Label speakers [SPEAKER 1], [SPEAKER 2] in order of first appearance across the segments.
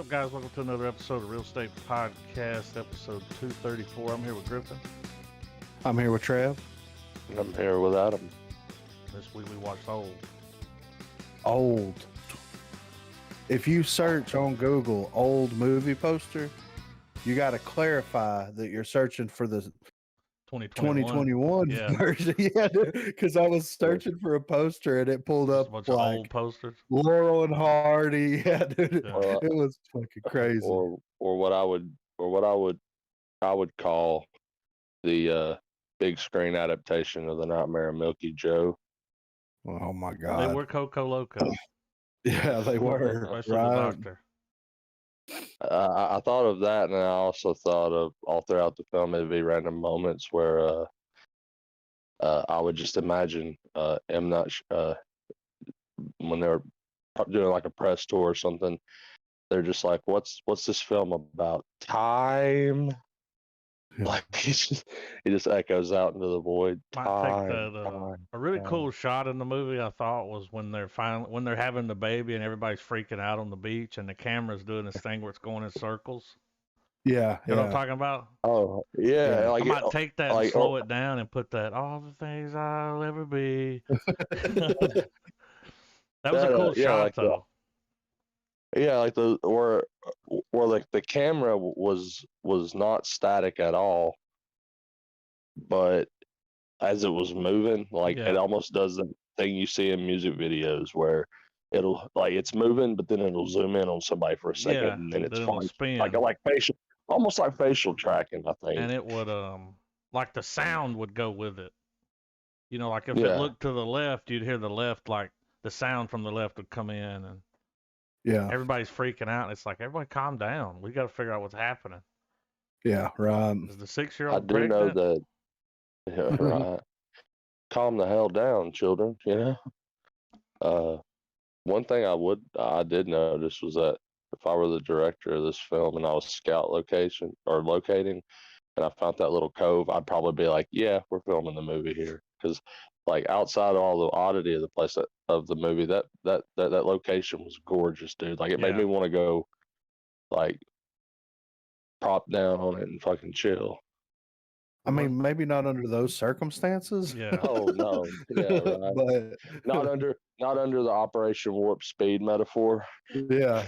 [SPEAKER 1] up, guys? Welcome to another episode of Real Estate Podcast, episode 234. I'm here with Griffin.
[SPEAKER 2] I'm here with Trev.
[SPEAKER 3] I'm here with Adam.
[SPEAKER 1] This week we watched
[SPEAKER 2] Old. If you search on Google old movie poster, you got to clarify that you're searching for the 2021 version. Yeah, because I was searching for a poster and it pulled
[SPEAKER 1] Just
[SPEAKER 2] up
[SPEAKER 1] a bunch
[SPEAKER 2] like
[SPEAKER 1] of old posters.
[SPEAKER 2] Laurel and Hardy. Yeah, dude,
[SPEAKER 1] Yeah.
[SPEAKER 2] it was fucking crazy.
[SPEAKER 3] Or what I would call the big screen adaptation of The Nightmare of Milky Joe.
[SPEAKER 2] Oh my
[SPEAKER 1] They
[SPEAKER 2] god,
[SPEAKER 1] were Coco Loco.
[SPEAKER 2] yeah, they were.
[SPEAKER 1] Especially the
[SPEAKER 2] Right.
[SPEAKER 1] doctor.
[SPEAKER 3] I thought of that, and I also thought of all throughout the film there'd be random moments where I would just imagine M. Night when they were doing like a press tour or something. They're just like, "What's this film about? Time."
[SPEAKER 2] Yeah.
[SPEAKER 3] Like it just echoes out into the void.
[SPEAKER 1] Might
[SPEAKER 3] Time,
[SPEAKER 1] take that.
[SPEAKER 3] time,
[SPEAKER 1] A really
[SPEAKER 3] time.
[SPEAKER 1] cool shot in the movie I thought was when they're having the baby and everybody's freaking out on the beach and the camera's doing this thing where it's going in circles.
[SPEAKER 2] Yeah,
[SPEAKER 1] You know what I'm
[SPEAKER 2] yeah.
[SPEAKER 1] talking about?
[SPEAKER 3] Oh yeah,
[SPEAKER 2] Yeah.
[SPEAKER 3] like
[SPEAKER 1] I might take that and
[SPEAKER 3] like,
[SPEAKER 1] slow it down and put that all the things I'll ever be. That was a cool shot
[SPEAKER 3] like
[SPEAKER 1] though.
[SPEAKER 3] like the or like the camera was not static at all, but as it was moving, like
[SPEAKER 1] Yeah.
[SPEAKER 3] it almost does the thing you see in music videos where it'll like it's moving, but then it'll zoom in on somebody for a second,
[SPEAKER 1] Yeah,
[SPEAKER 3] and then it's
[SPEAKER 1] it'll
[SPEAKER 3] fine.
[SPEAKER 1] spin.
[SPEAKER 3] Like facial, almost like facial tracking, I think.
[SPEAKER 1] And it would like the sound would go with it. You know, like if
[SPEAKER 3] Yeah.
[SPEAKER 1] it looked to the left, you'd hear the left, like the sound from the left would come in, and
[SPEAKER 2] Yeah,
[SPEAKER 1] everybody's freaking out. And it's like, everybody calm down. We got to figure out what's happening.
[SPEAKER 2] yeah, right.
[SPEAKER 1] Is the
[SPEAKER 3] I
[SPEAKER 1] 6-year-old
[SPEAKER 3] do know
[SPEAKER 1] pregnant?
[SPEAKER 3] that. Yeah, right. Calm the hell down, children. You know. One thing I did notice was that if I were the director of this film and I was locating, and I found that little cove, I'd probably be like, yeah, we're filming the movie here, because like outside of all the oddity of the place of the movie, that location was gorgeous, dude. Like it made
[SPEAKER 1] Yeah.
[SPEAKER 3] me want to go like prop down on it and fucking chill.
[SPEAKER 2] I mean, maybe not under those circumstances.
[SPEAKER 1] Yeah.
[SPEAKER 3] Oh no, yeah, right.
[SPEAKER 2] But
[SPEAKER 3] Not under the Operation Warp Speed metaphor.
[SPEAKER 2] yeah.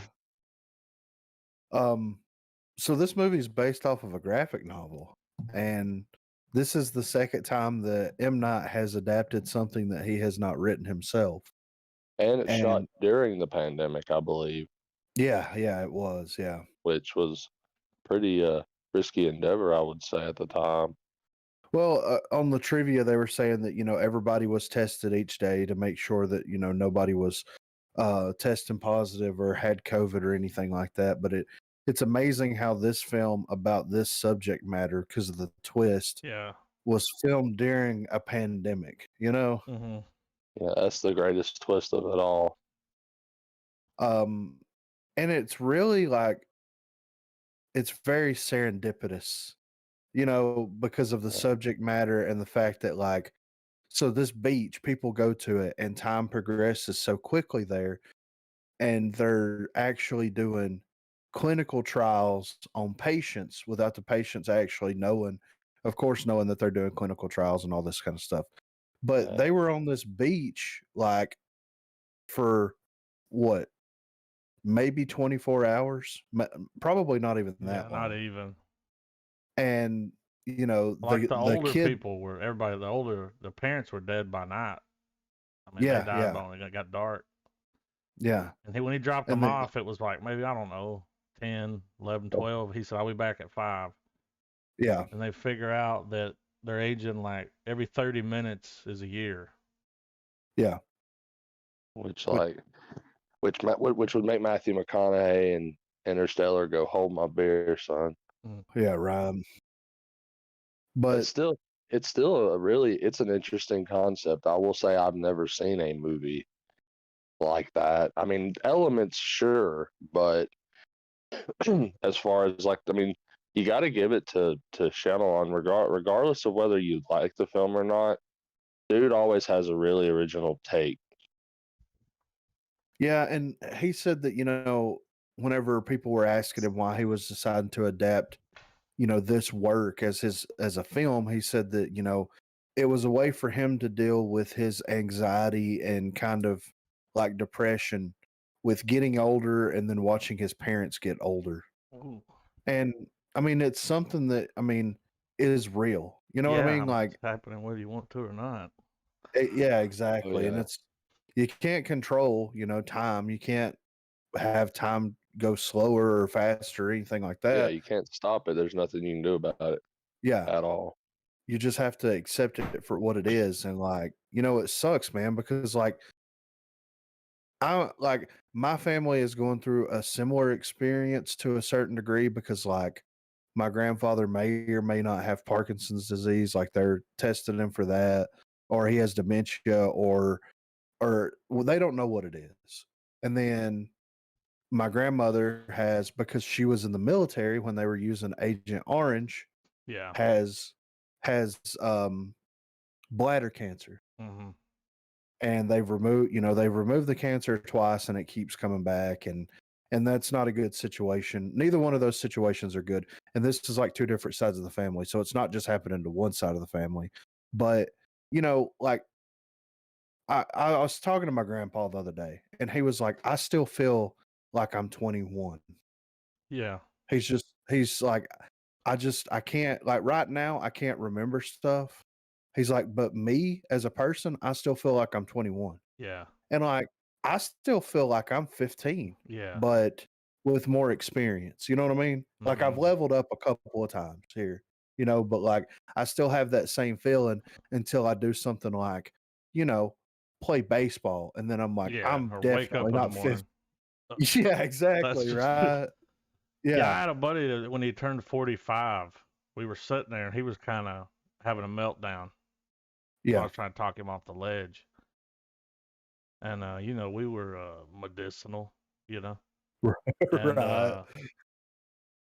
[SPEAKER 2] So this movie is based off of a graphic novel, and this is the second time that M. Night has adapted something that he has not written himself.
[SPEAKER 3] And it's shot
[SPEAKER 2] And
[SPEAKER 3] during the pandemic, I believe,
[SPEAKER 2] yeah, it was, yeah.
[SPEAKER 3] which was pretty risky endeavor, I would say, at the time.
[SPEAKER 2] Well, on the trivia, they were saying that, everybody was tested each day to make sure that, nobody was testing positive or had COVID or anything like that. But it's amazing how this film about this subject matter, because of the twist,
[SPEAKER 1] Yeah.
[SPEAKER 2] was filmed during a pandemic,
[SPEAKER 1] Mm-hmm.
[SPEAKER 3] Yeah, that's the greatest twist of it all.
[SPEAKER 2] And it's really like, it's very serendipitous, because of the subject matter and the fact that, like, so this beach, people go to it and time progresses so quickly there, and they're actually doing clinical trials on patients without the patients actually knowing, of course, knowing that they're doing clinical trials and all this kind of stuff. But
[SPEAKER 3] Yeah.
[SPEAKER 2] they were on this beach like for what, maybe 24 hours, probably not even
[SPEAKER 1] Yeah,
[SPEAKER 2] that long.
[SPEAKER 1] not even.
[SPEAKER 2] And
[SPEAKER 1] Like the older
[SPEAKER 2] kid,
[SPEAKER 1] people were, the parents were dead by night. I mean,
[SPEAKER 2] Yeah,
[SPEAKER 1] they died
[SPEAKER 2] yeah.
[SPEAKER 1] when it got dark.
[SPEAKER 2] yeah,
[SPEAKER 1] And when he dropped
[SPEAKER 2] And
[SPEAKER 1] them
[SPEAKER 2] they-
[SPEAKER 1] off, it was like maybe, I don't know, 10, 11, 12. He said, I'll be back at 5.
[SPEAKER 2] yeah,
[SPEAKER 1] And they figure out that they're aging like every 30 minutes is a year.
[SPEAKER 2] yeah.
[SPEAKER 3] Which would make Matthew McConaughey and Interstellar go, hold my beer, son.
[SPEAKER 2] Yeah, right.
[SPEAKER 3] But
[SPEAKER 2] But
[SPEAKER 3] it's still it's an interesting concept. I will say I've never seen a movie like that. I mean, elements, sure, but as far as like, I mean, you got to give it to Shyamalan, regardless of whether you like the film or not. Dude always has a really original take.
[SPEAKER 2] yeah, and he said that, whenever people were asking him why he was deciding to adapt, this work as a film, he said that, it was a way for him to deal with his anxiety and kind of like depression with getting older and then watching his parents get older.
[SPEAKER 1] Ooh.
[SPEAKER 2] And I mean, it's something that, is real. You know what I
[SPEAKER 1] Yeah,
[SPEAKER 2] mean? Like,
[SPEAKER 1] it's happening whether you want to or not.
[SPEAKER 2] yeah,
[SPEAKER 3] Oh
[SPEAKER 2] exactly. And
[SPEAKER 3] yeah,
[SPEAKER 2] you can't control, time. You can't have time go slower or faster or anything like
[SPEAKER 3] yeah.
[SPEAKER 2] that.
[SPEAKER 3] You can't stop it. There's nothing you can do about it
[SPEAKER 2] Yeah.
[SPEAKER 3] at all.
[SPEAKER 2] You just have to accept it for what it is. And like, it sucks, man, because like my family is going through a similar experience to a certain degree because like my grandfather may or may not have Parkinson's disease, like they're testing him for that, or he has dementia, or well, they don't know what it is. And then my grandmother has, because she was in the military when they were using Agent Orange,
[SPEAKER 1] Yeah.
[SPEAKER 2] has bladder cancer.
[SPEAKER 1] Mm-hmm.
[SPEAKER 2] And they've removed the cancer twice and it keeps coming back, and that's not a good situation. Neither one of those situations are good. And this is like two different sides of the family. So it's not just happening to one side of the family. But, like I was talking to my grandpa the other day and he was like, I still feel like I'm 21.
[SPEAKER 1] Yeah.
[SPEAKER 2] He's like, I can't, like right now, I can't remember stuff. He's like, but me as a person, I still feel like I'm 21.
[SPEAKER 1] Yeah.
[SPEAKER 2] And like, I still feel like I'm 15,
[SPEAKER 1] Yeah.
[SPEAKER 2] but with more experience. You know what I mean? Like I've
[SPEAKER 1] Mm-hmm.
[SPEAKER 2] leveled up a couple of times here, but like I still have that same feeling until I do something like, play baseball. And then I'm like,
[SPEAKER 1] Yeah.
[SPEAKER 2] I'm
[SPEAKER 1] Or wake up
[SPEAKER 2] definitely
[SPEAKER 1] in the
[SPEAKER 2] not 50.
[SPEAKER 1] morning. Uh,
[SPEAKER 2] Yeah,
[SPEAKER 1] That's
[SPEAKER 2] exactly.
[SPEAKER 1] just
[SPEAKER 2] Right.
[SPEAKER 1] Yeah,
[SPEAKER 2] Yeah.
[SPEAKER 1] I had a buddy that when he turned 45, we were sitting there and he was kind of having a meltdown. I
[SPEAKER 2] Yeah.
[SPEAKER 1] was trying to talk him off the ledge. And, we were medicinal, you know. And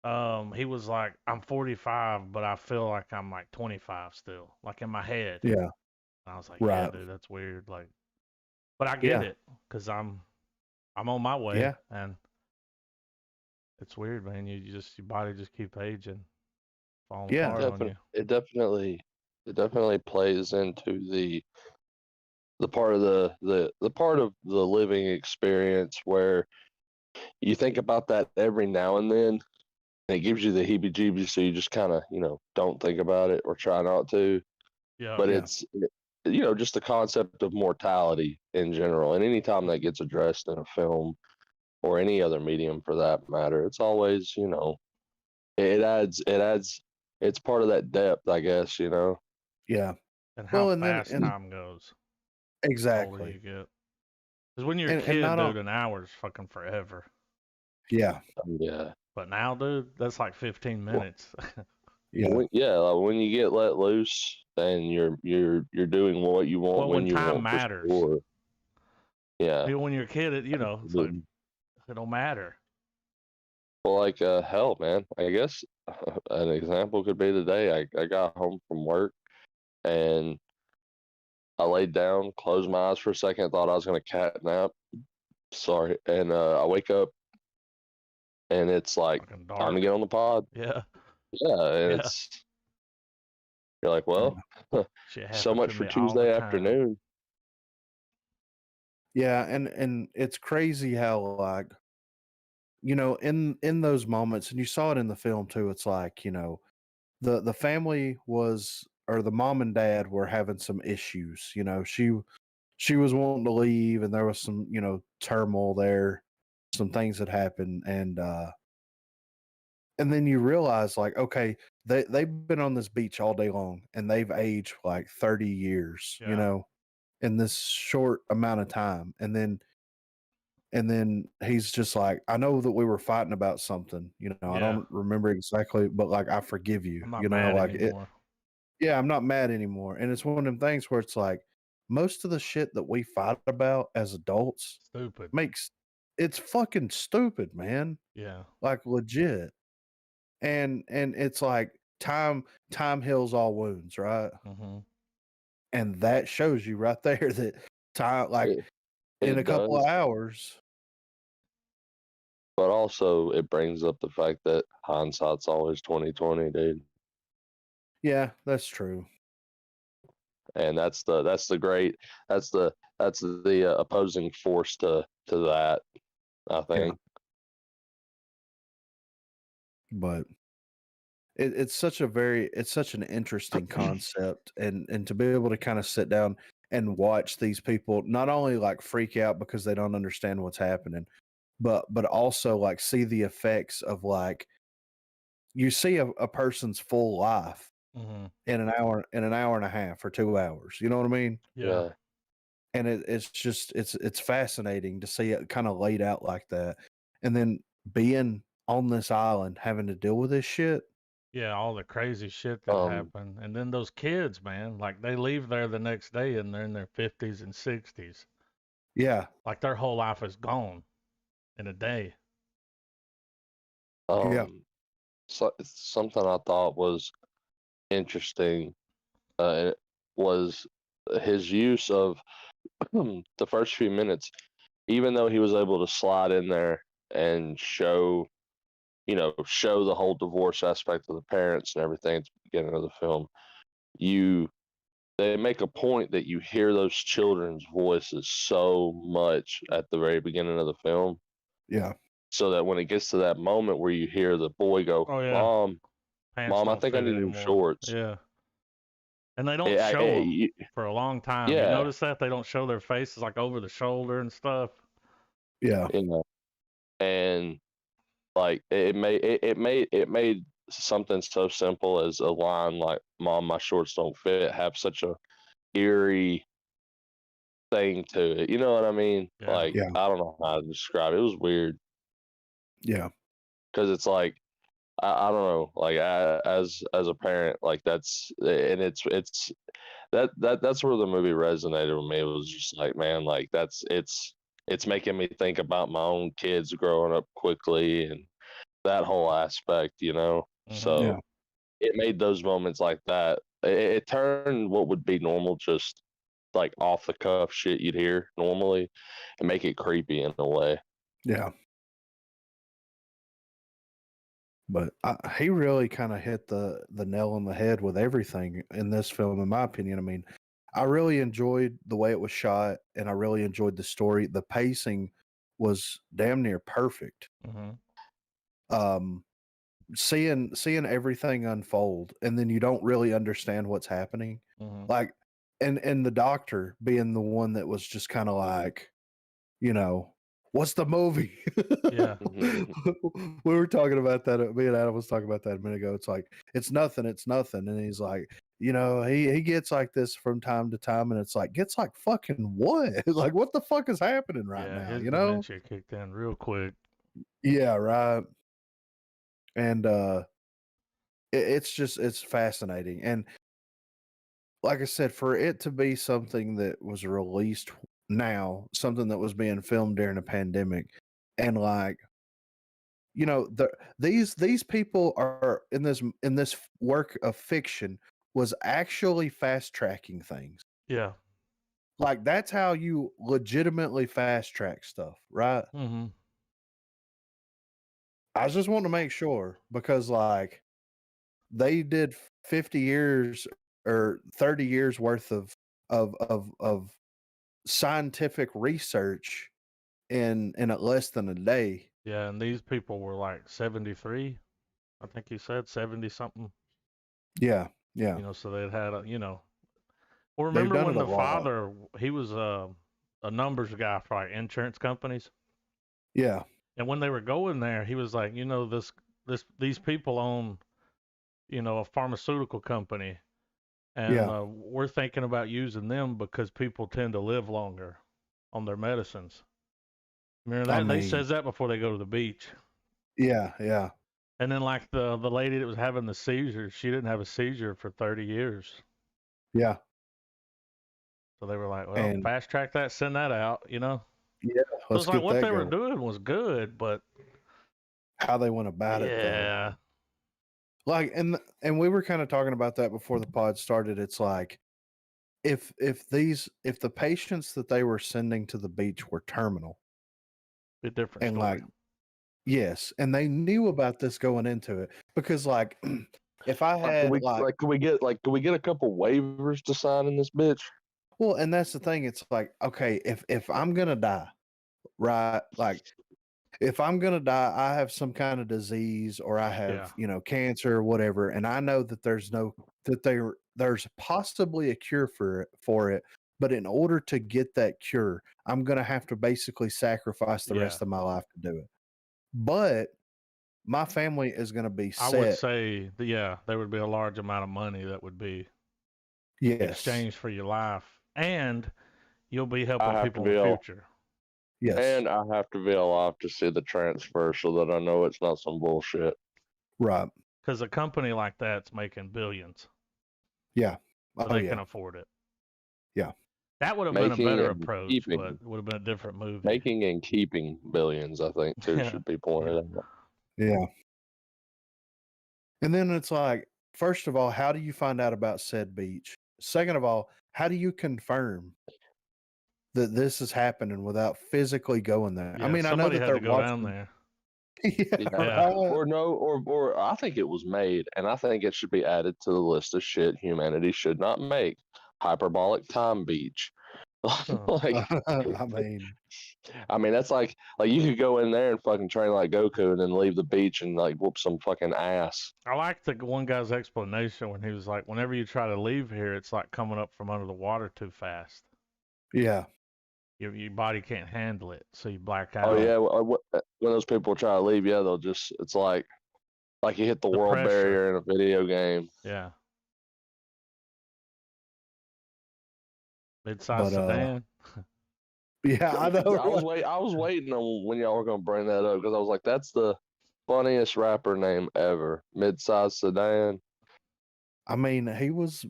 [SPEAKER 2] Right.
[SPEAKER 1] he was like, I'm 45, but I feel like I'm like 25 still, like in my head.
[SPEAKER 2] Yeah.
[SPEAKER 1] And I was like, yeah,
[SPEAKER 2] Right.
[SPEAKER 1] dude, that's weird. Like, but I get
[SPEAKER 2] Yeah.
[SPEAKER 1] it because I'm on my way,
[SPEAKER 2] Yeah.
[SPEAKER 1] and it's weird, man. Your body just keep aging, falling
[SPEAKER 2] Yeah.
[SPEAKER 1] apart on you.
[SPEAKER 3] It definitely plays into the part of the part of the living experience where you think about that every now and then, and it gives you the heebie-jeebies, so you just kind of don't think about it or try not to.
[SPEAKER 1] Yeah,
[SPEAKER 3] But
[SPEAKER 2] Yeah.
[SPEAKER 3] it's just the concept of mortality in general, and anytime that gets addressed in a film or any other medium for that matter, it's always it adds it's part of that depth, I guess.
[SPEAKER 2] Yeah.
[SPEAKER 1] and how
[SPEAKER 2] Well, and then
[SPEAKER 1] fast
[SPEAKER 2] and
[SPEAKER 1] time goes the older
[SPEAKER 2] exactly.
[SPEAKER 1] you get. Because when you're a
[SPEAKER 2] And
[SPEAKER 1] kid,
[SPEAKER 2] not all.
[SPEAKER 1] dude, an hour's fucking forever.
[SPEAKER 2] Yeah.
[SPEAKER 3] Yeah.
[SPEAKER 1] But now, dude, that's like 15
[SPEAKER 3] Well,
[SPEAKER 1] minutes.
[SPEAKER 2] Yeah.
[SPEAKER 3] like when you get let loose and you're doing what you want
[SPEAKER 1] Well,
[SPEAKER 3] when
[SPEAKER 1] when
[SPEAKER 3] you
[SPEAKER 1] time
[SPEAKER 3] want for
[SPEAKER 1] matters.
[SPEAKER 3] sure. Yeah.
[SPEAKER 1] When you're a kid, it's like
[SPEAKER 3] Absolutely.
[SPEAKER 1] it don't matter.
[SPEAKER 3] Well, like hell, man. I guess an example could be today. I got home from work and I laid down, closed my eyes for a second, thought I was gonna cat nap. Sorry, and I wake up and it's like
[SPEAKER 1] Fucking
[SPEAKER 3] time to
[SPEAKER 1] dark.
[SPEAKER 3] get on the pod.
[SPEAKER 1] Yeah,
[SPEAKER 3] Yeah, and
[SPEAKER 1] yeah.
[SPEAKER 3] you're like, well,
[SPEAKER 1] Shit
[SPEAKER 3] so
[SPEAKER 1] happens
[SPEAKER 3] much
[SPEAKER 1] to
[SPEAKER 3] for
[SPEAKER 1] me all the
[SPEAKER 3] Tuesday
[SPEAKER 1] time.
[SPEAKER 3] afternoon.
[SPEAKER 2] Yeah. And it's crazy how like, in those moments, and you saw it in the film too, it's like, the family was, or the mom and dad were having some issues. She was wanting to leave and there was some, turmoil there, some things that happened, and then you realize like, okay, they've been on this beach all day long and they've aged like 30 years,
[SPEAKER 1] Yeah,
[SPEAKER 2] in this short amount of time. And then he's just like, I know that we were fighting about something, I
[SPEAKER 1] yeah.
[SPEAKER 2] don't remember exactly, but like, I forgive you,
[SPEAKER 1] I'm not mad
[SPEAKER 2] like it.
[SPEAKER 1] anymore.
[SPEAKER 2] Yeah, I'm not mad anymore. And it's one of them things where it's like, most of the shit that we fight about as adults
[SPEAKER 1] Stupid.
[SPEAKER 2] makes it's fucking stupid, man.
[SPEAKER 1] Yeah.
[SPEAKER 2] Like legit. And it's like time heals all wounds, right?
[SPEAKER 1] Mhm.
[SPEAKER 2] And that shows you right there that time, like
[SPEAKER 3] It
[SPEAKER 2] in a
[SPEAKER 3] it
[SPEAKER 2] couple of
[SPEAKER 3] does.
[SPEAKER 2] hours,
[SPEAKER 3] But also, it brings up the fact that hindsight's always 20/20, dude.
[SPEAKER 2] Yeah, that's true.
[SPEAKER 3] And that's the opposing force to that, I think.
[SPEAKER 2] But it's such an interesting concept, and to be able to kind of sit down and watch these people not only like freak out because they don't understand what's happening, but also like see the effects of like you see a person's full life
[SPEAKER 1] Mm-hmm.
[SPEAKER 2] in an hour and a half or 2 hours. You know what I mean?
[SPEAKER 1] Yeah.
[SPEAKER 2] And it's just it's fascinating to see it kind of laid out like that, and then being on this island having to deal with this shit.
[SPEAKER 1] Yeah, all the crazy shit that happened. And then those kids, man, like they leave there the next day and they're in their 50s and 60s.
[SPEAKER 2] Yeah.
[SPEAKER 1] Like their whole life is gone in a day.
[SPEAKER 2] Yeah.
[SPEAKER 3] So, something I thought was interesting was his use of the first few minutes, even though he was able to slide in there and show the whole divorce aspect of the parents and everything at the beginning of the film. They make a point that you hear those children's voices so much at the very beginning of the film.
[SPEAKER 2] Yeah.
[SPEAKER 3] So that when it gets to that moment where you hear the boy go,
[SPEAKER 1] Oh, yeah.
[SPEAKER 3] Mom,
[SPEAKER 1] Pants
[SPEAKER 3] Mom, I
[SPEAKER 1] don't
[SPEAKER 3] think I
[SPEAKER 1] fit
[SPEAKER 3] need new
[SPEAKER 1] anymore.
[SPEAKER 3] shorts.
[SPEAKER 1] Yeah. And they don't show them for a long time. You
[SPEAKER 3] Yeah.
[SPEAKER 1] notice that? They don't show their faces like over the shoulder and stuff.
[SPEAKER 2] Yeah.
[SPEAKER 3] And like it made something so simple as a line like "Mom, my shorts don't fit" have such a eerie thing to it. You know what I mean?
[SPEAKER 1] Yeah.
[SPEAKER 3] Like
[SPEAKER 2] Yeah.
[SPEAKER 3] I don't know how to describe it. It was weird
[SPEAKER 2] Yeah.
[SPEAKER 3] because it's like I don't know. Like as a parent, like that's and that's where the movie resonated with me. It was just like, man, like it's making me think about my own kids growing up quickly and that whole aspect,
[SPEAKER 1] Mm-hmm.
[SPEAKER 3] So
[SPEAKER 2] Yeah.
[SPEAKER 3] it made those moments like that. It turned what would be normal, just like off the cuff shit you'd hear normally, and make it creepy in a way.
[SPEAKER 2] Yeah. But he really kind of hit the nail on the head with everything in this film, in my opinion. I mean, I really enjoyed the way it was shot, and I really enjoyed the story. The pacing was damn near perfect.
[SPEAKER 1] Mm-hmm.
[SPEAKER 2] Seeing everything unfold, and then you don't really understand what's happening.
[SPEAKER 1] Mm-hmm.
[SPEAKER 2] Like, and the doctor being the one that was just kind of like, what's the movie?
[SPEAKER 1] Yeah.
[SPEAKER 2] We were talking about that. Me and Adam was talking about that a minute ago. It's like, it's nothing. And he's like, he gets like this from time to time, and it's like, gets like fucking what? Like, what the fuck is happening right
[SPEAKER 1] Yeah,
[SPEAKER 2] now?
[SPEAKER 1] his dementia kicked in real quick.
[SPEAKER 2] Yeah, right. And it's fascinating. And like I said, for it to be something that was released now, something that was being filmed during a pandemic, and like, these people are in this work of fiction was actually fast tracking things.
[SPEAKER 1] Yeah.
[SPEAKER 2] Like, that's how you legitimately fast track stuff, right?
[SPEAKER 1] Mm-hmm.
[SPEAKER 2] I just want to make sure, because like they did 50 years or 30 years worth of scientific research in less than a day.
[SPEAKER 1] Yeah, and these people were like 73. I think he said 70 something.
[SPEAKER 2] Yeah, yeah.
[SPEAKER 1] So they'd had Well,
[SPEAKER 2] They've
[SPEAKER 1] remember
[SPEAKER 2] done
[SPEAKER 1] when
[SPEAKER 2] it a
[SPEAKER 1] the
[SPEAKER 2] lot.
[SPEAKER 1] father, he was a numbers guy for like insurance companies,
[SPEAKER 2] Yeah,
[SPEAKER 1] and when they were going there, he was like, these people own, a pharmaceutical company, and
[SPEAKER 2] yeah.
[SPEAKER 1] we're thinking about using them because people tend to live longer on their medicines. Remember
[SPEAKER 2] I
[SPEAKER 1] that? They
[SPEAKER 2] mean,
[SPEAKER 1] says that before they go to the beach.
[SPEAKER 2] yeah, yeah,
[SPEAKER 1] And then like the lady that was having the seizure, she didn't have a seizure for 30 years.
[SPEAKER 2] yeah.
[SPEAKER 1] So they were like, well,
[SPEAKER 2] And
[SPEAKER 1] fast track that, send that out.
[SPEAKER 2] yeah,
[SPEAKER 1] So
[SPEAKER 2] let's
[SPEAKER 1] it's like
[SPEAKER 2] get
[SPEAKER 1] what
[SPEAKER 2] that
[SPEAKER 1] they were
[SPEAKER 2] going.
[SPEAKER 1] doing was good, but
[SPEAKER 2] How they went about it, though.
[SPEAKER 1] yeah,
[SPEAKER 2] Like, and we were kind of talking about that before the pod started. It's like, if the patients that they were sending to the beach were terminal,
[SPEAKER 1] a different
[SPEAKER 2] and
[SPEAKER 1] story.
[SPEAKER 2] like Yes, and they knew about this going into it because, like, if I
[SPEAKER 3] Like,
[SPEAKER 2] had
[SPEAKER 3] can we get a couple waivers to sign in this bitch?
[SPEAKER 2] well, and that's the thing. It's like, okay, if I'm gonna die, right? Like, if I'm gonna die, I have some kind of disease or I have, cancer or whatever, and I know that there's possibly a cure for it, but in order to get that cure, I'm gonna have to basically sacrifice the
[SPEAKER 1] Yeah.
[SPEAKER 2] rest of my life to do it. But my family is gonna be
[SPEAKER 1] I would
[SPEAKER 2] set.
[SPEAKER 1] say, there would be a large amount of money that would be
[SPEAKER 2] Yes.
[SPEAKER 1] exchanged for your life, and you'll be
[SPEAKER 3] I
[SPEAKER 1] helping
[SPEAKER 3] have
[SPEAKER 1] people
[SPEAKER 3] to
[SPEAKER 1] in
[SPEAKER 3] be
[SPEAKER 1] the
[SPEAKER 3] al-
[SPEAKER 1] future.
[SPEAKER 2] Yes.
[SPEAKER 3] And I have to be alive to see the transfer so that I know it's not some bullshit.
[SPEAKER 2] Right.
[SPEAKER 1] Because a company like that's making billions,
[SPEAKER 2] Yeah.
[SPEAKER 1] so
[SPEAKER 2] Oh
[SPEAKER 1] they
[SPEAKER 2] yeah.
[SPEAKER 1] can afford it.
[SPEAKER 2] Yeah.
[SPEAKER 1] That would have been a
[SPEAKER 3] Making
[SPEAKER 1] better
[SPEAKER 3] and
[SPEAKER 1] approach,
[SPEAKER 3] keeping,
[SPEAKER 1] but it would have been a different movie.
[SPEAKER 3] making and keeping billions, I think, too,
[SPEAKER 1] Yeah.
[SPEAKER 3] should be pointed out.
[SPEAKER 2] Yeah. And then it's like, first of all, how do you find out about said beach? Second of all, how do you confirm that this is happening without physically going there?
[SPEAKER 1] Yeah,
[SPEAKER 2] I mean, I know
[SPEAKER 1] somebody
[SPEAKER 2] that
[SPEAKER 1] had
[SPEAKER 2] they're
[SPEAKER 1] to go down
[SPEAKER 2] watching.
[SPEAKER 1] there.
[SPEAKER 2] Yeah,
[SPEAKER 3] Yeah.
[SPEAKER 2] right.
[SPEAKER 3] Or no, or I think it was made, and I think it should be added to the list of shit humanity should not make. Hyperbolic time beach. Like,
[SPEAKER 2] I mean,
[SPEAKER 3] that's like you could go in there and fucking train like Goku and then leave the beach and like whoop some fucking ass.
[SPEAKER 1] I like the one guy's explanation when he was like, whenever you try to leave here, it's like coming up from under the water too fast.
[SPEAKER 2] yeah.
[SPEAKER 1] Your body can't handle it, so you black out.
[SPEAKER 3] Oh yeah, when those people try to leave, yeah, they'll just it's like you hit the world
[SPEAKER 1] pressure.
[SPEAKER 3] barrier in a video game.
[SPEAKER 1] Yeah. Mid-size sedan.
[SPEAKER 2] Yeah, I know.
[SPEAKER 3] I was waiting on when y'all were gonna bring that up because I was like, that's the funniest rapper name ever. Mid-size sedan.
[SPEAKER 2] I mean, he was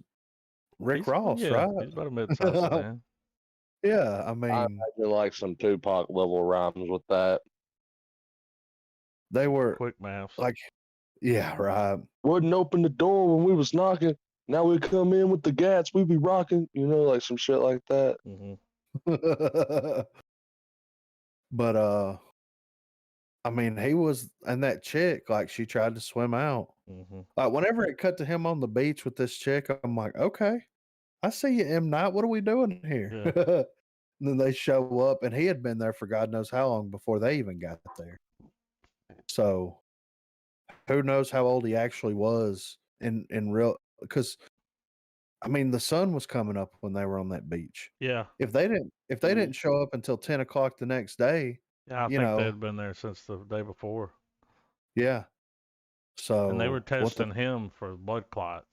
[SPEAKER 2] Rick Ross,
[SPEAKER 1] yeah,
[SPEAKER 2] right?
[SPEAKER 1] he's about a mid-size sedan.
[SPEAKER 2] Yeah, I
[SPEAKER 3] I
[SPEAKER 2] mean,
[SPEAKER 3] imagine like some Tupac level rhymes with that.
[SPEAKER 2] they were
[SPEAKER 1] Quick maths.
[SPEAKER 2] like, yeah, right.
[SPEAKER 3] Wouldn't open the door when we was knocking. Now we come in with the gats, we be rocking. You know, like some shit like that.
[SPEAKER 1] Mm-hmm.
[SPEAKER 2] But I mean, he was, and that chick, like, she tried to swim out.
[SPEAKER 1] Mm-hmm.
[SPEAKER 2] Like, whenever it cut to him on the beach with this chick, I'm like, okay, I see you, M. Night. What are we doing here?
[SPEAKER 1] Yeah.
[SPEAKER 2] And then they show up, and he had been there for God knows how long before they even got there. So, who knows how old he actually was in real? Because I mean, the sun was coming up when they were on that beach.
[SPEAKER 1] Yeah.
[SPEAKER 2] If they didn't show up until 10 o'clock the next day,
[SPEAKER 1] Yeah, I think they had been there since the day before.
[SPEAKER 2] Yeah. So
[SPEAKER 1] and they were testing him for blood clot.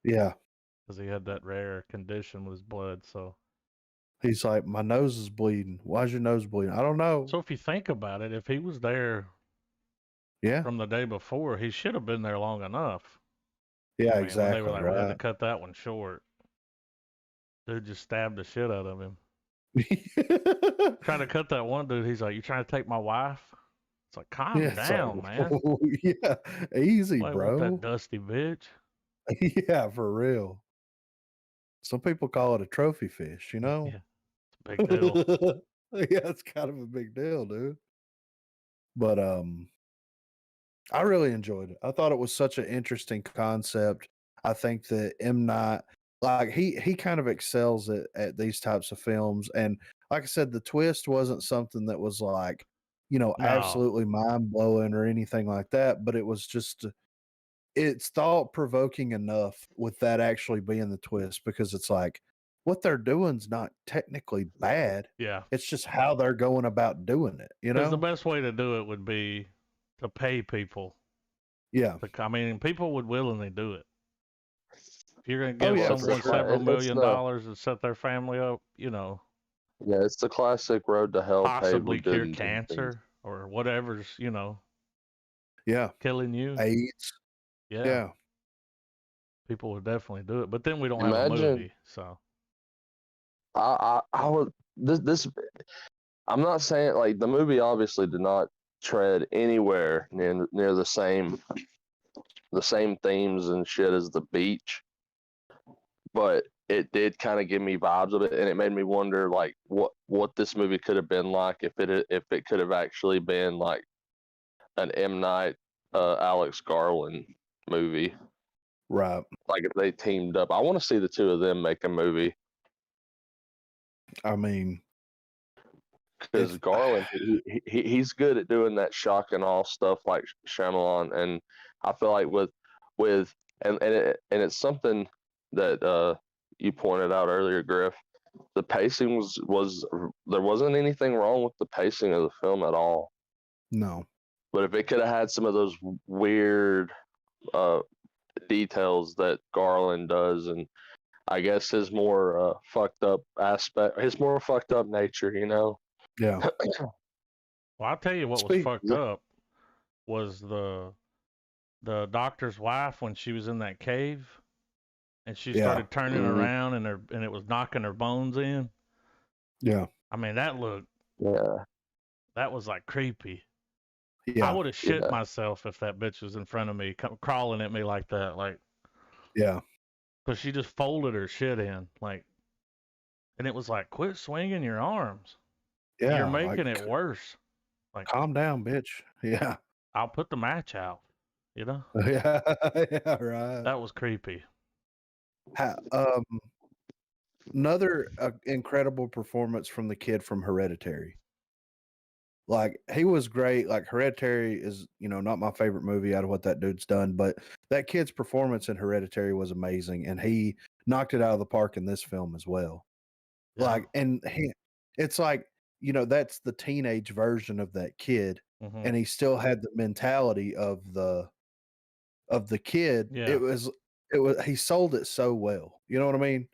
[SPEAKER 2] Yeah.
[SPEAKER 1] Because he had that rare condition with his blood. So
[SPEAKER 2] he's like, my nose is bleeding. Why's your nose bleeding? I don't know.
[SPEAKER 1] So if you think about it, if he was there from the day before, he should have been there long enough.
[SPEAKER 2] Yeah, exactly.
[SPEAKER 1] When they were like,
[SPEAKER 2] right.
[SPEAKER 1] we had to cut that one short. Dude just stabbed the shit out of him. Trying to cut that one dude, he's like, you trying to take my wife? It's like, calm down, man.
[SPEAKER 2] Yeah, easy,
[SPEAKER 1] I
[SPEAKER 2] bro.
[SPEAKER 1] Want that dusty bitch.
[SPEAKER 2] Yeah, for real. Some people call it a trophy fish, you know?
[SPEAKER 1] Yeah, it's a big deal.
[SPEAKER 2] Yeah, it's kind of a big deal, dude. But I really enjoyed it. I thought it was such an interesting concept. I think that M. Night, like he kind of excels at these types of films. And like I said, the twist wasn't something that was like, absolutely mind blowing or anything like that. But it was just, it's thought provoking enough with that actually being the twist, because it's like what they're doing's not technically bad.
[SPEAKER 1] Yeah.
[SPEAKER 2] It's just how they're going about doing it,
[SPEAKER 1] Because the best way to do it would be to pay people.
[SPEAKER 2] Yeah.
[SPEAKER 1] I mean, people would willingly do it. If you're going to give someone
[SPEAKER 3] sure.
[SPEAKER 1] several $1 million and set their family up,
[SPEAKER 3] Yeah, it's the classic road to hell.
[SPEAKER 1] Possibly cure cancer or whatever's,
[SPEAKER 2] Yeah.
[SPEAKER 1] killing you.
[SPEAKER 2] AIDS. Yeah.
[SPEAKER 1] People would definitely do it. But then we don't have a movie, so.
[SPEAKER 3] I would this I'm not saying like the movie obviously did not tread anywhere near the same themes and shit as the beach, but it did kind of give me vibes of it, and it made me wonder like what this movie could have been like if it could have actually been like an M. Night, Alex Garland movie.
[SPEAKER 2] Right.
[SPEAKER 3] Like if they teamed up, I want to see the two of them make a movie.
[SPEAKER 2] I mean,
[SPEAKER 3] Because Garland, he's good at doing that shock and awe stuff like Shyamalan, and I feel like with and it's something that you pointed out earlier, Griff. The pacing was there wasn't anything wrong with the pacing of the film at all.
[SPEAKER 2] no.
[SPEAKER 3] But if it could have had some of those weird details that Garland does, and I guess his more fucked up aspect, his more fucked up nature, you know.
[SPEAKER 2] Yeah.
[SPEAKER 1] Well, I'll tell you what was fucked up was the doctor's wife when she was in that cave and she started turning around and it was knocking her bones in.
[SPEAKER 2] Yeah.
[SPEAKER 1] I mean, that looked.
[SPEAKER 3] Yeah.
[SPEAKER 1] That was like creepy.
[SPEAKER 2] Yeah.
[SPEAKER 1] I would have shit myself if that bitch was in front of me, crawling at me like that. Like,
[SPEAKER 2] yeah.
[SPEAKER 1] But she just folded her shit in, like, and it was like, quit swinging your arms.
[SPEAKER 2] Yeah.
[SPEAKER 1] You're making it worse. Like,
[SPEAKER 2] calm down, bitch. Yeah.
[SPEAKER 1] I'll put the match out. You know?
[SPEAKER 2] Yeah. Yeah. Right.
[SPEAKER 1] That was creepy.
[SPEAKER 2] Another incredible performance from the kid from Hereditary. Like, he was great. Like, Hereditary is, not my favorite movie out of what that dude's done, but that kid's performance in Hereditary was amazing, and he knocked it out of the park in this film as well. Yeah. Like, and it's like, that's the teenage version of that kid, and he still had the mentality of the kid.
[SPEAKER 1] Yeah.
[SPEAKER 2] It was he sold it so well. You know what I mean?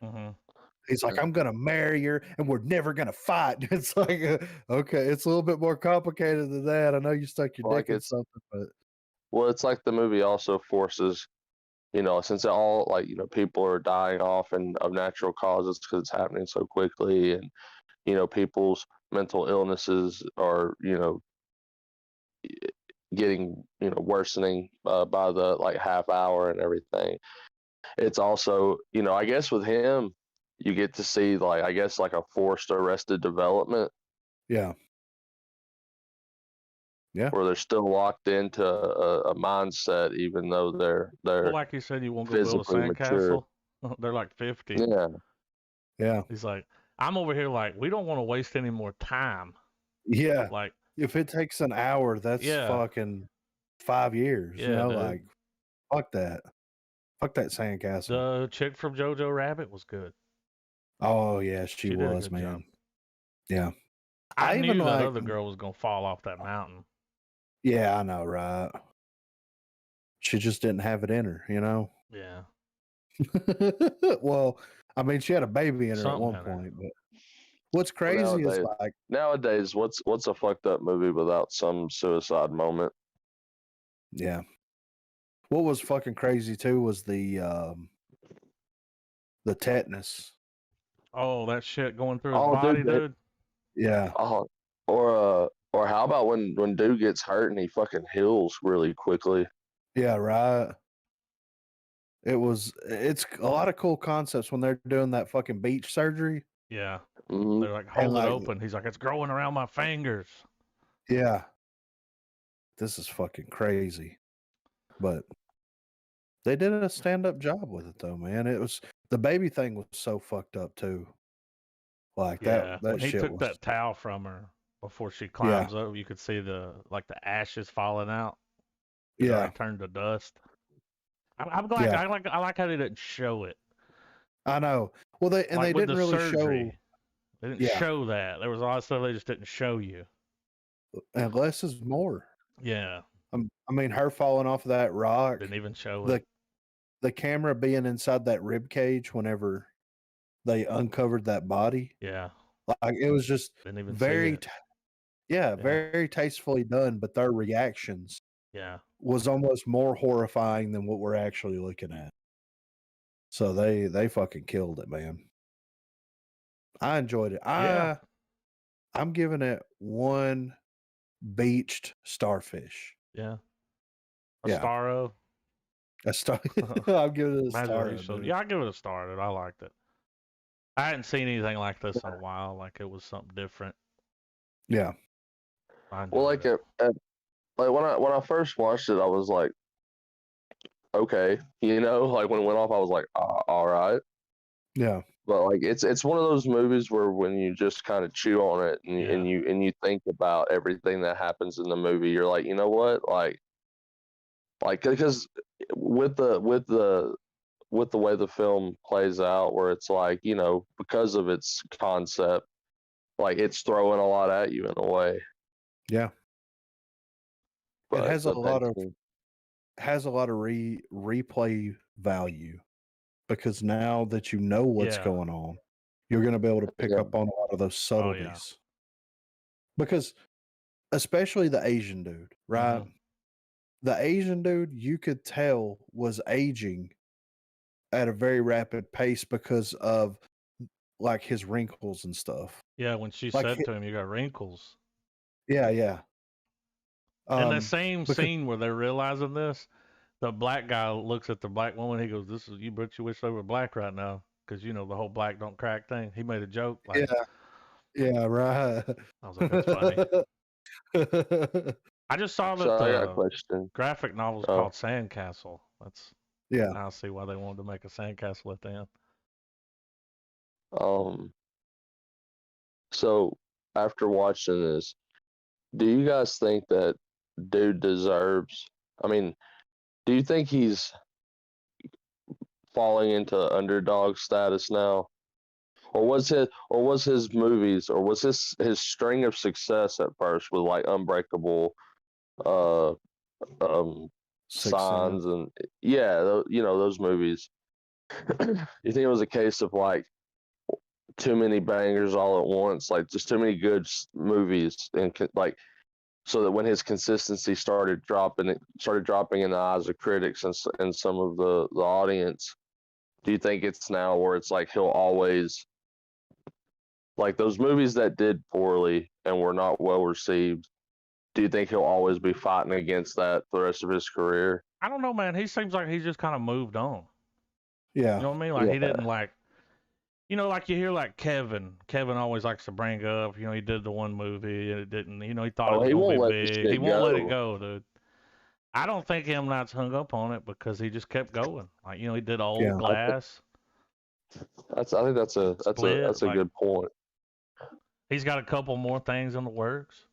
[SPEAKER 2] He's like, I'm going to marry her and we're never going to fight. It's like, okay, it's a little bit more complicated than that. I know you stuck your dick in something, but.
[SPEAKER 3] Well, it's like the movie also forces, since all, like, people are dying off and of natural causes because it's happening so quickly, and, people's mental illnesses are, getting, worsening by the, like, half hour and everything. It's also, I guess with him, you get to see, like, I guess, like a forced arrested development.
[SPEAKER 2] Yeah. Yeah.
[SPEAKER 3] Where they're still locked into a mindset, even though they're
[SPEAKER 1] well, like you said, you won't go build a sandcastle. They're like 50.
[SPEAKER 3] Yeah.
[SPEAKER 2] Yeah.
[SPEAKER 1] He's like, I'm over here like, we don't want to waste any more time.
[SPEAKER 2] Yeah.
[SPEAKER 1] Like,
[SPEAKER 2] if it takes an hour, that's fucking 5 years.
[SPEAKER 1] Yeah,
[SPEAKER 2] like, fuck that. Fuck that sandcastle.
[SPEAKER 1] The chick from Jojo Rabbit was good.
[SPEAKER 2] Oh yeah, she was, man.
[SPEAKER 1] Job.
[SPEAKER 2] Yeah.
[SPEAKER 1] I knew that other girl was gonna fall off that mountain.
[SPEAKER 2] Yeah, I know, right? She just didn't have it in her,
[SPEAKER 1] Yeah.
[SPEAKER 2] Well, I mean, she had a baby in her at one point, but what's crazy is like
[SPEAKER 3] nowadays, what's a fucked up movie without some suicide moment?
[SPEAKER 2] Yeah. What was fucking crazy too was the tetanus.
[SPEAKER 1] Oh, that shit going through his body, dude.
[SPEAKER 2] Yeah.
[SPEAKER 3] Oh, or how about when dude gets hurt and he fucking heals really quickly?
[SPEAKER 2] Yeah, right. It's a lot of cool concepts when they're doing that fucking beach surgery.
[SPEAKER 1] Yeah.
[SPEAKER 3] Mm-hmm.
[SPEAKER 1] They're like, hold it open. He's like, it's growing around my fingers.
[SPEAKER 2] Yeah. This is fucking crazy. But they did a stand-up job with it though, man. It was the baby thing was so fucked up too. Like that
[SPEAKER 1] when he
[SPEAKER 2] shit
[SPEAKER 1] took that towel from her before she climbs up, you could see the ashes falling out. It like turned to dust. I'm glad. I like how they didn't show it.
[SPEAKER 2] I know. Well, they didn't really show.
[SPEAKER 1] They didn't show that. There was a lot of stuff they just didn't show you.
[SPEAKER 2] And less is more.
[SPEAKER 1] Yeah.
[SPEAKER 2] I mean, her falling off of that rock.
[SPEAKER 1] Didn't even show it.
[SPEAKER 2] The camera being inside that rib cage whenever they uncovered that body.
[SPEAKER 1] Yeah.
[SPEAKER 2] Like it was just very, very tastefully done. But their reactions, was almost more horrifying than what we're actually looking at. So they fucking killed it, man. I enjoyed it. I'm giving it 1 beached starfish.
[SPEAKER 1] Yeah. A Starro.
[SPEAKER 2] A star. I'll give it a star.
[SPEAKER 1] Yeah, I'll give it a star. Dude. I liked it. I hadn't seen anything like this in a while. Like it was something different.
[SPEAKER 2] Yeah.
[SPEAKER 3] Well, like like when I first watched it, I was like, okay, you know, like when it went off, I was like, all right.
[SPEAKER 2] Yeah.
[SPEAKER 3] But like it's one of those movies where when you just kind of chew on it and you think about everything that happens in the movie, you're like, you know what, like because with the way the film plays out, where it's like, you know, because of its concept, like it's throwing a lot at you in a way.
[SPEAKER 2] Yeah. It
[SPEAKER 3] But
[SPEAKER 2] has a lot of
[SPEAKER 3] then,
[SPEAKER 2] replay value because now that you know what's going on, you're going to be able to pick up on a lot of those subtleties. Because especially the Asian dude, right?
[SPEAKER 1] Mm-hmm.
[SPEAKER 2] The Asian dude, you could tell was aging at a very rapid pace because of like his wrinkles and stuff.
[SPEAKER 1] Yeah, when she
[SPEAKER 2] Like,
[SPEAKER 1] said to him, "You got wrinkles."
[SPEAKER 2] yeah, yeah.
[SPEAKER 1] And that same
[SPEAKER 2] Because,
[SPEAKER 1] scene where they're realizing this, the black guy looks at the black woman. He goes, "This is you, but you wish they were black right now, because you know the whole black don't crack thing." He made a joke like,
[SPEAKER 2] yeah, right.
[SPEAKER 1] I was like, "That's funny." I just saw that
[SPEAKER 3] so I got a
[SPEAKER 1] the
[SPEAKER 3] question.
[SPEAKER 1] graphic novel is called Sandcastle. That's
[SPEAKER 2] Yeah.
[SPEAKER 1] now I see why they wanted to make a sandcastle at the end.
[SPEAKER 3] So after watching this, do you guys think that dude deserves? I mean, do you think he's falling into underdog status now, or was his movies, or was his string of success at first with like Unbreakable, uh, Signs, and yeah, you know those movies? You think it was a case of like too many bangers all at once, like just too many good movies, and like so that when his consistency started dropping in the eyes of critics and some of the audience, do you think it's now where it's like he'll always, like those movies that did poorly and were not well received, do you think he'll always be fighting against that for the rest of his career?
[SPEAKER 1] I don't know, man. He seems like he's just kind of moved on.
[SPEAKER 2] Yeah.
[SPEAKER 1] You know what I mean? Like he didn't like, you know, like you hear like Kevin. Kevin always likes to bring up, you know, he did the one movie and it didn't, you know, he thought it was gonna be big. He won't let it go, dude. I don't think M. Night's hung up on it because he just kept going. Like, you know, he did Old Glass.
[SPEAKER 3] I think that's a good point.
[SPEAKER 1] He's got a couple more things in the works.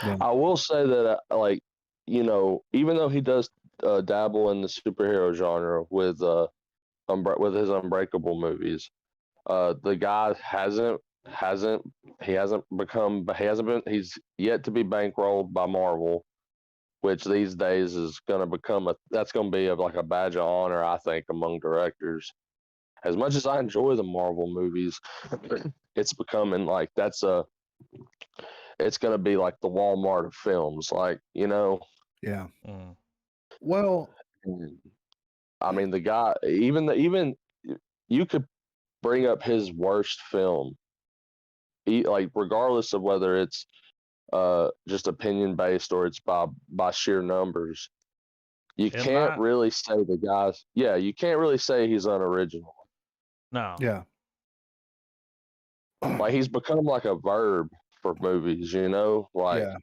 [SPEAKER 2] Yeah.
[SPEAKER 3] I will say that, like, you know, even though he does dabble in the superhero genre with his Unbreakable movies, the guy he's yet to be bankrolled by Marvel, which these days is going to become that's going to be like a badge of honor, I think, among directors. As much as I enjoy the Marvel movies, it's becoming like it's going to be like the Walmart of films, like, you know.
[SPEAKER 2] Yeah.
[SPEAKER 1] Mm.
[SPEAKER 2] Well,
[SPEAKER 3] I mean, the guy, even you could bring up his worst film, like regardless of whether it's just opinion based or it's by sheer numbers. You can't really say the guy's. Yeah, you can't really say he's unoriginal.
[SPEAKER 1] No.
[SPEAKER 2] Yeah.
[SPEAKER 3] Like he's become like a verb for movies, you know. Like,
[SPEAKER 1] yeah.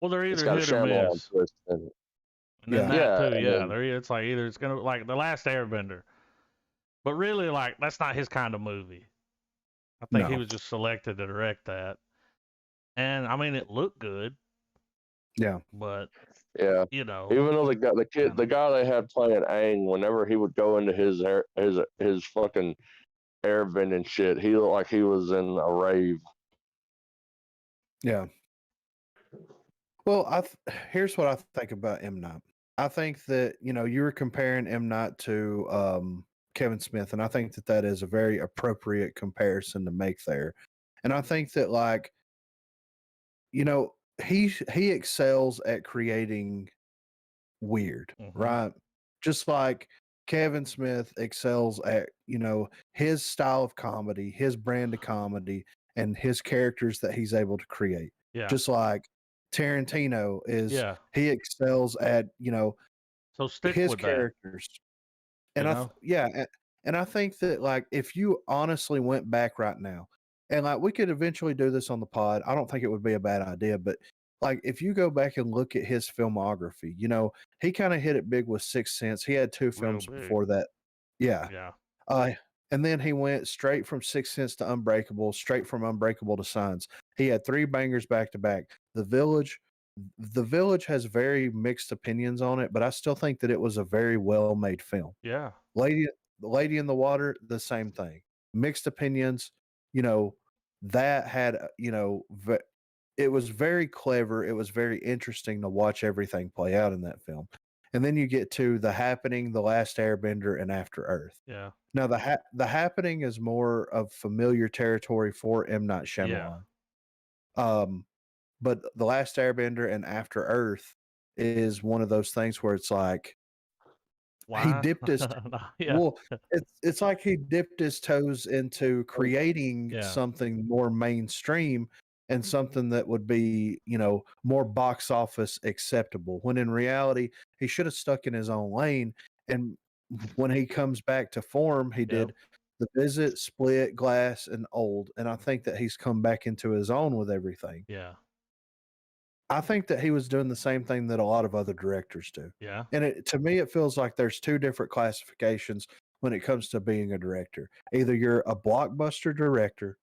[SPEAKER 1] Well, they're either
[SPEAKER 3] hit or miss.
[SPEAKER 1] Twist in it. And then
[SPEAKER 2] yeah.
[SPEAKER 1] that too, yeah. It's like either it's gonna like The Last Airbender, but really like that's not his kind of movie. I think he was just selected to direct that, and I mean it looked good.
[SPEAKER 2] Yeah.
[SPEAKER 1] But
[SPEAKER 3] yeah,
[SPEAKER 1] you know,
[SPEAKER 3] even though the guy they had playing Aang, whenever he would go into his fucking airbending shit, he looked like he was in a rave.
[SPEAKER 2] Yeah. Well, here's what I think about M. Night. I think that, you know, you were comparing M. Night to Kevin Smith, and I think that that is a very appropriate comparison to make there. And I think that, like, you know, he excels at creating weird, right? Just like Kevin Smith excels at, you know, his style of comedy, his brand of comedy, and his characters that he's able to create.
[SPEAKER 1] Yeah.
[SPEAKER 2] Just like Tarantino is, he excels at, you know,
[SPEAKER 1] so stick
[SPEAKER 2] his
[SPEAKER 1] with
[SPEAKER 2] characters.
[SPEAKER 1] That,
[SPEAKER 2] and and I think that, like, if you honestly went back right now, and like we could eventually do this on the pod, I don't think it would be a bad idea, but like if you go back and look at his filmography, you know, he kind of hit it big with Sixth Sense. He had 2 films before that. Yeah.
[SPEAKER 1] Yeah.
[SPEAKER 2] And then he went straight from Sixth Sense to Unbreakable, straight from Unbreakable to Signs. He had 3 bangers back to back. The Village has very mixed opinions on it, but I still think that it was a very well made film.
[SPEAKER 1] Yeah.
[SPEAKER 2] Lady in the Water, the same thing. Mixed opinions, you know, that had, you know, it was very clever. It was very interesting to watch everything play out in that film. And then you get to The Happening, The Last Airbender, and After Earth.
[SPEAKER 1] Yeah.
[SPEAKER 2] Now, The Happening is more of familiar territory for M. Night Shyamalan.
[SPEAKER 1] Yeah.
[SPEAKER 2] But The Last Airbender and After Earth is one of those things where it's like,
[SPEAKER 1] Why?
[SPEAKER 2] he dipped his
[SPEAKER 1] Yeah.
[SPEAKER 2] well, it's like he dipped his toes into creating something more mainstream and something that would be, you know, more box office acceptable. When in reality, he should have stuck in his own lane. And when he comes back to form, he did The Visit, Split, Glass, and Old. And I think that he's come back into his own with everything.
[SPEAKER 1] Yeah.
[SPEAKER 2] I think that he was doing the same thing that a lot of other directors do.
[SPEAKER 1] Yeah.
[SPEAKER 2] And to me, it feels like there's 2 different classifications when it comes to being a director. Either you're a blockbuster director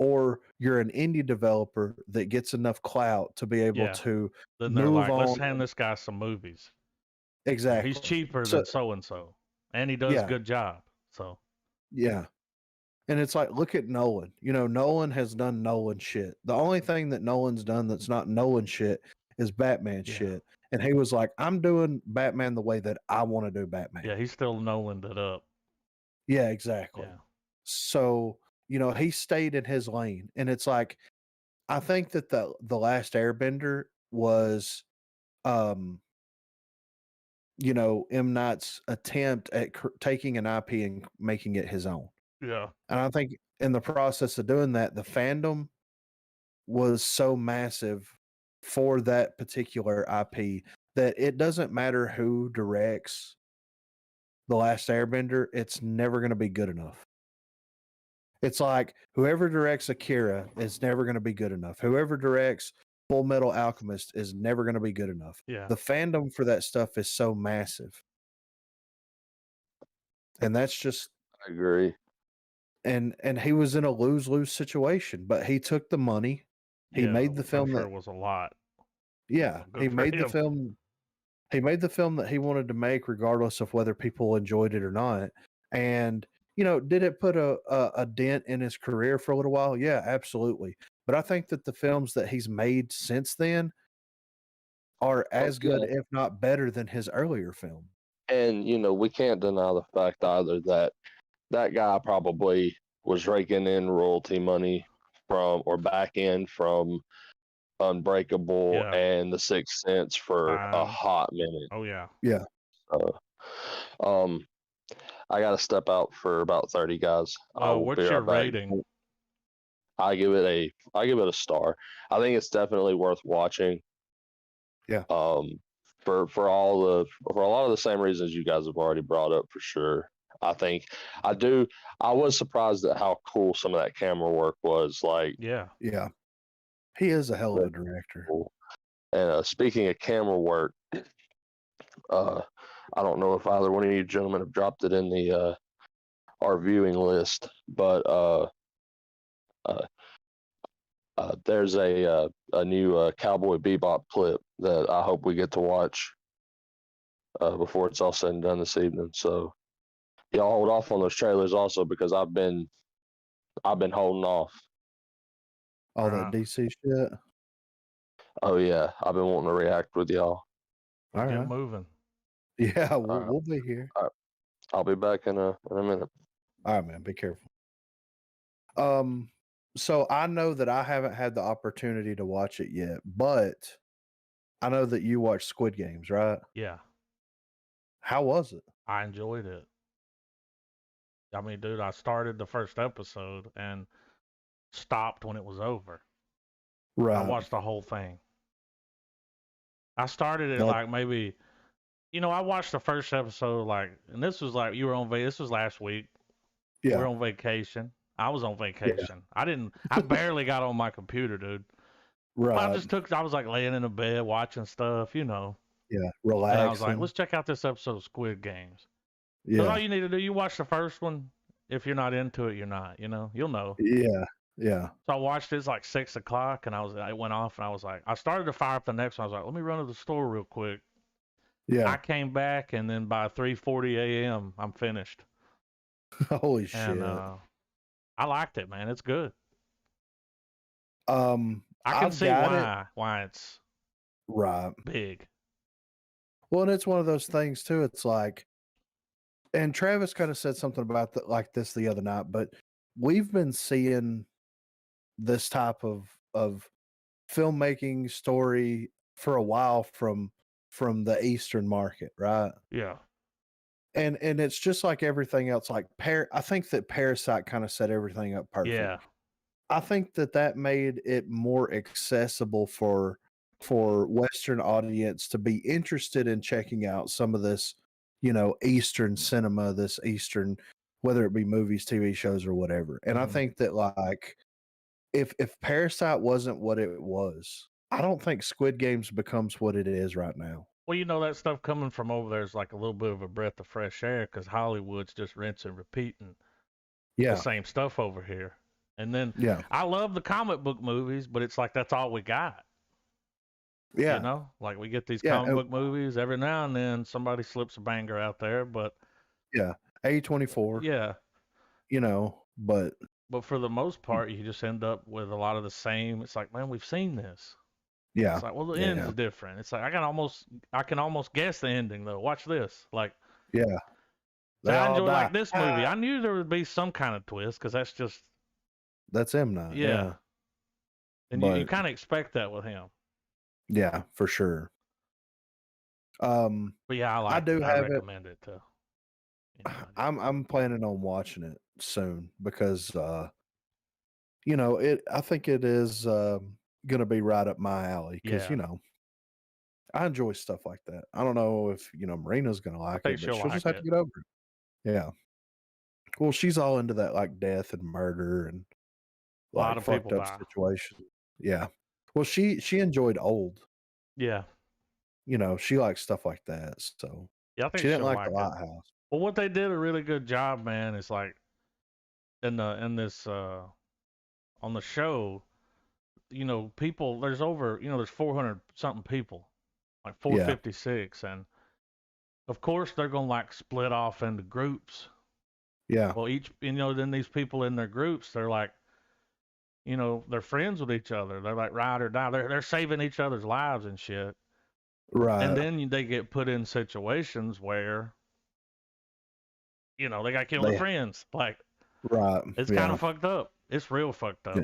[SPEAKER 2] or you're an indie developer that gets enough clout to be able to
[SPEAKER 1] then they're
[SPEAKER 2] move
[SPEAKER 1] like,
[SPEAKER 2] on.
[SPEAKER 1] let's hand this guy some movies.
[SPEAKER 2] Exactly.
[SPEAKER 1] He's cheaper than so-and-so. And he does a good job. So.
[SPEAKER 2] Yeah. And it's like, look at Nolan. You know, Nolan has done Nolan shit. The only thing that Nolan's done that's not Nolan shit is Batman shit. And he was like, I'm doing Batman the way that I want to do Batman.
[SPEAKER 1] Yeah, he's still Nolan'd it up.
[SPEAKER 2] Yeah, exactly.
[SPEAKER 1] Yeah.
[SPEAKER 2] So, you know, he stayed in his lane. And it's like, I think that the Last Airbender was, you know, M. Night's attempt at taking an IP and making it his own.
[SPEAKER 1] Yeah.
[SPEAKER 2] And I think in the process of doing that, the fandom was so massive for that particular IP that it doesn't matter who directs The Last Airbender, it's never going to be good enough. It's like whoever directs Akira is never going to be good enough. Whoever directs Full Metal Alchemist is never going to be good enough.
[SPEAKER 1] Yeah.
[SPEAKER 2] The fandom for that stuff is so massive. And that's just,
[SPEAKER 3] I agree.
[SPEAKER 2] And he was in a lose-lose situation, but he took the money. He made the film
[SPEAKER 1] that was a lot.
[SPEAKER 2] Yeah, he made the film. He made the film that he wanted to make, regardless of whether people enjoyed it or not. And you know, did it put a dent in his career for a little while? Yeah, absolutely. But I think that the films that he's made since then are as good, if not better, than his earlier film.
[SPEAKER 3] And you know, we can't deny the fact either that that guy probably was raking in royalty money from or back in from Unbreakable and The Sixth Sense for a hot minute.
[SPEAKER 1] Oh yeah.
[SPEAKER 2] Yeah.
[SPEAKER 3] I gotta step out for about 30 guys.
[SPEAKER 1] What's your rating?
[SPEAKER 3] I give it a star. I think it's definitely worth watching.
[SPEAKER 2] Yeah.
[SPEAKER 3] For a lot of the same reasons you guys have already brought up, for sure. I think I was surprised at how cool some of that camera work was. Like,
[SPEAKER 2] yeah, he is a hell of a director.
[SPEAKER 3] Cool. And speaking of camera work, I don't know if either one of you gentlemen have dropped it in the our viewing list, but there's a new Cowboy Bebop clip that I hope we get to watch before it's all said and done this evening. So y'all hold off on those trailers also, because I've been holding off.
[SPEAKER 2] All that DC shit.
[SPEAKER 3] Oh yeah, I've been wanting to react with y'all.
[SPEAKER 2] All right,
[SPEAKER 1] get moving.
[SPEAKER 2] Yeah, we'll be here.
[SPEAKER 3] All right. I'll be back in a minute.
[SPEAKER 2] All right, man. Be careful. So I know that I haven't had the opportunity to watch it yet, but I know that you watched Squid Games, right?
[SPEAKER 1] Yeah.
[SPEAKER 2] How was it?
[SPEAKER 1] I enjoyed it. I mean, dude, I started the first episode and stopped when it was over.
[SPEAKER 2] Right.
[SPEAKER 1] I watched the whole thing. I started it like maybe, you know, I watched the first episode and this was like, this was last week.
[SPEAKER 2] Yeah.
[SPEAKER 1] We were on vacation. I was on vacation. I barely got on my computer, dude.
[SPEAKER 2] Right.
[SPEAKER 1] I was like laying in a bed watching stuff, you know.
[SPEAKER 2] Yeah.
[SPEAKER 1] And I was like,
[SPEAKER 2] Relaxing.
[SPEAKER 1] let's check out this episode of Squid Games.
[SPEAKER 2] Yeah.
[SPEAKER 1] Because all you need to do, you watch the first one. If you're not into it, you're not, you know, you'll know.
[SPEAKER 2] Yeah. Yeah.
[SPEAKER 1] So I watched it, it's like 6 o'clock, and I went off, and I was like, I started to fire up the next one. I was like, let me run to the store real quick.
[SPEAKER 2] Yeah.
[SPEAKER 1] I came back, and then by 3:40 a.m., I'm finished.
[SPEAKER 2] Holy shit.
[SPEAKER 1] And I liked it, man. It's good.
[SPEAKER 2] I
[SPEAKER 1] can see why it's
[SPEAKER 2] right
[SPEAKER 1] big.
[SPEAKER 2] Well, and it's one of those things too. It's like, and Travis kind of said something about that like this the other night, but we've been seeing this type of filmmaking story for a while from the Eastern market, right?
[SPEAKER 1] Yeah.
[SPEAKER 2] And it's just like everything else. Like I think that Parasite kind of set everything up perfect.
[SPEAKER 1] Yeah.
[SPEAKER 2] I think that made it more accessible for Western audience to be interested in checking out some of this, you know, Eastern cinema, this Eastern, whether it be movies, TV shows, or whatever. And I think that like if Parasite wasn't what it was, I don't think Squid Games becomes what it is right now.
[SPEAKER 1] Well, you know, that stuff coming from over there is like a little bit of a breath of fresh air because Hollywood's just rinse and repeating the same stuff over here. And then I love the comic book movies, but it's like that's all we got.
[SPEAKER 2] Yeah.
[SPEAKER 1] You know, like we get these comic book movies every now and then somebody slips a banger out there, but
[SPEAKER 2] yeah, A24.
[SPEAKER 1] Yeah.
[SPEAKER 2] You know, but
[SPEAKER 1] for the most part, you just end up with a lot of the same. It's like, man, we've seen this.
[SPEAKER 2] Yeah.
[SPEAKER 1] It's like, well, the end's different. It's like I can almost guess the ending though. Watch this. Like,
[SPEAKER 2] yeah.
[SPEAKER 1] I enjoy like this movie. I knew there would be some kind of twist because that's
[SPEAKER 2] M. Night. Yeah.
[SPEAKER 1] And you kind of expect that with him.
[SPEAKER 2] Yeah, for sure.
[SPEAKER 1] But yeah, I recommend it too.
[SPEAKER 2] I'm planning on watching it soon because you know, I think it is gonna be right up my alley because you know I enjoy stuff like that. I don't know if you know Marina's gonna like it, but she'll just have to get over it. Yeah. Well, she's all into that like death and murder and
[SPEAKER 1] a lot of
[SPEAKER 2] fucked up situations. Yeah. Well, she enjoyed Old.
[SPEAKER 1] Yeah.
[SPEAKER 2] You know, she likes stuff like that. So
[SPEAKER 1] yeah, I think
[SPEAKER 2] she didn't like The Lighthouse.
[SPEAKER 1] Well, what they did a really good job, man, is like in this on the show, you know, people there's over, you know, there's 400 something people, like 456, and of course they're gonna like split off into groups.
[SPEAKER 2] Yeah.
[SPEAKER 1] Well, then these people in their groups, they're like, you know, they're friends with each other. They're like ride or die. They're saving each other's lives and shit.
[SPEAKER 2] Right.
[SPEAKER 1] And then they get put in situations where, you know, they got killed their friends. Like,
[SPEAKER 2] right.
[SPEAKER 1] It's kind of fucked up. It's real fucked up.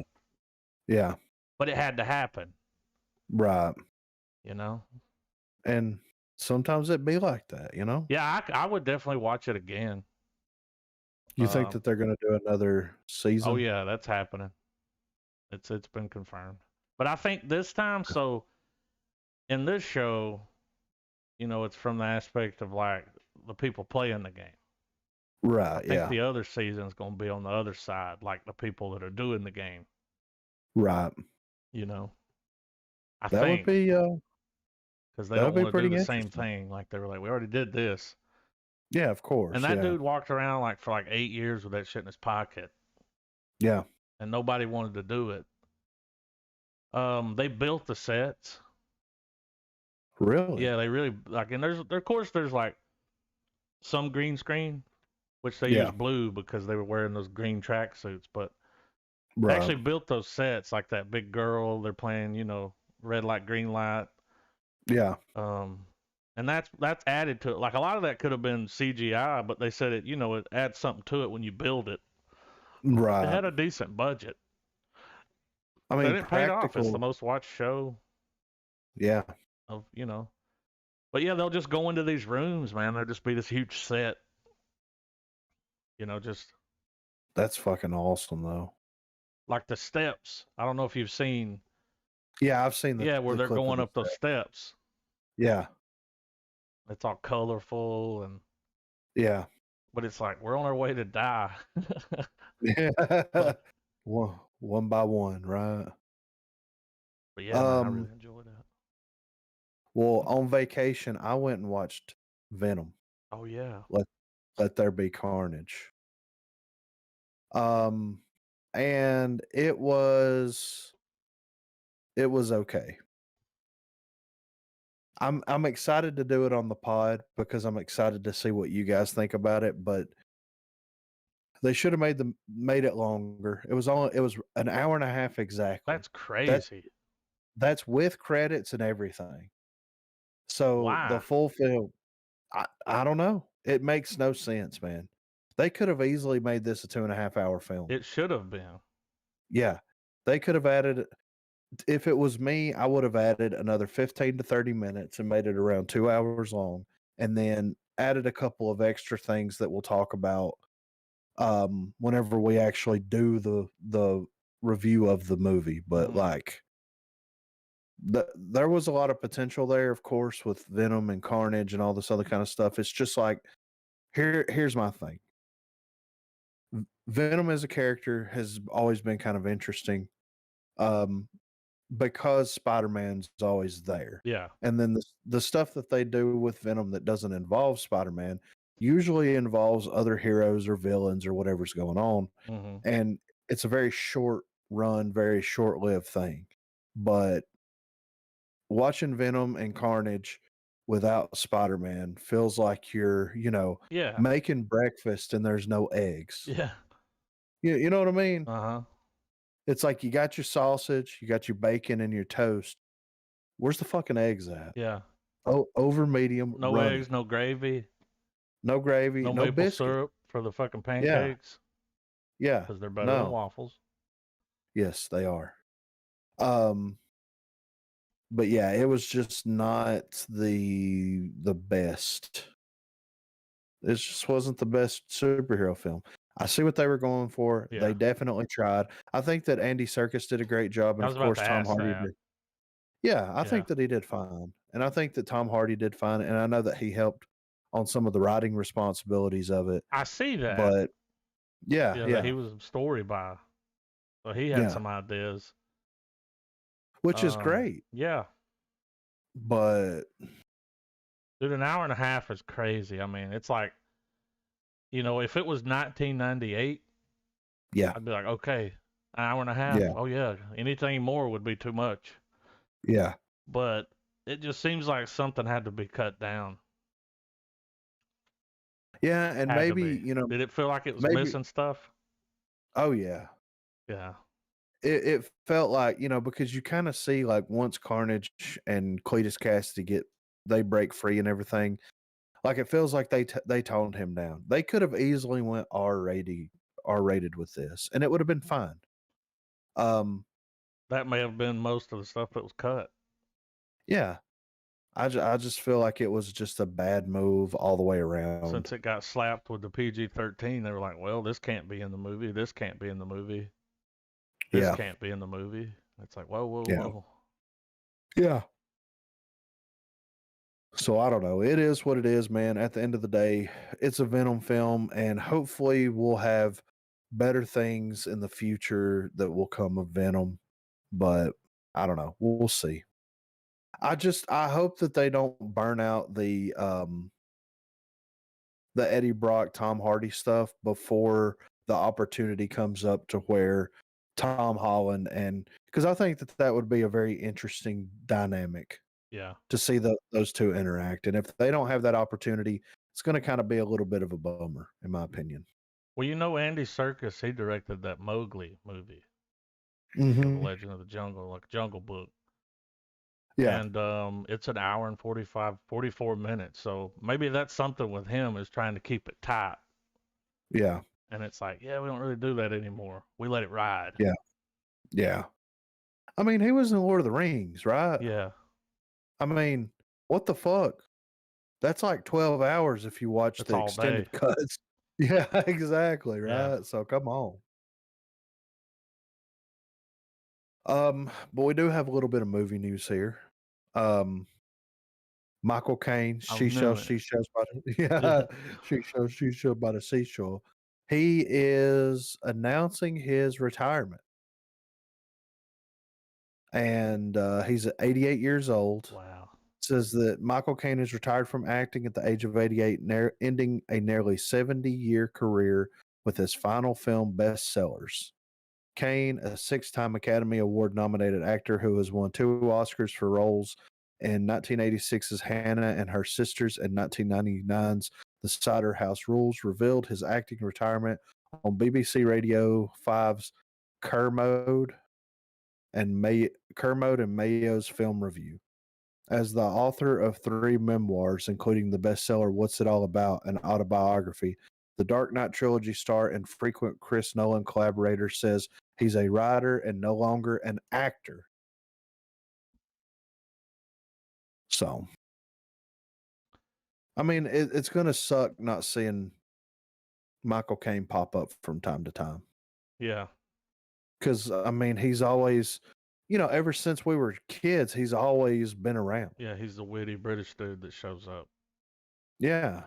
[SPEAKER 2] Yeah.
[SPEAKER 1] But it had to happen.
[SPEAKER 2] Right.
[SPEAKER 1] You know?
[SPEAKER 2] And sometimes it be like that, you know?
[SPEAKER 1] Yeah, I would definitely watch it again.
[SPEAKER 2] You think that they're going to do another season?
[SPEAKER 1] Oh, yeah, that's happening. It's been confirmed. But I think this time, so in this show, you know, it's from the aspect of like the people playing the game.
[SPEAKER 2] Right,
[SPEAKER 1] I think the other season is going to be on the other side, like the people that are doing the game.
[SPEAKER 2] Right.
[SPEAKER 1] You know?
[SPEAKER 2] That would be
[SPEAKER 1] because they don't want to do the same thing. Like they were like, we already did this.
[SPEAKER 2] Yeah, of course.
[SPEAKER 1] And that dude walked around like for like 8 years with that shit in his pocket.
[SPEAKER 2] Yeah.
[SPEAKER 1] And nobody wanted to do it. They built the sets.
[SPEAKER 2] Really?
[SPEAKER 1] Yeah, they really like, and there's like some green screen, which they use blue because they were wearing those green tracksuits, but they actually built those sets like that big girl. They're playing, you know, red light, green light.
[SPEAKER 2] Yeah.
[SPEAKER 1] And that's added to it. Like a lot of that could have been CGI, but they said it, you know, it adds something to it when you build it.
[SPEAKER 2] Right.
[SPEAKER 1] It had a decent budget.
[SPEAKER 2] I mean,
[SPEAKER 1] it paid off. It's the most watched show.
[SPEAKER 2] Yeah.
[SPEAKER 1] Of, you know. But yeah, they'll just go into these rooms, man. There'll just be this huge set. You know, just.
[SPEAKER 2] That's fucking awesome, though.
[SPEAKER 1] Like the steps. I don't know if you've seen.
[SPEAKER 2] Yeah, I've seen
[SPEAKER 1] where they're going up those steps.
[SPEAKER 2] Yeah.
[SPEAKER 1] It's all colorful and.
[SPEAKER 2] Yeah.
[SPEAKER 1] But it's like, we're on our way to die.
[SPEAKER 2] Yeah. One by one, right?
[SPEAKER 1] But yeah, man, I really enjoyed that.
[SPEAKER 2] Well, on vacation, I went and watched Venom.
[SPEAKER 1] Oh yeah.
[SPEAKER 2] Let There Be Carnage. And it was okay. I'm excited to do it on the pod because I'm excited to see what you guys think about it, but they should have made it longer. It was an hour and a half exactly.
[SPEAKER 1] That's crazy.
[SPEAKER 2] That's with credits and everything. So the
[SPEAKER 1] Why?
[SPEAKER 2] full film, I don't know. It makes no sense, man. They could have easily made this a 2.5 hour film.
[SPEAKER 1] It should have been.
[SPEAKER 2] Yeah. They could have added, if it was me, I would have added another 15 to 30 minutes and made it around 2 hours long, and then added a couple of extra things that we'll talk about whenever we actually do the review of the movie. But like there was a lot of potential there, of course, with Venom and Carnage and all this other kind of stuff. It's just like here's my thing. Venom as a character has always been kind of interesting. Because Spider-Man's always there.
[SPEAKER 1] Yeah.
[SPEAKER 2] And then the stuff that they do with Venom that doesn't involve Spider-Man usually involves other heroes or villains or whatever's going on. And it's a very short run, very short-lived thing. But watching Venom and Carnage without Spider-Man feels like you're, making breakfast and there's no eggs.
[SPEAKER 1] Yeah.
[SPEAKER 2] You know what I mean?
[SPEAKER 1] Uh-huh.
[SPEAKER 2] It's like you got your sausage, you got your bacon and your toast. Where's the fucking eggs at?
[SPEAKER 1] Yeah.
[SPEAKER 2] Oh, over medium.
[SPEAKER 1] No
[SPEAKER 2] runny.
[SPEAKER 1] eggs, no gravy.
[SPEAKER 2] No gravy.
[SPEAKER 1] No
[SPEAKER 2] No
[SPEAKER 1] maple
[SPEAKER 2] biscuit.
[SPEAKER 1] syrup for the fucking pancakes.
[SPEAKER 2] Yeah.
[SPEAKER 1] Because they're better than waffles.
[SPEAKER 2] Yes, they are. But yeah, it was just not the best. It just wasn't the best superhero film. I see what they were going for.
[SPEAKER 1] Yeah.
[SPEAKER 2] They definitely tried. I think that Andy Serkis did a great job, and of course Tom Hardy did. Yeah, I think that he did fine, and I think that Tom Hardy did fine, and I know that he helped on some of the writing responsibilities of it.
[SPEAKER 1] I see that,
[SPEAKER 2] but yeah,
[SPEAKER 1] he was story by, so he had some ideas,
[SPEAKER 2] which is great.
[SPEAKER 1] Yeah,
[SPEAKER 2] but
[SPEAKER 1] dude, an hour and a half is crazy. I mean, it's like, if it was 1998, I'd be like, okay, an hour and a half. Oh yeah, anything more would be too much.
[SPEAKER 2] Yeah.
[SPEAKER 1] But it just seems like something had to be cut down.
[SPEAKER 2] Yeah, and maybe,
[SPEAKER 1] did it feel like it was missing stuff?
[SPEAKER 2] Oh yeah.
[SPEAKER 1] Yeah.
[SPEAKER 2] It felt like, because you kind of see like once Carnage and Cletus Cassidy they break free and everything, like it feels like they toned him down. They could have easily went R-rated with this, and it would have been fine.
[SPEAKER 1] That may have been most of the stuff that was cut.
[SPEAKER 2] Yeah. I just feel like it was just a bad move all the way around.
[SPEAKER 1] Since it got slapped with the PG-13, they were like, well, this can't be in the movie. This can't be in the movie. This can't be in the movie. It's like, whoa.
[SPEAKER 2] Yeah. So I don't know. It is what it is, man. At the end of the day, it's a Venom film, and hopefully we'll have better things in the future that will come of Venom. But I don't know. We'll see. I hope that they don't burn out the Eddie Brock, Tom Hardy stuff before the opportunity comes up to where Tom Holland, and because I think that would be a very interesting dynamic.
[SPEAKER 1] Yeah.
[SPEAKER 2] To see those two interact. And if they don't have that opportunity, it's going to kind of be a little bit of a bummer, in my opinion.
[SPEAKER 1] Well, Andy Serkis, he directed that Mowgli movie.
[SPEAKER 2] Mm-hmm.
[SPEAKER 1] The Legend of the Jungle, like Jungle Book.
[SPEAKER 2] Yeah.
[SPEAKER 1] And it's an hour and 44 minutes. So maybe that's something with him, is trying to keep it tight.
[SPEAKER 2] Yeah.
[SPEAKER 1] And it's like, we don't really do that anymore. We let it ride.
[SPEAKER 2] Yeah. Yeah. I mean, he was in Lord of the Rings, right?
[SPEAKER 1] Yeah.
[SPEAKER 2] I mean, what the fuck? That's like 12 hours if you watch the extended cuts. Yeah, exactly, right? Yeah. So come on. But we do have a little bit of movie news here. Michael Caine, she shows by the seashore. He is announcing his retirement and he's 88 years old.
[SPEAKER 1] Wow.
[SPEAKER 2] Says that Michael Caine is retired from acting at the age of 88, ending a nearly 70-year career with his final film Bestsellers. Caine, a 6-time Academy Award nominated actor who has won 2 Oscars for roles in 1986's Hannah and Her Sisters and 1999's The Cider House Rules, revealed his acting retirement on BBC Radio 5's Kermode and Mayo's Film Review. As the author of 3 memoirs, including the bestseller What's It All About, an autobiography, the Dark Knight trilogy star and frequent Chris Nolan collaborator says he's a writer and no longer an actor. So, I mean, it's going to suck not seeing Michael Caine pop up from time to time.
[SPEAKER 1] Yeah.
[SPEAKER 2] Because, I mean, he's always, ever since we were kids, he's always been around.
[SPEAKER 1] Yeah, he's the witty British dude that shows up.
[SPEAKER 2] Yeah.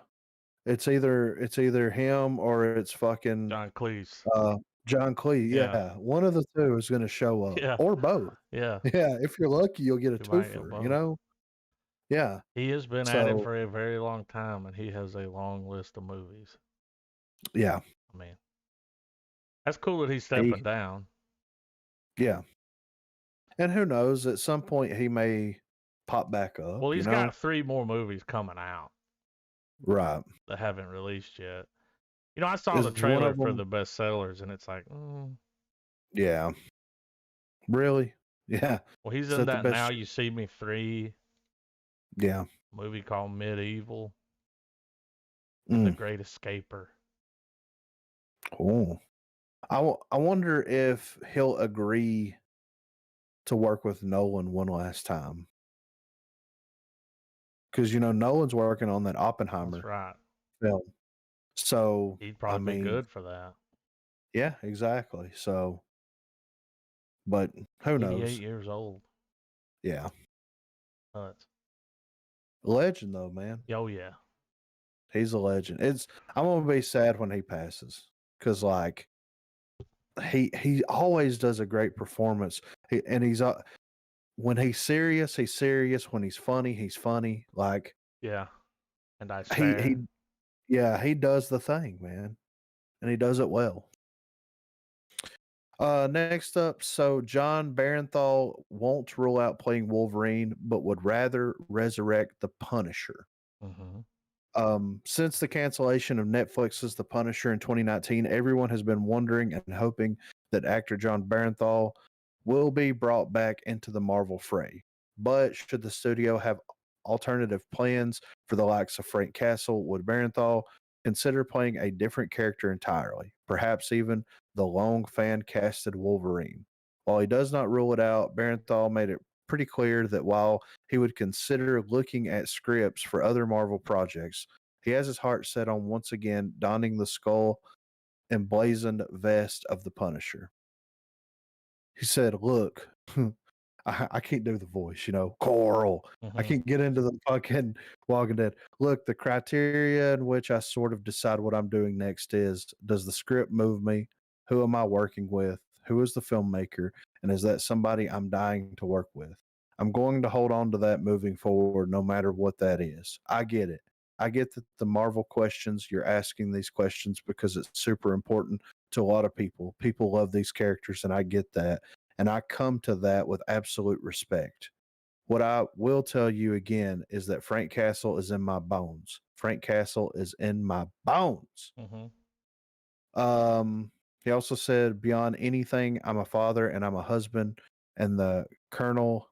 [SPEAKER 2] It's either him or it's fucking
[SPEAKER 1] John Cleese.
[SPEAKER 2] John Cleese. Yeah. One of the two is going to show up.
[SPEAKER 1] Yeah.
[SPEAKER 2] Or both.
[SPEAKER 1] Yeah.
[SPEAKER 2] Yeah. If you're lucky, you'll get a twofer, Yeah.
[SPEAKER 1] He has been at it for a very long time, and he has a long list of movies.
[SPEAKER 2] Yeah.
[SPEAKER 1] I mean, that's cool that he's stepping down.
[SPEAKER 2] Yeah. And who knows, at some point he may pop back up.
[SPEAKER 1] Well, he's got 3 more movies coming out.
[SPEAKER 2] Right.
[SPEAKER 1] That haven't released yet. I saw the trailer for the Bestsellers, and it's like,
[SPEAKER 2] yeah. Really? Yeah.
[SPEAKER 1] Well, he's in that Now You See Me 3.
[SPEAKER 2] Yeah.
[SPEAKER 1] Movie called Medieval. And The Great Escaper.
[SPEAKER 2] Oh. I wonder if he'll agree to work with Nolan one last time. Because, Nolan's working on that Oppenheimer film. So
[SPEAKER 1] he'd probably be good for that.
[SPEAKER 2] Yeah, exactly. So, but who knows?
[SPEAKER 1] 88 years old.
[SPEAKER 2] Yeah.
[SPEAKER 1] Nuts.
[SPEAKER 2] Legend though, man.
[SPEAKER 1] Oh yeah.
[SPEAKER 2] He's a legend. I'm gonna be sad when he passes. Cause like he always does a great performance. He's when he's serious, he's serious. When he's funny. Like
[SPEAKER 1] yeah. And I swear.
[SPEAKER 2] He does the thing, man. And he does it well. Next up, so John Barenthal won't rule out playing Wolverine, but would rather resurrect the Punisher. Since the cancellation of Netflix's The Punisher in 2019, everyone has been wondering and hoping that actor John Barenthal will be brought back into the Marvel fray. But should the studio have alternative plans for the likes of Frank Castle, would Barenthal consider playing a different character entirely, perhaps even the long fan-casted Wolverine? While he does not rule it out, Barenthal made it pretty clear that while he would consider looking at scripts for other Marvel projects, he has his heart set on once again donning the skull emblazoned vest of the Punisher. He said, look, I can't do the voice, Coral. I can't get into the fucking Walking Dead. Look, the criteria in which I sort of decide what I'm doing next is, does the script move me? Who am I working with? Who is the filmmaker? And is that somebody I'm dying to work with? I'm going to hold on to that moving forward, no matter what that is. I get it. I get that the Marvel questions, you're asking these questions because it's super important to a lot of people. People love these characters, and I get that. And I come to that with absolute respect. What I will tell you again is that Frank Castle is in my bones. Frank Castle is in my bones. He also said, beyond anything, I'm a father and I'm a husband. And the kernel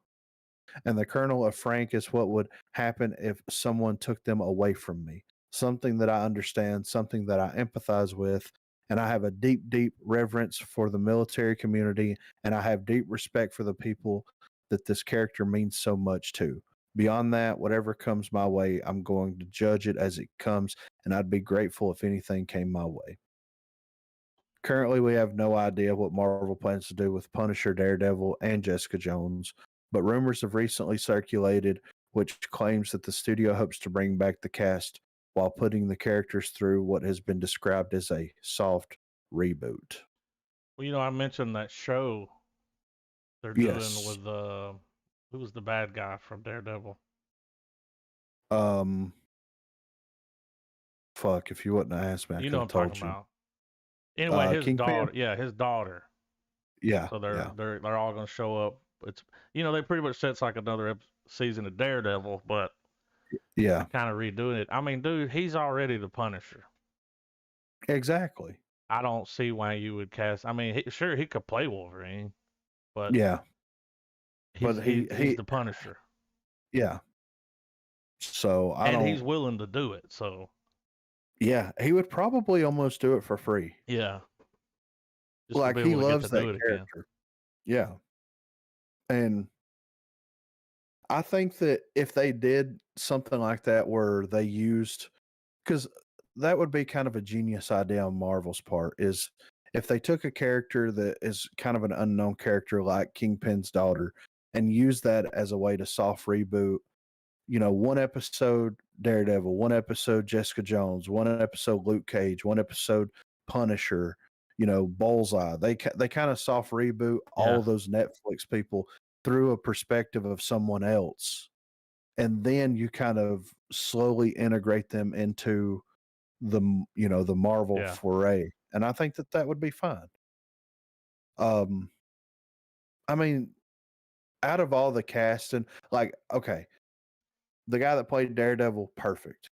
[SPEAKER 2] of Frank is what would happen if someone took them away from me. Something that I understand, something that I empathize with. And I have a deep, deep reverence for the military community, and I have deep respect for the people that this character means so much to. Beyond that, whatever comes my way, I'm going to judge it as it comes, and I'd be grateful if anything came my way. Currently, we have no idea what Marvel plans to do with Punisher, Daredevil, and Jessica Jones, but rumors have recently circulated which claims that the studio hopes to bring back the cast while putting the characters through what has been described as a soft reboot.
[SPEAKER 1] Well, I mentioned that show they're doing with who was the bad guy from Daredevil?
[SPEAKER 2] Fuck, if you wouldn't have asked me, I
[SPEAKER 1] You
[SPEAKER 2] could
[SPEAKER 1] know
[SPEAKER 2] have
[SPEAKER 1] what I'm
[SPEAKER 2] told
[SPEAKER 1] talking
[SPEAKER 2] you.
[SPEAKER 1] about. Anyway, his
[SPEAKER 2] Kingpin?
[SPEAKER 1] daughter. Yeah, his daughter.
[SPEAKER 2] Yeah.
[SPEAKER 1] So they're all gonna show up. It's they pretty much said it's like another season of Daredevil, but
[SPEAKER 2] yeah,
[SPEAKER 1] kind of redoing it. I mean, dude, he's already the Punisher.
[SPEAKER 2] exactly.
[SPEAKER 1] I don't see why you would cast. I mean, sure he could play Wolverine, but
[SPEAKER 2] yeah,
[SPEAKER 1] he's the Punisher.
[SPEAKER 2] Yeah. So
[SPEAKER 1] he's willing to do it. So
[SPEAKER 2] yeah, he would probably almost do it for free.
[SPEAKER 1] Yeah.
[SPEAKER 2] Just like he loves that character. Again. Yeah. And I think that if they did something like that where they used, because that would be kind of a genius idea on Marvel's part, is if they took a character that is kind of an unknown character like Kingpin's daughter and use that as a way to soft reboot, one episode Daredevil, one episode Jessica Jones, one episode Luke Cage, one episode Punisher, Bullseye. They kind of soft reboot all of those Netflix people through a perspective of someone else. And then you kind of slowly integrate them into the Marvel foray. And I think that would be fine. I mean, out of all the cast and okay, the guy that played Daredevil, perfect.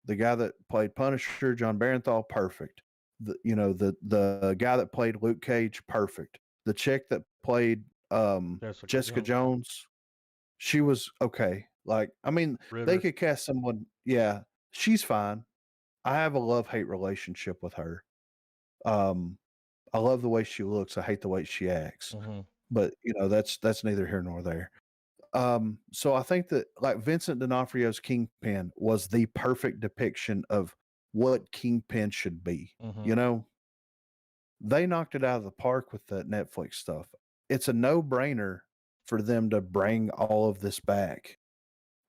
[SPEAKER 2] The guy that played Punisher, John Barenthal, perfect. The guy that played Luke Cage, perfect. The chick that played Jessica Jones, she was okay. They could cast someone. Yeah, she's fine. I have a love-hate relationship with her. I love the way she looks. I hate the way she acts.
[SPEAKER 1] Mm-hmm.
[SPEAKER 2] But that's neither here nor there. So I think that Vincent D'Onofrio's Kingpin was the perfect depiction of what Kingpin should be.
[SPEAKER 1] Mm-hmm.
[SPEAKER 2] They knocked it out of the park with that Netflix stuff. It's a no-brainer for them to bring all of this back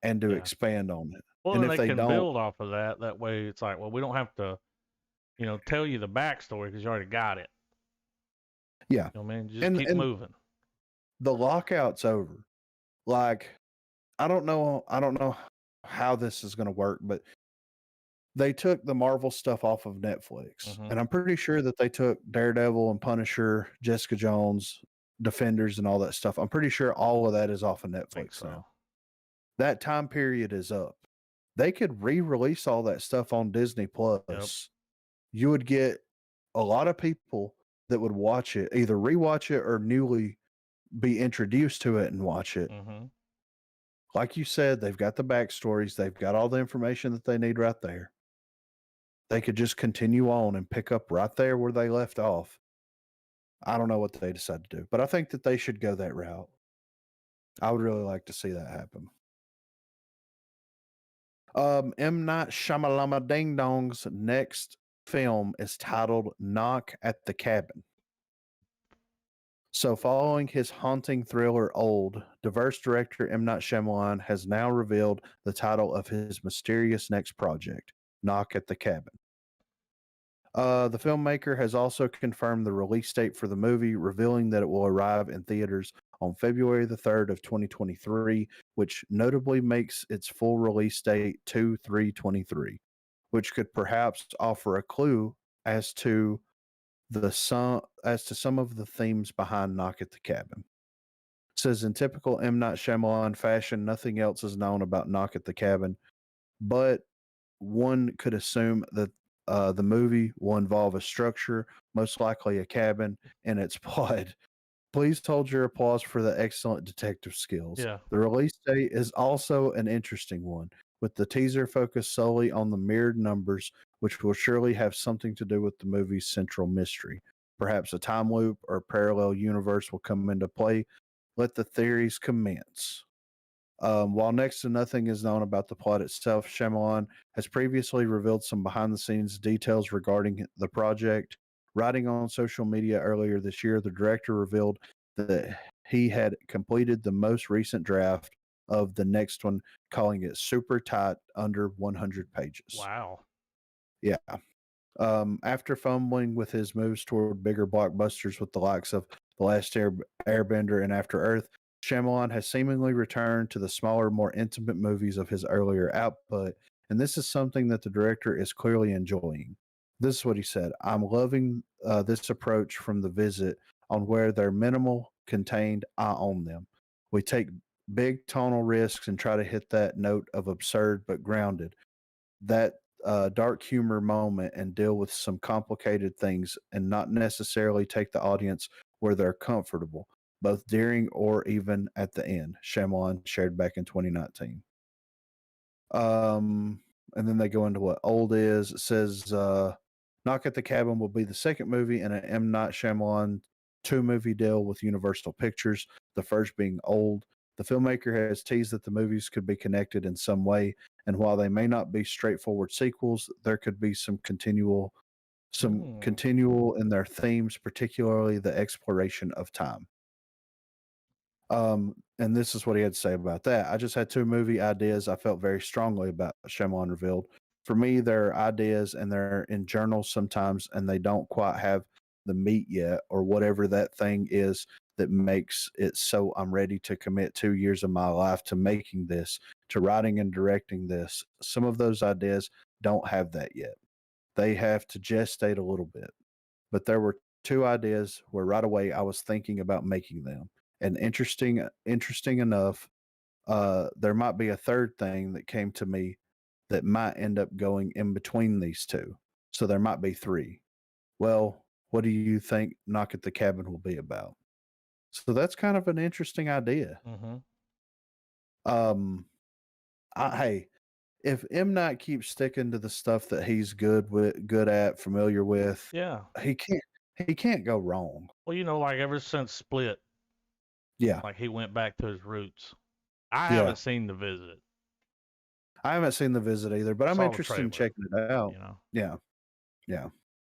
[SPEAKER 2] and to expand on it.
[SPEAKER 1] Well, and if they can build off of that. That way, it's like, well, we don't have to, tell you the backstory because you already got it.
[SPEAKER 2] Yeah,
[SPEAKER 1] just keep moving.
[SPEAKER 2] The lockout's over. I don't know how this is going to work, but they took the Marvel stuff off of Netflix. And I'm pretty sure that they took Daredevil and Punisher, Jessica Jones, Defenders, and all that stuff. I'm pretty sure all of that is off of Netflix now. That time period is up. They could re-release all that stuff on Disney Plus. Yep. You would get a lot of people that would watch it, either rewatch it or newly be introduced to it and watch it. Like you said, they've got the backstories. They've got all the information that they need right there. They could just continue on and pick up right there where they left off. I don't know what they decide to do, but I think that they should go that route. I would really like to see that happen. M. Night Shyamalan Ding Dong's next film is titled Knock at the Cabin. So following his haunting thriller Old, diverse director M. Night Shyamalan has now revealed the title of his mysterious next project, Knock at the Cabin. The filmmaker has also confirmed the release date for the movie, revealing that it will arrive in theaters on February the 3rd of 2023, which notably makes its full release date 2/3/23, which could perhaps offer a clue as to some of the themes behind Knock at the Cabin. It says in typical M. Night Shyamalan fashion, nothing else is known about Knock at the Cabin, but one could assume that the movie will involve a structure, most likely a cabin, and its plot. Please hold your applause for the excellent detective skills.
[SPEAKER 1] Yeah.
[SPEAKER 2] The release date is also an interesting one, with the teaser focused solely on the mirrored numbers, which will surely have something to do with the movie's central mystery. Perhaps a time loop or parallel universe will come into play. Let the theories commence. While next to nothing is known about the plot itself, Shyamalan has previously revealed some behind-the-scenes details regarding the project. Writing on social media earlier this year, the director revealed that he had completed the most recent draft of the next one, calling it super tight, under 100 pages.
[SPEAKER 1] Wow.
[SPEAKER 2] Yeah. After fumbling with his moves toward bigger blockbusters with the likes of The Last Airbender, and After Earth, Shyamalan has seemingly returned to the smaller, more intimate movies of his earlier output, and this is something that the director is clearly enjoying. This is what he said: "I'm loving this approach from The Visit on where they're minimal, contained, I own them. We take big tonal risks and try to hit that note of absurd but grounded. That dark humor moment and deal with some complicated things and not necessarily take the audience where they're comfortable, both during or even at the end," Shyamalan shared back in 2019. And then they go into what Old is. It says, Knock at the Cabin will be the second movie in an M. Night Shyamalan 2-movie deal with Universal Pictures, the first being Old. The filmmaker has teased that the movies could be connected in some way, and while they may not be straightforward sequels, there could be some continual in their themes, particularly the exploration of time. And this is what he had to say about that. "I just had 2 movie ideas I felt very strongly about," Shyamalan revealed. "For me, they're ideas and they're in journals sometimes, and they don't quite have the meat yet, or whatever that thing is that makes it so I'm ready to commit 2 years of my life to making this, to writing and directing this. Some of those ideas don't have that yet. They have to gestate a little bit. But there were 2 ideas where right away I was thinking about making them. And interesting enough, there might be a third thing that came to me that might end up going in between these 2. So there might be 3. Well, what do you think Knock at the Cabin will be about?" So that's kind of an interesting idea. Hey, if M. Night keeps sticking to the stuff that he's good at, familiar with,
[SPEAKER 1] Yeah.
[SPEAKER 2] he can't go wrong.
[SPEAKER 1] Well, like ever since Split,
[SPEAKER 2] Yeah.
[SPEAKER 1] like he went back to his roots. I
[SPEAKER 2] Yeah.
[SPEAKER 1] haven't seen The Visit.
[SPEAKER 2] I haven't seen The Visit either, but I'm
[SPEAKER 1] Saw the
[SPEAKER 2] interested in
[SPEAKER 1] trailer,
[SPEAKER 2] checking it out. Yeah. Yeah.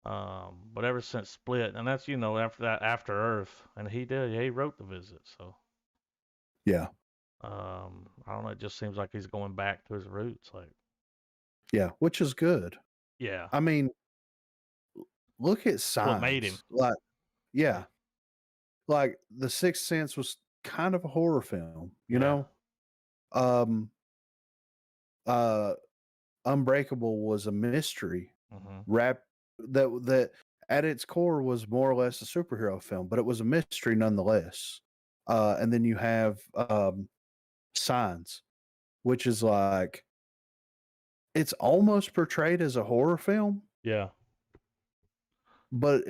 [SPEAKER 1] But ever since Split, and that's after that, After Earth, and he wrote The Visit. So
[SPEAKER 2] Yeah.
[SPEAKER 1] I don't know. It just seems like he's going back to his roots. Like,
[SPEAKER 2] Yeah, which is good.
[SPEAKER 1] yeah,
[SPEAKER 2] I mean, look at
[SPEAKER 1] that's what made him.
[SPEAKER 2] Signs. Like, yeah, like The Sixth Sense was kind of a horror film, you know. Unbreakable was a mystery rap that at its core was more or less a superhero film, but it was a mystery nonetheless. And then you have Signs, which is like it's almost portrayed as a horror film.
[SPEAKER 1] Yeah.
[SPEAKER 2] But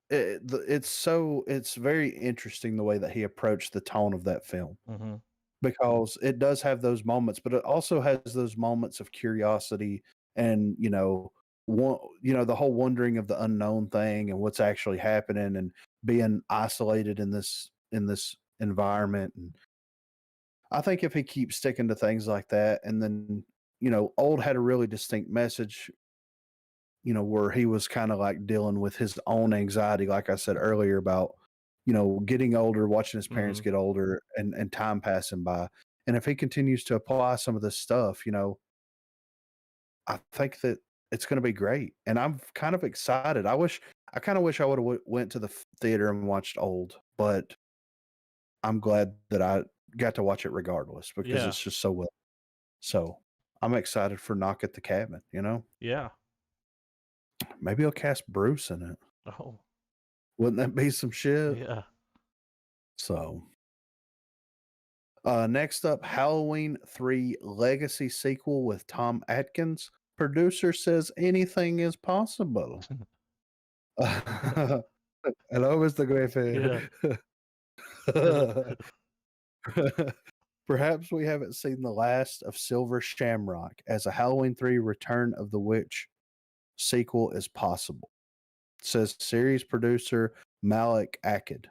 [SPEAKER 2] it's very interesting the way that he approached the tone of that film. Because it does have those moments, but it also has those moments of curiosity and the whole wondering of the unknown thing and what's actually happening and being isolated in this environment. And I think if he keeps sticking to things like that, and then Old had a really distinct message, where he was kind of like dealing with his own anxiety, like I said earlier, about getting older, watching his parents get older, and time passing by. And if he continues to apply some of this stuff, I think that it's going to be great. And I'm kind of excited. I kind of wish I would have went to the theater and watched Old, but I'm glad that I got to watch it regardless because it's just so well. So I'm excited for Knock at the Cabin,
[SPEAKER 1] Yeah.
[SPEAKER 2] Maybe I'll cast Bruce in it.
[SPEAKER 1] Oh.
[SPEAKER 2] Wouldn't that be some shit?
[SPEAKER 1] Yeah.
[SPEAKER 2] So, next up, Halloween 3 Legacy sequel with Tom Atkins. Producer says anything is possible. Hello, Mr. Griffin.
[SPEAKER 1] Yeah.
[SPEAKER 2] Perhaps we haven't seen the last of Silver Shamrock, as a Halloween 3 Return of the Witch sequel is possible, says series producer Malik Akid.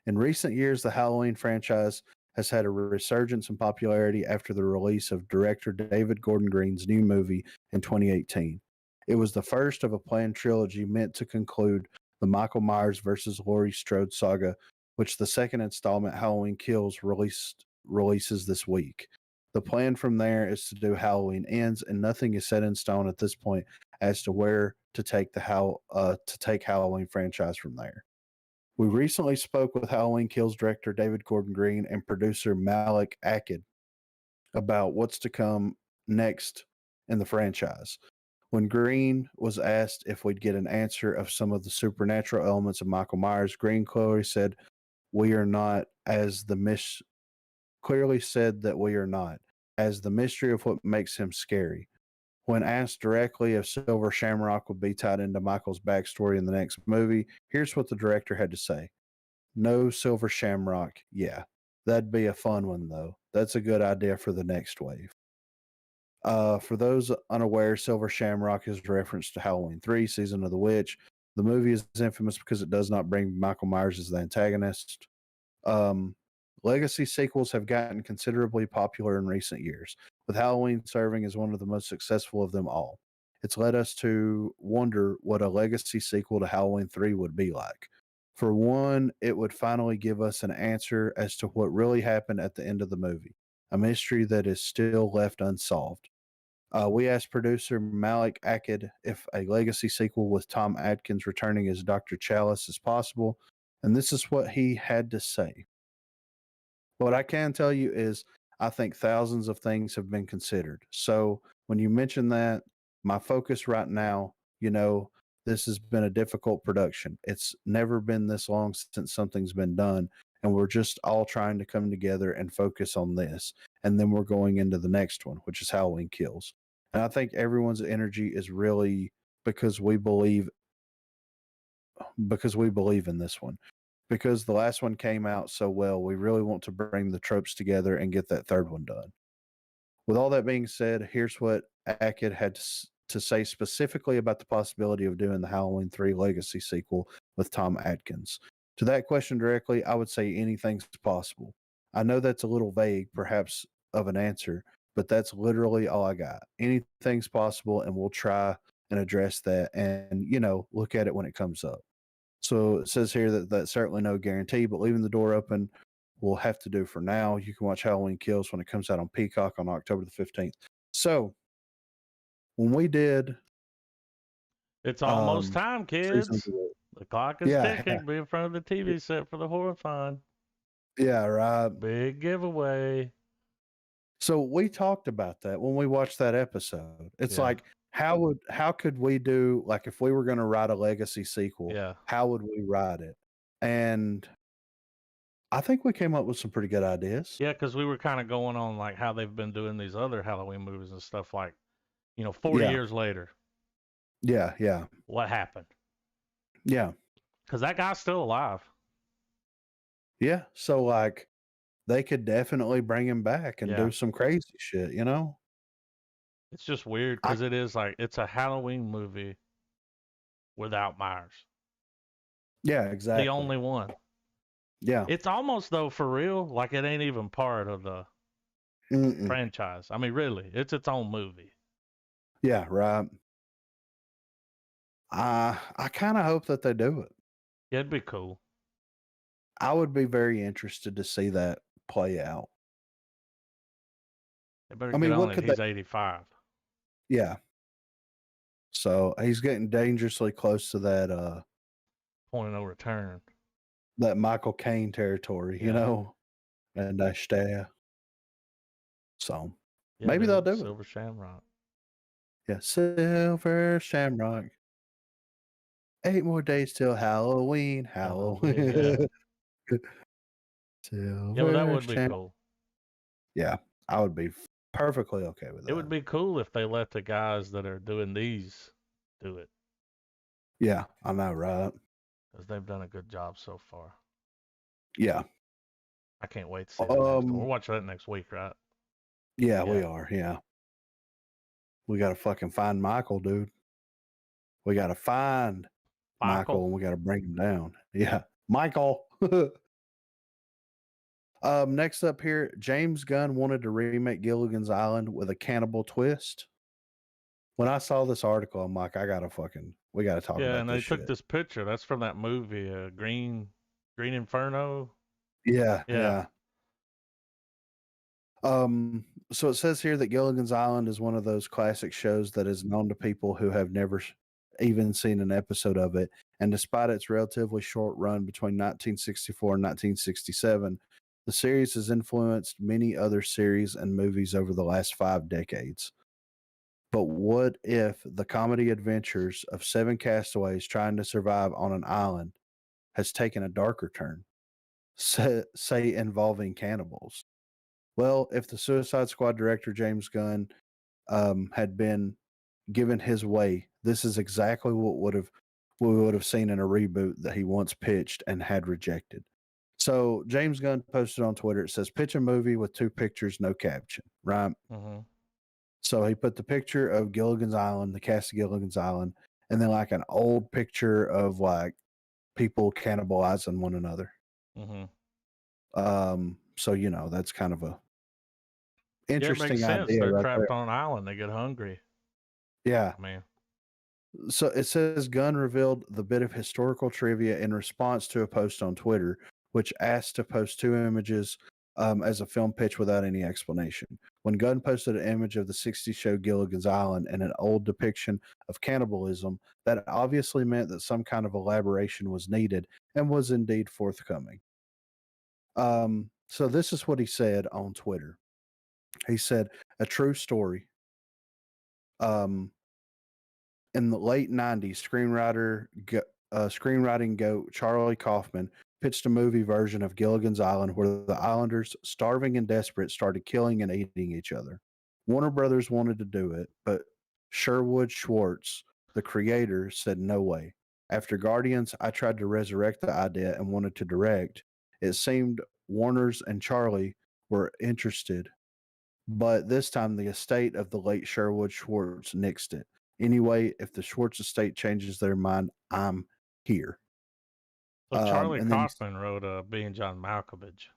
[SPEAKER 2] In recent years, the Halloween franchise has had a resurgence in popularity after the release of director David Gordon Green's new movie in 2018. It was the first of a planned trilogy meant to conclude the Michael Myers versus Laurie Strode saga, which the second installment, Halloween Kills, releases this week. The plan from there is to do Halloween Ends, and nothing is set in stone at this point as to where to take the Halloween franchise from there. We recently spoke with Halloween Kills director David Gordon Green and producer Malik Akid about what's to come next in the franchise. When Green was asked if we'd get an answer of some of the supernatural elements of Michael Myers, Green clearly said, "We are not," clearly said that we are not, as the mystery of what makes him scary. When asked directly if Silver Shamrock would be tied into Michael's backstory in the next movie, here's what the director had to say. No Silver Shamrock. Yeah, that'd be a fun one, though. That's a good idea for the next wave. For those unaware, Silver Shamrock is reference to Halloween 3, Season of the Witch. The movie is infamous because it does not bring Michael Myers as the antagonist. Legacy sequels have gotten considerably popular in recent years, with Halloween serving as one of the most successful of them all. It's led us to wonder what a legacy sequel to Halloween 3 would be like. For one, it would finally give us an answer as to what really happened at the end of the movie, a mystery that is still left unsolved. We asked producer Malik Akid if a legacy sequel with Tom Atkins returning as Dr. Chalice is possible, and this is what he had to say. What I can tell you is I think thousands of things have been considered. So when you mention that, my focus right now, this has been a difficult production. It's never been this long since something's been done. And we're just all trying to come together and focus on this. And then we're going into the next one, which is Halloween Kills. And I think everyone's energy is really because we believe in this one. Because the last one came out so well, we really want to bring the tropes together and get that third one done. With all that being said, here's what Akid had to say specifically about the possibility of doing the Halloween 3 Legacy sequel with Tom Atkins. To that question directly, I would say anything's possible. I know that's a little vague, perhaps, of an answer, but that's literally all I got. Anything's possible, and we'll try and address that and, look at it when it comes up. So it says here that that's certainly no guarantee, but leaving the door open will have to do for now. You can watch Halloween Kills when it comes out on Peacock on October the 15th. So when we did...
[SPEAKER 1] It's almost time, kids. The clock is ticking. Be in front of the TV set for the horrifying.
[SPEAKER 2] Yeah, right.
[SPEAKER 1] Big giveaway.
[SPEAKER 2] So we talked about that when we watched that episode. It's like, how could we do, like, if we were going to write a legacy sequel, how would we write it? And I think we came up with some pretty good ideas.
[SPEAKER 1] Yeah, because we were kind of going on like how they've been doing these other Halloween movies and stuff, like, 40 years later.
[SPEAKER 2] Yeah.
[SPEAKER 1] What happened?
[SPEAKER 2] Yeah.
[SPEAKER 1] Because that guy's still alive.
[SPEAKER 2] Yeah. So, like, they could definitely bring him back and do some crazy shit,
[SPEAKER 1] It's just weird because it is like, it's a Halloween movie without Myers.
[SPEAKER 2] Yeah, exactly.
[SPEAKER 1] The only one.
[SPEAKER 2] Yeah.
[SPEAKER 1] It's almost, though, for real, like it ain't even part of the franchise. I mean, really, it's its own movie.
[SPEAKER 2] Yeah, right. I kind of hope that they do it.
[SPEAKER 1] Yeah, it'd be cool.
[SPEAKER 2] I would be very interested to see that play out.
[SPEAKER 1] They better get on it. He's 85.
[SPEAKER 2] Yeah. So he's getting dangerously close to that
[SPEAKER 1] point of no return.
[SPEAKER 2] That Michael Caine territory, and stay. So maybe they'll do
[SPEAKER 1] Silver Shamrock.
[SPEAKER 2] Yeah, Silver Shamrock. 8 more days till Halloween. Halloween.
[SPEAKER 1] Yeah, well, that would be cool.
[SPEAKER 2] Yeah, I would be perfectly okay with that.
[SPEAKER 1] It would be cool if they let the guys that are doing these do it.
[SPEAKER 2] Yeah, I know, right?
[SPEAKER 1] Because they've done a good job so far.
[SPEAKER 2] Yeah.
[SPEAKER 1] I can't wait to see the next one. We're watching that next week, right?
[SPEAKER 2] Yeah, we are. Yeah. We got to fucking find Michael, dude. We got to find Michael and we got to bring him down. Yeah. Michael. Next up here, James Gunn wanted to remake Gilligan's Island with a cannibal twist. When I saw this article, I'm like, we got to talk about this.
[SPEAKER 1] Yeah, and they took this picture. That's from that movie, Green Inferno.
[SPEAKER 2] Yeah. So it says here that Gilligan's Island is one of those classic shows that is known to people who have never even seen an episode of it. And despite its relatively short run between 1964 and 1967, the series has influenced many other series and movies over the last 5 decades. But what if the comedy adventures of 7 castaways trying to survive on an island has taken a darker turn, say involving cannibals? Well, if the Suicide Squad director James Gunn had been given his way, this is exactly what we would have seen in a reboot that he once pitched and had rejected. So James Gunn posted on Twitter. It says, "Pitch a movie with 2 pictures, no caption." Right.
[SPEAKER 1] Mm-hmm.
[SPEAKER 2] So he put the picture of Gilligan's Island, the cast of Gilligan's Island, and then like an old picture of like people cannibalizing one another.
[SPEAKER 1] Mm-hmm.
[SPEAKER 2] So you know that's kind of a
[SPEAKER 1] Yeah, it
[SPEAKER 2] interesting
[SPEAKER 1] makes sense.
[SPEAKER 2] idea,
[SPEAKER 1] They're
[SPEAKER 2] right
[SPEAKER 1] trapped
[SPEAKER 2] there.
[SPEAKER 1] on an island. They get hungry.
[SPEAKER 2] Yeah.
[SPEAKER 1] Man.
[SPEAKER 2] So it says Gunn revealed the bit of historical trivia in response to a post on Twitter, which asked to post 2 images as a film pitch without any explanation. When Gunn posted an image of the 60s show Gilligan's Island and an old depiction of cannibalism, that obviously meant that some kind of elaboration was needed and was indeed forthcoming. So this is what he said on Twitter. He said, "A true story. In the late 90s, screenwriting goat Charlie Kaufman pitched a movie version of Gilligan's Island where the islanders, starving and desperate, started killing and eating each other. Warner Brothers wanted to do it, but Sherwood Schwartz, the creator, said no way. After Guardians, I tried to resurrect the idea and wanted to direct. It seemed Warner's and Charlie were interested, but this time the estate of the late Sherwood Schwartz nixed it. Anyway, if the Schwartz estate changes their mind, I'm here."
[SPEAKER 1] So Charlie
[SPEAKER 2] And then
[SPEAKER 1] Kaufman wrote Being John Malkovich.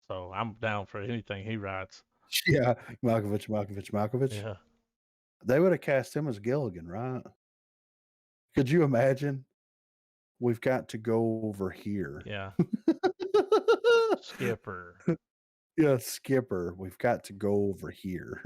[SPEAKER 1] So I'm down for anything he writes.
[SPEAKER 2] yeah, Malkovich.
[SPEAKER 1] Yeah.
[SPEAKER 2] They would have cast him as Gilligan, right? Could you imagine? We've got to go over here.
[SPEAKER 1] Yeah. Skipper.
[SPEAKER 2] Yeah, Skipper. We've got to go over here.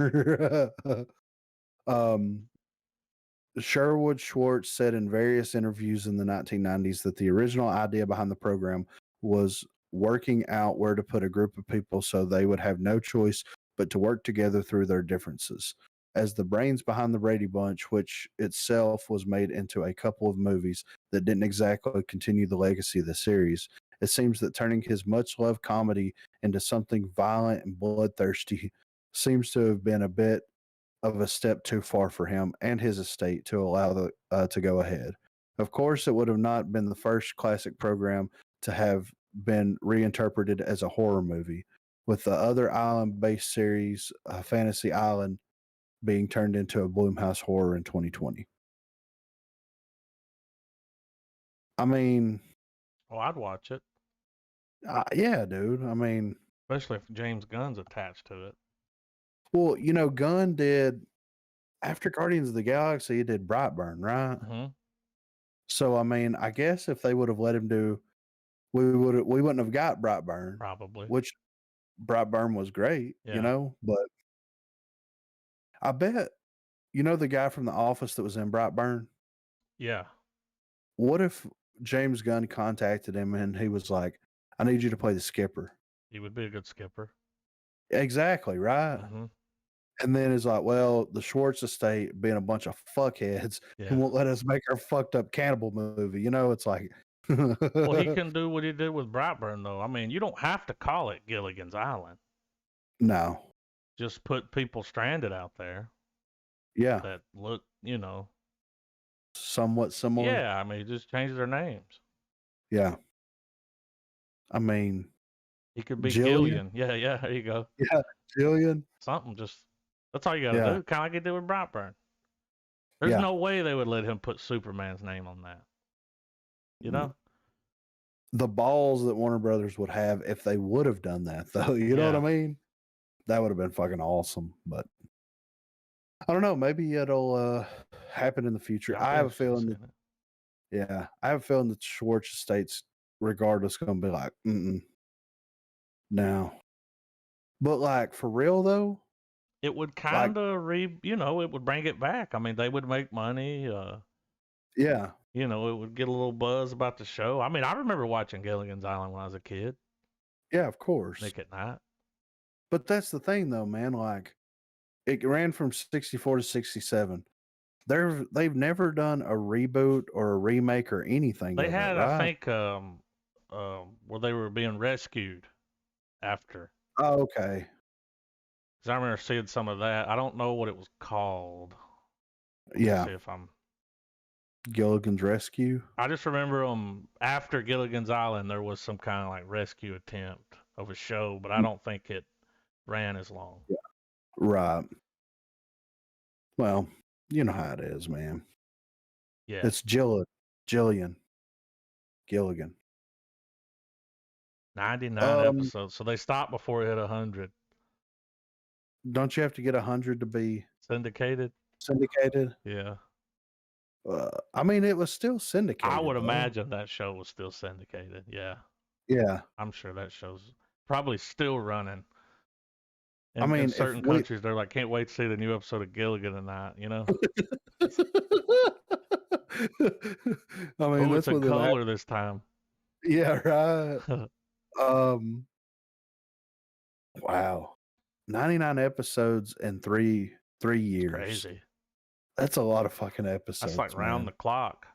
[SPEAKER 2] Sherwood Schwartz said in various interviews in the 1990s that the original idea behind the program was working out where to put a group of people so they would have no choice but to work together through their differences. As the brains behind the Brady Bunch, which itself was made into a couple of movies that didn't exactly continue the legacy of the series, it seems that turning his much loved comedy into something violent and bloodthirsty seems to have been a bit of a step too far for him and his estate to allow to go ahead. Of course, it would have not been the first classic program to have been reinterpreted as a horror movie, with the other island-based series, Fantasy Island, being turned into a Blumhouse horror in 2020. I mean,
[SPEAKER 1] Oh, I'd watch it.
[SPEAKER 2] Yeah, dude. I mean,
[SPEAKER 1] especially if James Gunn's attached to it.
[SPEAKER 2] Well, you know, Gunn did after Guardians of the Galaxy, he did Brightburn, right?
[SPEAKER 1] Mm-hmm.
[SPEAKER 2] So I mean, I guess if they would have let him do, we wouldn't have got Brightburn,
[SPEAKER 1] Probably.
[SPEAKER 2] which Brightburn was great, you know. But I bet, you know, the guy from The Office that was in Brightburn.
[SPEAKER 1] Yeah.
[SPEAKER 2] What if James Gunn contacted him and he was like, "I need you to play the skipper."
[SPEAKER 1] He would be a good skipper.
[SPEAKER 2] Exactly, right?
[SPEAKER 1] Mm-hmm.
[SPEAKER 2] And then it's like, well, the Schwartz estate being a bunch of fuckheads and won't let us make our fucked up cannibal movie. You know, it's like.
[SPEAKER 1] Well, he can do what he did with Brightburn, though. I mean, you don't have to call it Gilligan's Island.
[SPEAKER 2] No.
[SPEAKER 1] Just put people stranded out there.
[SPEAKER 2] Yeah.
[SPEAKER 1] That look, you know.
[SPEAKER 2] Somewhat similar.
[SPEAKER 1] Yeah, I mean, just change their names.
[SPEAKER 2] Yeah. I mean.
[SPEAKER 1] He could be Gilligan. Yeah, there you go.
[SPEAKER 2] Yeah, Gilligan.
[SPEAKER 1] Something that's all you got to do. Kind of like he did with Brightburn. There's no way they would let him put Superman's name on that. You know?
[SPEAKER 2] The balls that Warner Brothers would have if they would have done that, though. You know what I mean? That would have been fucking awesome. But I don't know. Maybe it'll happen in the future. I have a feeling that. Yeah, I have a feeling that Schwartz estate's regardless going to be like, no. But like for real though,
[SPEAKER 1] it would kind of it would bring it back. I mean, they would make money.
[SPEAKER 2] Yeah.
[SPEAKER 1] You know, it would get a little buzz about the show. I mean, I remember watching Gilligan's Island when I was a kid.
[SPEAKER 2] Yeah, of course.
[SPEAKER 1] Nick at Night.
[SPEAKER 2] But that's the thing, though, man. Like, it ran from 64 to 67. They've never done a reboot or a remake or anything
[SPEAKER 1] They
[SPEAKER 2] of
[SPEAKER 1] had,
[SPEAKER 2] it,
[SPEAKER 1] I
[SPEAKER 2] right?
[SPEAKER 1] think, where they were being rescued after.
[SPEAKER 2] Oh, okay.
[SPEAKER 1] Because I remember seeing some of that. I don't know what it was called. Let me see if I'm.
[SPEAKER 2] Gilligan's Rescue.
[SPEAKER 1] I just remember after Gilligan's Island, there was some kind of like rescue attempt of a show, but I don't think it ran as long.
[SPEAKER 2] Yeah. Right. Well, you know how it is, man.
[SPEAKER 1] Yeah.
[SPEAKER 2] It's Gilligan.
[SPEAKER 1] 99 episodes. So they stopped before it hit 100.
[SPEAKER 2] Don't you have to get 100 to be
[SPEAKER 1] syndicated?
[SPEAKER 2] Yeah. I mean, it was still syndicated.
[SPEAKER 1] I would imagine that show was still syndicated. Yeah.
[SPEAKER 2] Yeah.
[SPEAKER 1] I'm sure that show's probably still running.
[SPEAKER 2] I mean,
[SPEAKER 1] in certain countries, they're like, can't wait to see the new episode of Gilligan tonight, you know?
[SPEAKER 2] I mean,
[SPEAKER 1] it's a color this time.
[SPEAKER 2] Yeah, right. Wow. 99 episodes in three years.
[SPEAKER 1] Crazy.
[SPEAKER 2] That's a lot of fucking episodes.
[SPEAKER 1] That's like round the clock.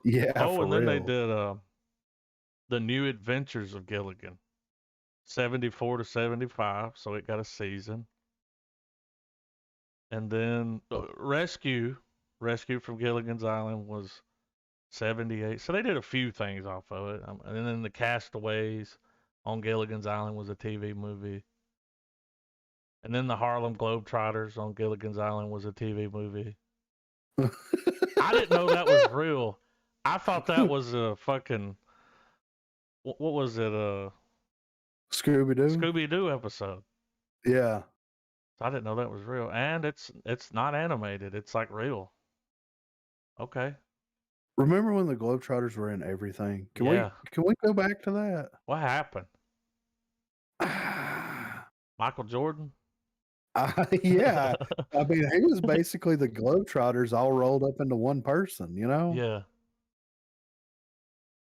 [SPEAKER 2] Yeah.
[SPEAKER 1] Oh, and then they did the New Adventures of Gilligan. 74 to 75, so it got a season. And then Rescue from Gilligan's Island was 78. So they did a few things off of it. And then the Castaways on Gilligan's Island was a TV movie. And then the Harlem Globetrotters on Gilligan's Island was a TV movie. I didn't know that was real. I thought that was a fucking, what was it? Scooby-Doo episode.
[SPEAKER 2] Yeah.
[SPEAKER 1] I didn't know that was real. And it's not animated. It's like real. Okay.
[SPEAKER 2] Remember when the Globetrotters were in everything? Can we go back to that?
[SPEAKER 1] What happened? Michael Jordan?
[SPEAKER 2] Yeah. I mean, he was basically the Globetrotters all rolled up into one person, you know?
[SPEAKER 1] Yeah.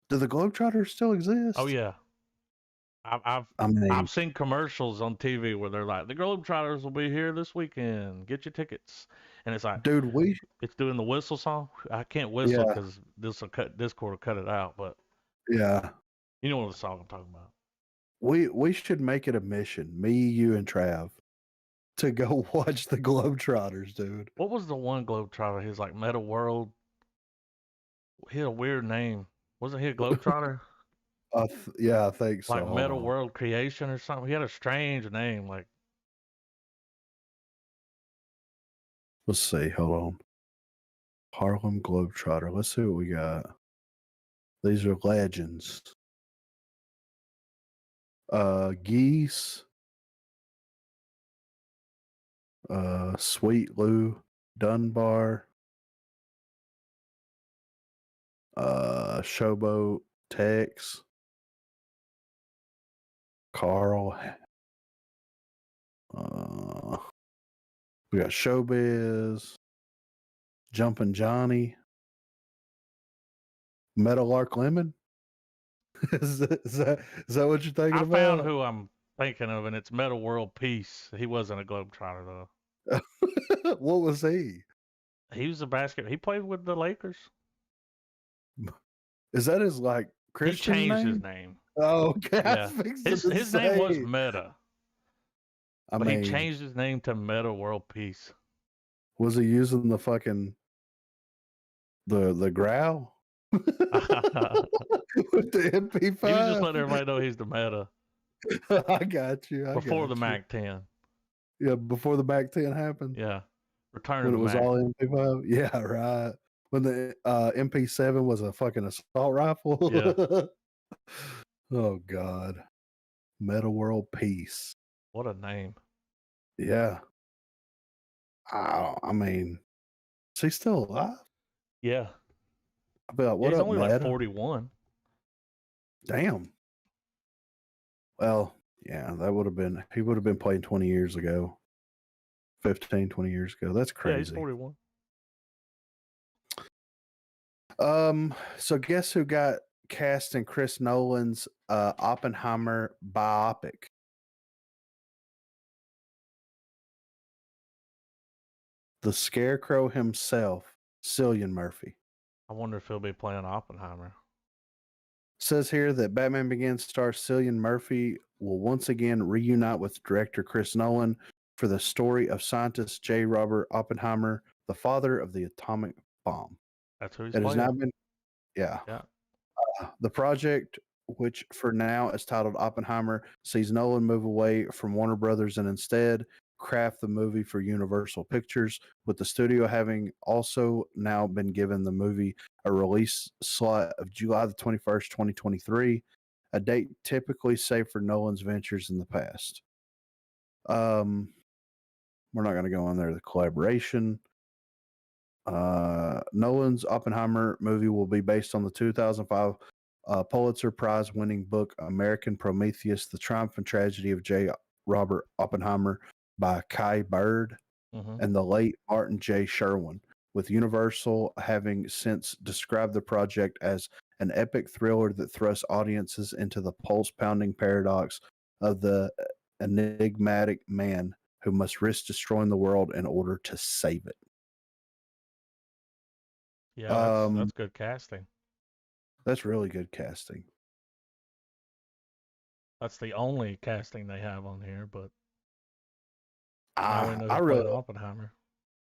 [SPEAKER 2] Do the Globetrotters still exist?
[SPEAKER 1] Oh yeah. I've seen commercials on TV where they're like, the Globetrotters will be here this weekend. Get your tickets. And it's like,
[SPEAKER 2] dude,
[SPEAKER 1] it's doing the whistle song. I can't whistle because Discord will cut it out, but
[SPEAKER 2] yeah,
[SPEAKER 1] you know what the song I'm talking about.
[SPEAKER 2] We should make it a mission, me, you, and Trav, to go watch the Globetrotters, dude.
[SPEAKER 1] What was the one Globetrotter? He was like Meta World. He had a weird name. Wasn't he a Globetrotter?
[SPEAKER 2] Yeah, I think so.
[SPEAKER 1] Like Meta World Creation or something. He had a strange name. Like,
[SPEAKER 2] let's see. Hold on. Harlem Globetrotter. Let's see what we got. These are legends. Geese. Sweet Lou Dunbar. Showboat Tex. Carl. We got Showbiz. Jumpin' Johnny. Meadowlark Lemon. is that what you're thinking about?
[SPEAKER 1] I found who I'm thinking of, and it's Meta World Peace. He wasn't a Globetrotter though.
[SPEAKER 2] What was he?
[SPEAKER 1] He was a basket. He played with the Lakers.
[SPEAKER 2] Is that his like Christian name?
[SPEAKER 1] He changed his name.
[SPEAKER 2] Oh, okay.
[SPEAKER 1] Yeah. His name was Meta. But he changed his name to Meta World Peace.
[SPEAKER 2] Was he using the fucking the growl? With the MP5?
[SPEAKER 1] He was just letting everybody know he's the Meta.
[SPEAKER 2] I got you.
[SPEAKER 1] Before the Mac 10.
[SPEAKER 2] Yeah, before the Mac 10 happened.
[SPEAKER 1] Yeah. Return
[SPEAKER 2] when
[SPEAKER 1] to
[SPEAKER 2] it was
[SPEAKER 1] Mac.
[SPEAKER 2] all MP5. Yeah, right. When the MP7 was a fucking assault rifle.
[SPEAKER 1] Yeah.
[SPEAKER 2] Oh God. Meta World Peace.
[SPEAKER 1] What a name.
[SPEAKER 2] Yeah. I mean, is he still alive?
[SPEAKER 1] Yeah.
[SPEAKER 2] I'll be like, what
[SPEAKER 1] he's
[SPEAKER 2] up,
[SPEAKER 1] only
[SPEAKER 2] Meta?
[SPEAKER 1] like 41.
[SPEAKER 2] Damn. Well, yeah, he would have been playing 20 years ago. 15, 20 years ago. That's crazy.
[SPEAKER 1] Yeah, he's 41.
[SPEAKER 2] So guess who got cast in Chris Nolan's Oppenheimer biopic? The Scarecrow himself, Cillian Murphy.
[SPEAKER 1] I wonder if he'll be playing Oppenheimer.
[SPEAKER 2] Says here that Batman Begins star Cillian Murphy will once again reunite with director Chris Nolan for the story of scientist J. Robert Oppenheimer, the father of the atomic bomb.
[SPEAKER 1] That's who he's
[SPEAKER 2] It has
[SPEAKER 1] playing.
[SPEAKER 2] now been, yeah. The project, which for now is titled Oppenheimer, sees Nolan move away from Warner Brothers and instead craft the movie for Universal Pictures, with the studio having also now been given the movie a release slot of July the 21st, 2023, a date typically safe for Nolan's ventures in the past. We're not going to go on there. The collaboration. Nolan's Oppenheimer movie will be based on the 2005 Pulitzer Prize winning book American Prometheus, The Triumph and Tragedy of J. Robert Oppenheimer by Kai Bird and the late Martin J. Sherwin, with Universal having since described the project as an epic thriller that thrusts audiences into the pulse-pounding paradox of the enigmatic man who must risk destroying the world in order to save it.
[SPEAKER 1] Yeah, that's good casting.
[SPEAKER 2] That's really good casting.
[SPEAKER 1] That's the only casting they have on here, but
[SPEAKER 2] I
[SPEAKER 1] now we know
[SPEAKER 2] really
[SPEAKER 1] Oppenheimer.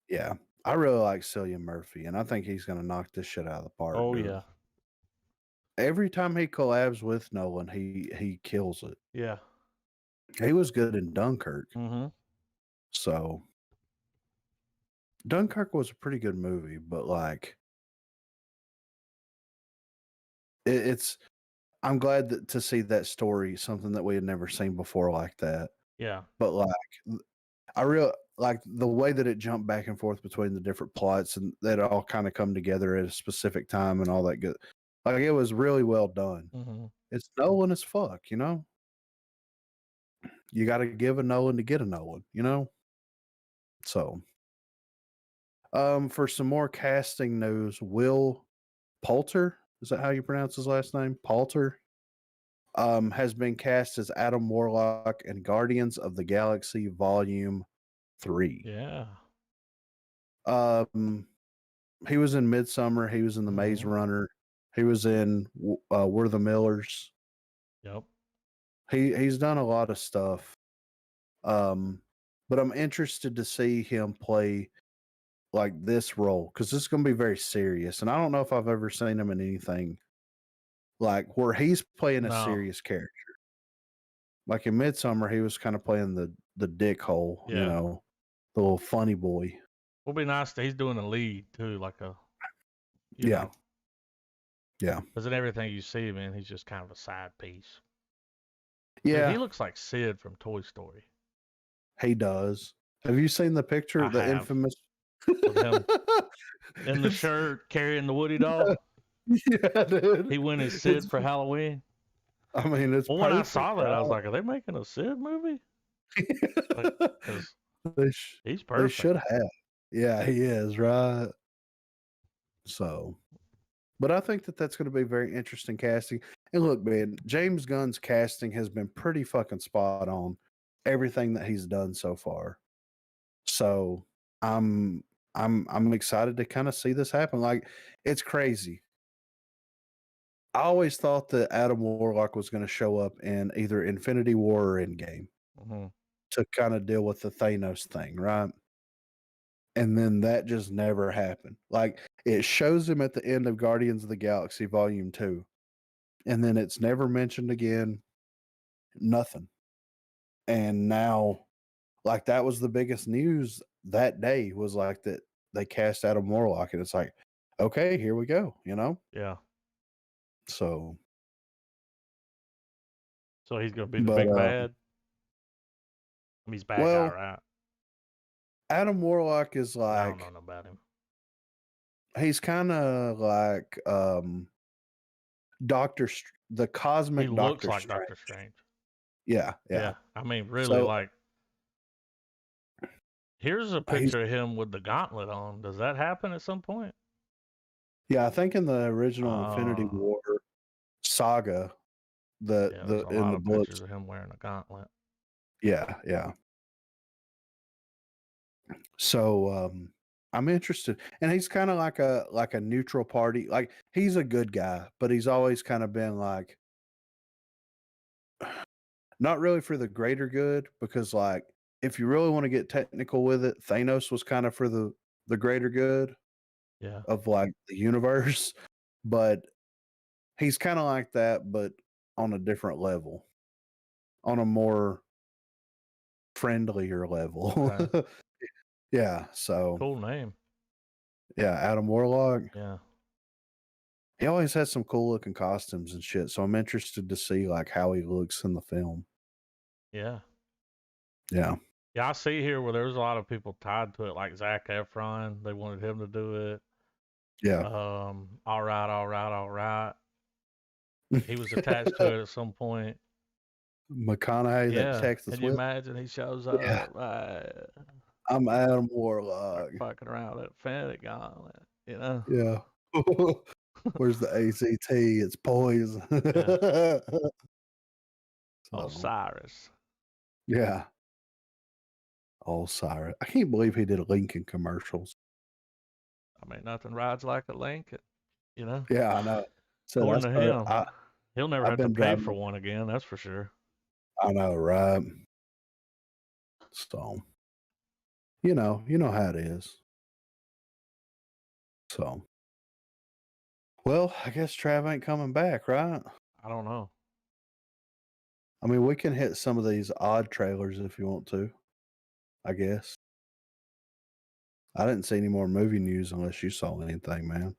[SPEAKER 2] Yeah, I really like Cillian Murphy, and I think he's going to knock this shit out of the park.
[SPEAKER 1] Oh
[SPEAKER 2] dude.
[SPEAKER 1] yeah.
[SPEAKER 2] Every time he collabs with Nolan, he kills it.
[SPEAKER 1] Yeah.
[SPEAKER 2] He was good in Dunkirk. So Dunkirk was a pretty good movie, but like it's I'm glad to see that story, something that we had never seen before like that.
[SPEAKER 1] Yeah.
[SPEAKER 2] But like I really like the way that it jumped back and forth between the different plots and that all kind of come together at a specific time and all that good. Like it was really well done. It's Nolan as fuck, you know? You got to give a Nolan to get a Nolan, you know? So, for some more casting news, Will Poulter, is that how you pronounce his last name? Poulter, has been cast as Adam Warlock in Guardians of the Galaxy Volume 3.
[SPEAKER 1] Yeah.
[SPEAKER 2] He was in Midsummer. He was in The Maze Runner. He was in We're the Millers.
[SPEAKER 1] Yep.
[SPEAKER 2] He's done a lot of stuff. But I'm interested to see him play like this role because this is going to be very serious. And I don't know if I've ever seen him in anything like where he's playing a serious character. Like in Midsummer, he was kind of playing the dickhole, you know, the little funny boy.
[SPEAKER 1] It'll be nice that he's doing the lead too, like a you know.
[SPEAKER 2] Yeah.
[SPEAKER 1] Because in everything you see him in, he's just kind of a side piece.
[SPEAKER 2] Yeah.
[SPEAKER 1] Dude, he looks like Sid from Toy Story.
[SPEAKER 2] He does. Have you seen the picture? Infamous
[SPEAKER 1] of him in the shirt carrying the Woody doll?
[SPEAKER 2] Yeah, dude.
[SPEAKER 1] He went as Sid for Halloween.
[SPEAKER 2] I mean, it's
[SPEAKER 1] when I saw that, I was like, are they making a Sid movie? He's perfect.
[SPEAKER 2] They should have. Yeah, he is, right? So, but I think that that's going to be very interesting casting. And look, man, James Gunn's casting has been pretty fucking spot on everything that he's done so far. So I'm excited to kind of see this happen. Like, it's crazy. I always thought that Adam Warlock was going to show up in either Infinity War or Endgame to kind of deal with the Thanos thing, right? And then that just never happened. Like, it shows him at the end of Guardians of the Galaxy Volume 2, and then it's never mentioned again. Nothing. And now, like, that was the biggest news that day, was like that they cast Adam Warlock, and it's like, okay, here we go, you know?
[SPEAKER 1] Yeah.
[SPEAKER 2] So
[SPEAKER 1] he's gonna be the big bad. I mean, he's bad guy, right?
[SPEAKER 2] Adam Warlock is like,
[SPEAKER 1] I don't know about him.
[SPEAKER 2] He's kind of like the cosmic.
[SPEAKER 1] He looks like Doctor Strange.
[SPEAKER 2] Yeah.
[SPEAKER 1] I mean, really, like, here's a picture of him with the gauntlet on. Does that happen at some point?
[SPEAKER 2] Yeah, I think in the original Infinity War saga,
[SPEAKER 1] Yeah, there's a
[SPEAKER 2] in
[SPEAKER 1] lot
[SPEAKER 2] the
[SPEAKER 1] of
[SPEAKER 2] books.
[SPEAKER 1] pictures of him wearing a gauntlet.
[SPEAKER 2] Yeah, yeah. So I'm interested, and he's kind of like a neutral party. Like he's a good guy, but he's always kind of been like not really for the greater good, because like if you really want to get technical with it, Thanos was kind of for the greater good
[SPEAKER 1] Yeah.
[SPEAKER 2] of like the universe, but he's kind of like that, but on a different level, on a more friendlier level.
[SPEAKER 1] Okay.
[SPEAKER 2] Yeah. So
[SPEAKER 1] Cool name.
[SPEAKER 2] yeah, Adam Warlock.
[SPEAKER 1] Yeah.
[SPEAKER 2] He always has some cool looking costumes and shit. So I'm interested to see like how he looks in the film.
[SPEAKER 1] Yeah.
[SPEAKER 2] Yeah.
[SPEAKER 1] Yeah, I see here where there's a lot of people tied to it, like Zac Efron. They wanted him to do it.
[SPEAKER 2] Yeah.
[SPEAKER 1] All right. He was attached to it at some point.
[SPEAKER 2] McConaughey, that
[SPEAKER 1] Yeah.
[SPEAKER 2] Texas
[SPEAKER 1] Can you
[SPEAKER 2] whip.
[SPEAKER 1] imagine he shows
[SPEAKER 2] Yeah.
[SPEAKER 1] up,
[SPEAKER 2] I'm Adam Warlock.
[SPEAKER 1] fucking around with that Fennec gauntlet, you know?
[SPEAKER 2] Yeah. Where's the ACT? It's poison.
[SPEAKER 1] Yeah.
[SPEAKER 2] So,
[SPEAKER 1] Osiris.
[SPEAKER 2] yeah. Osiris. I can't believe he did Lincoln commercials.
[SPEAKER 1] I mean, nothing rides like a Lincoln, you know?
[SPEAKER 2] Yeah, I know. So
[SPEAKER 1] According
[SPEAKER 2] that's
[SPEAKER 1] to him, he'll never
[SPEAKER 2] I've
[SPEAKER 1] have to
[SPEAKER 2] been
[SPEAKER 1] pay for
[SPEAKER 2] driving.
[SPEAKER 1] one again, that's for sure.
[SPEAKER 2] I know, right? So, you know how it is. So, well, I guess Trav ain't coming back, right?
[SPEAKER 1] I don't know.
[SPEAKER 2] I mean, we can hit some of these odd trailers if you want to, I guess. I didn't see any more movie news unless you saw anything, man.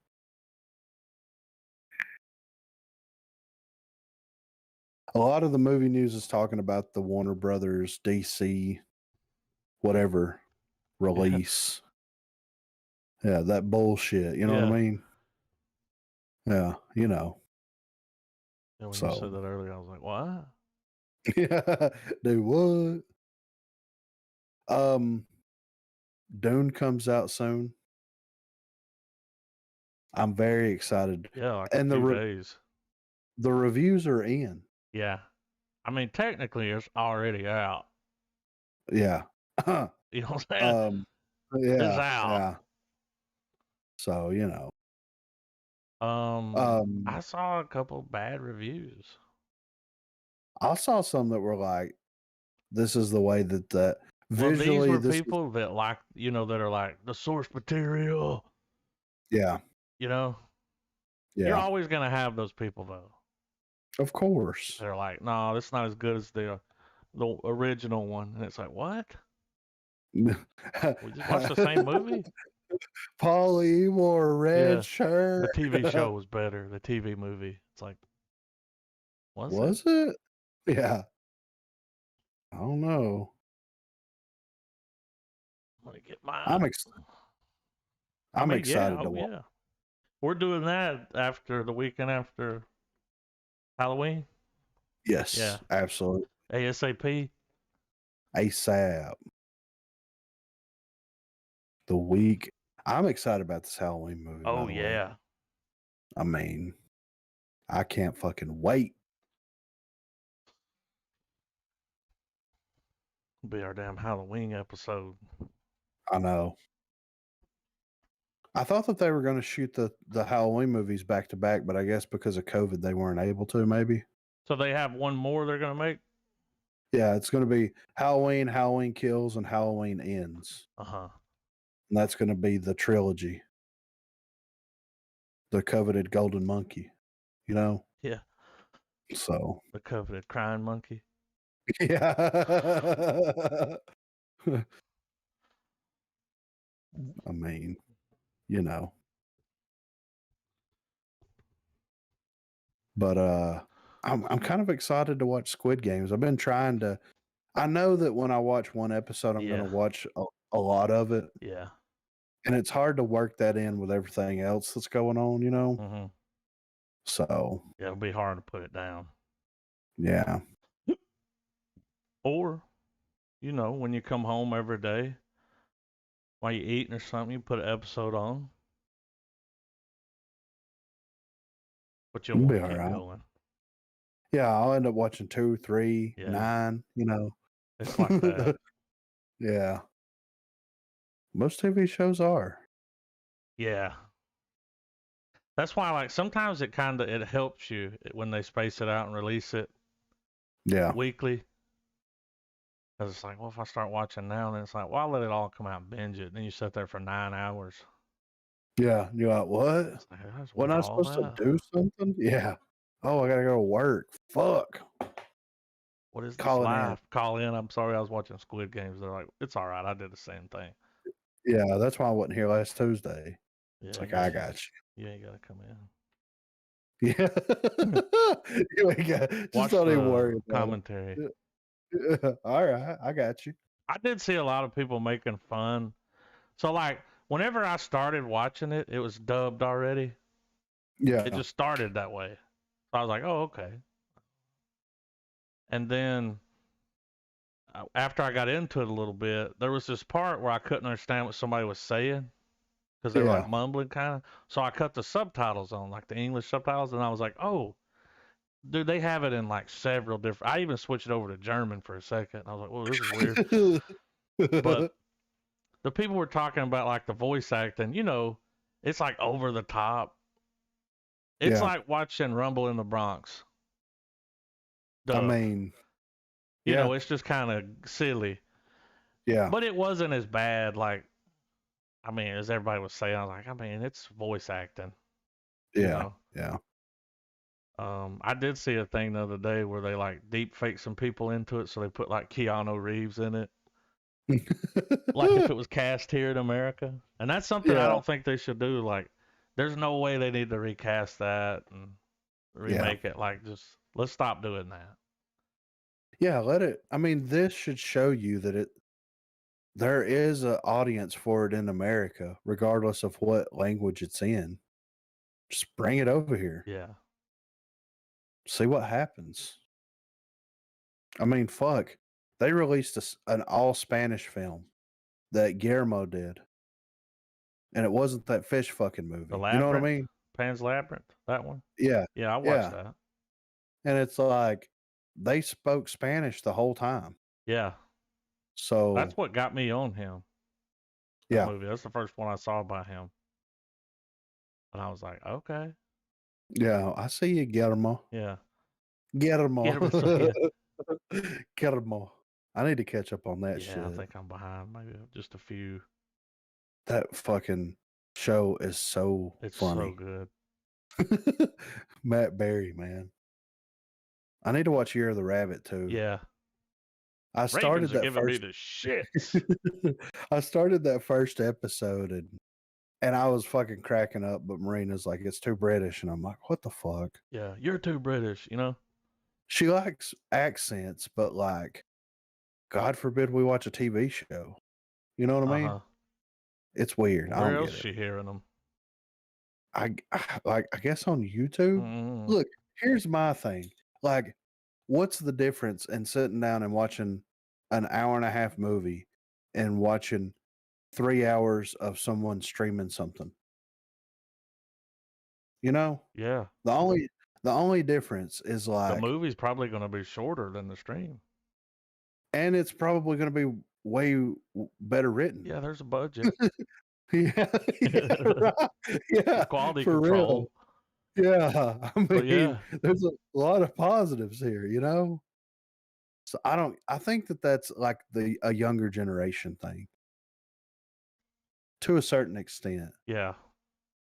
[SPEAKER 2] A lot of the movie news is talking about the Warner Brothers DC whatever release. Yeah, that bullshit. You know what I mean? Yeah, you know.
[SPEAKER 1] Yeah, when you said that earlier, I was like, what?
[SPEAKER 2] Yeah, do what? Dune comes out soon. I'm very excited.
[SPEAKER 1] Yeah, like
[SPEAKER 2] And
[SPEAKER 1] a few days.
[SPEAKER 2] the reviews are in.
[SPEAKER 1] Yeah. I mean, technically, it's already out.
[SPEAKER 2] Yeah.
[SPEAKER 1] You know what I'm saying?
[SPEAKER 2] Yeah.
[SPEAKER 1] It's out.
[SPEAKER 2] Yeah. So, you know.
[SPEAKER 1] I saw a couple bad reviews.
[SPEAKER 2] I saw some that were like, this is the way that
[SPEAKER 1] visually, well, these were people that like, you know, that are like the source material.
[SPEAKER 2] Yeah.
[SPEAKER 1] You know?
[SPEAKER 2] Yeah.
[SPEAKER 1] You're always going to have those people, though.
[SPEAKER 2] Of course.
[SPEAKER 1] They're like, no, it's not as good as the original one. And it's like, what? We just watched the same movie?
[SPEAKER 2] Paulie wore a red shirt.
[SPEAKER 1] The TV show was better. The TV movie. It's like, was
[SPEAKER 2] it? Yeah. I don't know.
[SPEAKER 1] Let me get mine.
[SPEAKER 2] I'm excited to watch.
[SPEAKER 1] Yeah. We're doing that after the weekend after Halloween.
[SPEAKER 2] Yes.
[SPEAKER 1] Yeah.
[SPEAKER 2] Absolutely.
[SPEAKER 1] ASAP.
[SPEAKER 2] ASAP. The week. I'm excited about this Halloween movie.
[SPEAKER 1] Oh, yeah.
[SPEAKER 2] I mean, I can't fucking wait.
[SPEAKER 1] It'll be our damn Halloween episode.
[SPEAKER 2] I know. I thought that they were going to shoot the Halloween movies back to back, but I guess because of COVID, they weren't able to, maybe.
[SPEAKER 1] So they have one more they're going to make?
[SPEAKER 2] Yeah, it's going to be Halloween, Halloween Kills, and Halloween Ends.
[SPEAKER 1] Uh-huh.
[SPEAKER 2] And that's going to be the trilogy. The coveted golden monkey, you know?
[SPEAKER 1] Yeah.
[SPEAKER 2] So.
[SPEAKER 1] The coveted crying monkey.
[SPEAKER 2] Yeah. I mean, you know. But I'm kind of excited to watch Squid Games. I've been trying to. I know that when I watch one episode, I'm going to watch a lot of it.
[SPEAKER 1] Yeah.
[SPEAKER 2] And it's hard to work that in with everything else that's going on, you know?
[SPEAKER 1] Mm-hmm.
[SPEAKER 2] So.
[SPEAKER 1] Yeah, it'll be hard to put it down.
[SPEAKER 2] Yeah.
[SPEAKER 1] Or, you know, when you come home every day, while you're eating or something, you put an episode on. But you'll want to keep going.
[SPEAKER 2] Yeah, I'll end up watching 2, 3,
[SPEAKER 1] Yeah.
[SPEAKER 2] 9, you know.
[SPEAKER 1] It's like that.
[SPEAKER 2] Yeah. Most TV shows are.
[SPEAKER 1] Yeah. That's why, like, sometimes it helps you when they space it out and release it weekly. Because it's like, well, if I start watching now, then it's like, well, I'll let it all come out and binge it. Then you sit there for 9 hours.
[SPEAKER 2] Yeah. You're like, what?
[SPEAKER 1] It's like,
[SPEAKER 2] Wasn't I supposed to do something? Yeah. Oh, I got to go to work. Fuck.
[SPEAKER 1] What is this live? Call in. I'm sorry, I was watching Squid Games. They're like, it's all right. I did the same thing.
[SPEAKER 2] Yeah, that's why I wasn't here last Tuesday.
[SPEAKER 1] Yeah,
[SPEAKER 2] it's like, I got you.
[SPEAKER 1] You ain't got to come in.
[SPEAKER 2] Yeah. You ain't got, just don't even worry about
[SPEAKER 1] commentary.
[SPEAKER 2] All right, I got you.
[SPEAKER 1] I did see a lot of people making fun. So, like, whenever I started watching it, it was dubbed already.
[SPEAKER 2] Yeah.
[SPEAKER 1] It just started that way. So I was like, oh, okay. And then after I got into it a little bit, there was this part where I couldn't understand what somebody was saying because they were like mumbling kind of. So I cut the subtitles on, like the English subtitles, and I was like, oh, dude, they have it in like several different. I even switched it over to German for a second. I was like, well, this is weird. But the people were talking about like the voice acting, you know, it's like over the top. It's like watching Rumble in the Bronx.
[SPEAKER 2] I mean,
[SPEAKER 1] you know, it's just kind of silly.
[SPEAKER 2] Yeah.
[SPEAKER 1] But it wasn't as bad, like, I mean, as everybody was saying. I was like, I mean, it's voice acting.
[SPEAKER 2] Yeah.
[SPEAKER 1] You know?
[SPEAKER 2] Yeah.
[SPEAKER 1] I did see a thing the other day where they like deep fake some people into it, so they put like Keanu Reeves in it. Like if it was cast here in America. And that's something I don't think they should do. Like, there's no way they need to recast that and remake it. Like, just let's stop doing that.
[SPEAKER 2] Yeah, let it. I mean, this should show you that there is an audience for it in America, regardless of what language it's in. Just bring it over here.
[SPEAKER 1] Yeah.
[SPEAKER 2] See what happens. I mean, fuck. They released an all Spanish film that Guillermo did. And it wasn't that fish fucking movie.
[SPEAKER 1] The Labyrinth?
[SPEAKER 2] You know what I mean?
[SPEAKER 1] Pan's Labyrinth? That one?
[SPEAKER 2] Yeah.
[SPEAKER 1] Yeah, I watched that.
[SPEAKER 2] And it's like they spoke Spanish the whole time.
[SPEAKER 1] Yeah.
[SPEAKER 2] So
[SPEAKER 1] that's what got me on him.
[SPEAKER 2] Yeah.
[SPEAKER 1] Movie. That's the first one I saw by him. And I was like, okay.
[SPEAKER 2] Yeah, I see you, Guillermo.
[SPEAKER 1] Yeah.
[SPEAKER 2] Guillermo. Guillermo. I need to catch up on that shit.
[SPEAKER 1] Yeah, I think I'm behind. Maybe just a few.
[SPEAKER 2] That fucking show is so funny.
[SPEAKER 1] So good.
[SPEAKER 2] Matt Berry, man. I need to watch Year of the Rabbit too.
[SPEAKER 1] Yeah.
[SPEAKER 2] I started that
[SPEAKER 1] giving me the shits.
[SPEAKER 2] I started that first episode and I was fucking cracking up, but Marina's like, it's too British. And I'm like, what the fuck?
[SPEAKER 1] Yeah, you're too British, you know?
[SPEAKER 2] She likes accents, but like, God forbid we watch a TV show. You know what I mean? It's weird.
[SPEAKER 1] Where else is she hearing them?
[SPEAKER 2] I guess on YouTube. Look, here's my thing. Like, what's the difference in sitting down and watching an hour and a half movie and watching 3 hours of someone streaming something? You know?
[SPEAKER 1] Yeah.
[SPEAKER 2] The only difference is like
[SPEAKER 1] the movie's probably going to be shorter than the stream.
[SPEAKER 2] And it's probably going to be way better written.
[SPEAKER 1] Yeah, there's a budget.
[SPEAKER 2] Yeah, right. Yeah,
[SPEAKER 1] quality
[SPEAKER 2] for
[SPEAKER 1] control.
[SPEAKER 2] Real. Yeah, I mean, there's a lot of positives here, you know. So I think that's like a younger generation thing, to a certain extent.
[SPEAKER 1] Yeah.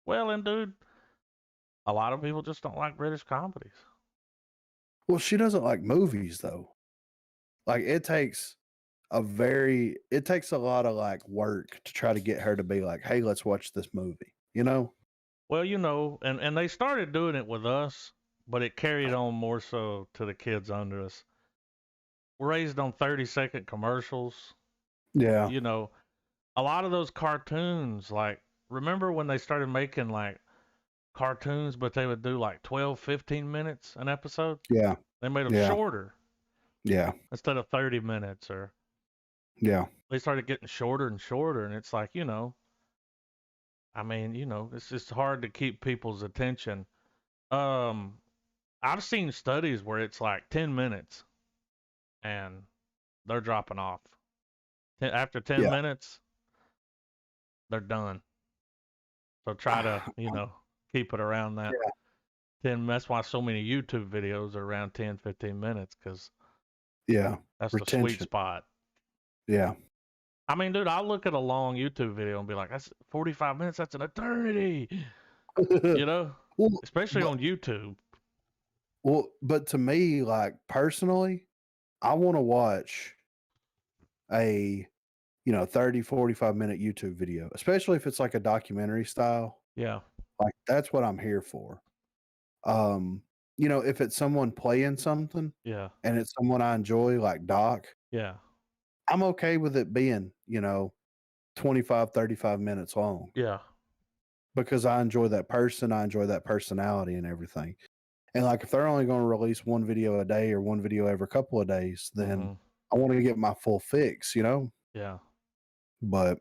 [SPEAKER 1] Well, and dude, a lot of people just don't like British comedies.
[SPEAKER 2] Well, she doesn't like movies though. Like it takes a lot of like work to try to get her to be like, hey, let's watch this movie, you know?
[SPEAKER 1] Well, you know, and they started doing it with us, but it carried on more so to the kids under us. We're raised on 30-second commercials.
[SPEAKER 2] Yeah.
[SPEAKER 1] You know, a lot of those cartoons, like, remember when they started making like cartoons, but they would do like 12, 15 minutes an episode?
[SPEAKER 2] Yeah.
[SPEAKER 1] They made them shorter.
[SPEAKER 2] Yeah.
[SPEAKER 1] Instead of 30 minutes or.
[SPEAKER 2] Yeah.
[SPEAKER 1] They started getting shorter and shorter, and it's like, you know, I mean, you know, it's just hard to keep people's attention I've seen studies where it's like 10 minutes and they're dropping off. After 10 minutes, they're done. So try to, keep it around that 10. That's why so many YouTube videos are around 10, 15 minutes, because that's the sweet spot.
[SPEAKER 2] Yeah.
[SPEAKER 1] I mean, dude, I'll look at a long YouTube video and be like, that's 45 minutes. That's an eternity,
[SPEAKER 2] Well,
[SPEAKER 1] especially on YouTube.
[SPEAKER 2] Well, but to me, like personally, I want to watch a 30, 45-minute YouTube video, especially if it's like a documentary style.
[SPEAKER 1] Yeah.
[SPEAKER 2] Like that's what I'm here for. If it's someone playing something,
[SPEAKER 1] yeah,
[SPEAKER 2] and it's someone I enjoy, like Doc,
[SPEAKER 1] yeah,
[SPEAKER 2] I'm okay with it being, 25, 35 minutes long.
[SPEAKER 1] Yeah.
[SPEAKER 2] Because I enjoy that person, I enjoy that personality and everything. And like if they're only going to release one video a day or one video every couple of days, then I want to get my full fix,
[SPEAKER 1] Yeah.
[SPEAKER 2] But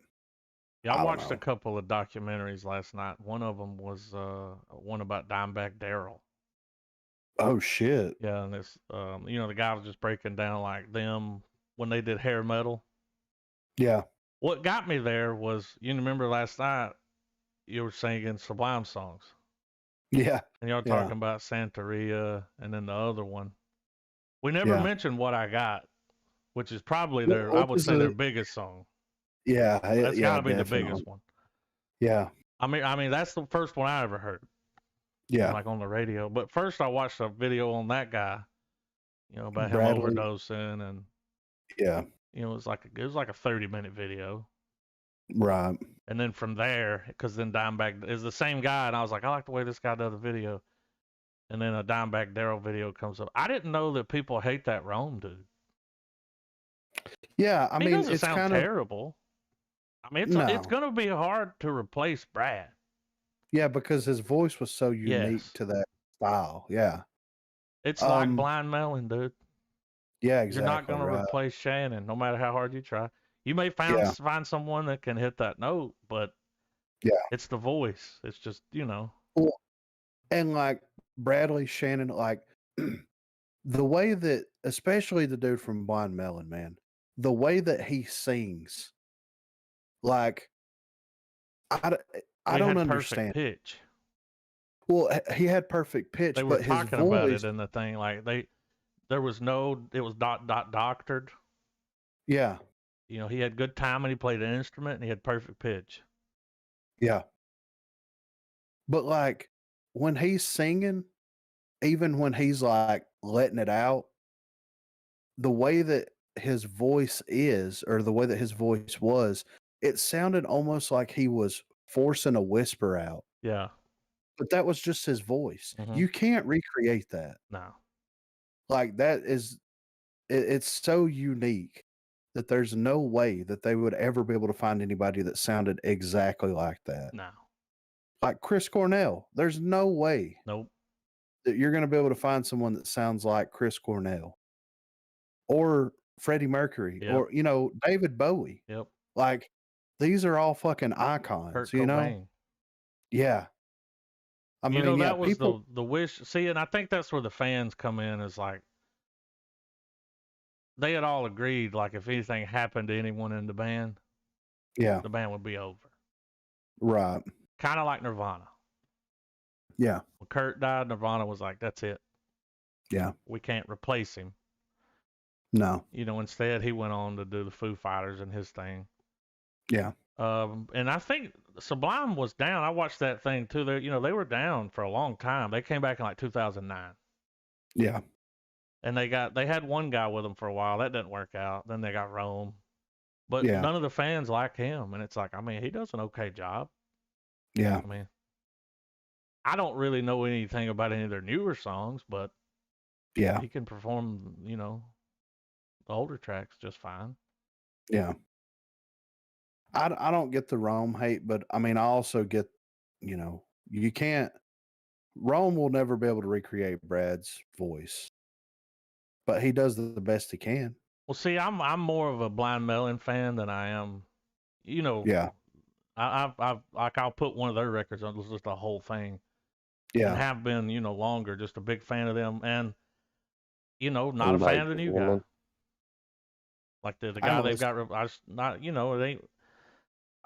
[SPEAKER 1] I watched a couple of documentaries last night. One of them was one about Dimebag Darrell.
[SPEAKER 2] Oh shit.
[SPEAKER 1] Yeah, and this the guy was just breaking down like them when they did hair metal.
[SPEAKER 2] Yeah.
[SPEAKER 1] What got me there was, remember last night you were singing Sublime songs.
[SPEAKER 2] Yeah.
[SPEAKER 1] And y'all talking about Santeria and then the other one. We never mentioned What I Got, which is probably I would say their biggest song.
[SPEAKER 2] Yeah.
[SPEAKER 1] That's gotta be the biggest one.
[SPEAKER 2] Yeah.
[SPEAKER 1] I mean, that's the first one I ever heard.
[SPEAKER 2] Yeah.
[SPEAKER 1] Like on the radio. But first I watched a video on that guy, about
[SPEAKER 2] Bradley.
[SPEAKER 1] him overdosing, and it was like a 30-minute video.
[SPEAKER 2] Right.
[SPEAKER 1] And then from there, because then Dimebag is the same guy, and I was like, I like the way this guy does the video. And then a Dimebag Darrell video comes up. I didn't know that people hate that Rome dude.
[SPEAKER 2] Yeah, I mean,
[SPEAKER 1] it doesn't
[SPEAKER 2] it's
[SPEAKER 1] sound
[SPEAKER 2] kind
[SPEAKER 1] terrible. I mean, it's going to be hard to replace Brad.
[SPEAKER 2] Yeah, because his voice was so unique to that style. Yeah.
[SPEAKER 1] It's like Blind Melon, dude.
[SPEAKER 2] Yeah, exactly.
[SPEAKER 1] You're not going to replace Shannon, no matter how hard you try. You may find someone that can hit that note, but it's the voice. It's just,
[SPEAKER 2] Well, and like Bradley Shannon, like the way that, especially the dude from Blind Melon, man, the way that he sings, like I don't understand.
[SPEAKER 1] Perfect pitch.
[SPEAKER 2] Well, he had perfect pitch,
[SPEAKER 1] they were
[SPEAKER 2] but
[SPEAKER 1] talking
[SPEAKER 2] his voice,
[SPEAKER 1] about it in the thing. Like it was doctored.
[SPEAKER 2] Yeah.
[SPEAKER 1] He had good timing. He played an instrument, and he had perfect pitch.
[SPEAKER 2] Yeah. But like when he's singing, even when he's like letting it out, the way that his voice is, or the way that his voice was, it sounded almost like he was forcing a whisper out.
[SPEAKER 1] Yeah.
[SPEAKER 2] But that was just his voice. You can't recreate that.
[SPEAKER 1] No.
[SPEAKER 2] Like that is, it's so unique that there's no way that they would ever be able to find anybody that sounded exactly like that.
[SPEAKER 1] No.
[SPEAKER 2] Like Chris Cornell, there's no way.
[SPEAKER 1] Nope.
[SPEAKER 2] That you're going to be able to find someone that sounds like Chris Cornell or Freddie Mercury or, David Bowie.
[SPEAKER 1] Yep.
[SPEAKER 2] Like these are all fucking icons,
[SPEAKER 1] Kurt Cobain.
[SPEAKER 2] Yeah. I mean,
[SPEAKER 1] that was the wish. See, and I think that's where the fans come in, is like, they had all agreed, like, if anything happened to anyone in the band, the band would be over.
[SPEAKER 2] Right.
[SPEAKER 1] Kind of like Nirvana.
[SPEAKER 2] Yeah.
[SPEAKER 1] When Kurt died, Nirvana was like, that's it.
[SPEAKER 2] Yeah.
[SPEAKER 1] We can't replace him.
[SPEAKER 2] No.
[SPEAKER 1] Instead, he went on to do the Foo Fighters and his thing.
[SPEAKER 2] Yeah.
[SPEAKER 1] And I think Sublime was down. I watched that thing too. They were down for a long time. They came back in like 2009.
[SPEAKER 2] Yeah.
[SPEAKER 1] And they had one guy with them for a while. That didn't work out. Then they got Rome. But none of the fans like him. And it's like, I mean, he does an okay job.
[SPEAKER 2] Yeah.
[SPEAKER 1] I mean, I don't really know anything about any of their newer songs, but he can perform, the older tracks just fine.
[SPEAKER 2] Yeah. I don't get the Rome hate, but I mean, I also get, you can't, Rome will never be able to recreate Brad's voice, but he does the best he can.
[SPEAKER 1] Well, see, I'm more of a Blind Melon fan than I am,
[SPEAKER 2] Yeah.
[SPEAKER 1] I'll put one of their records on, just the whole thing. and have been, longer. Just a big fan of them, and not a fan of the new guy. Like the guy they've got. I just not, it ain't.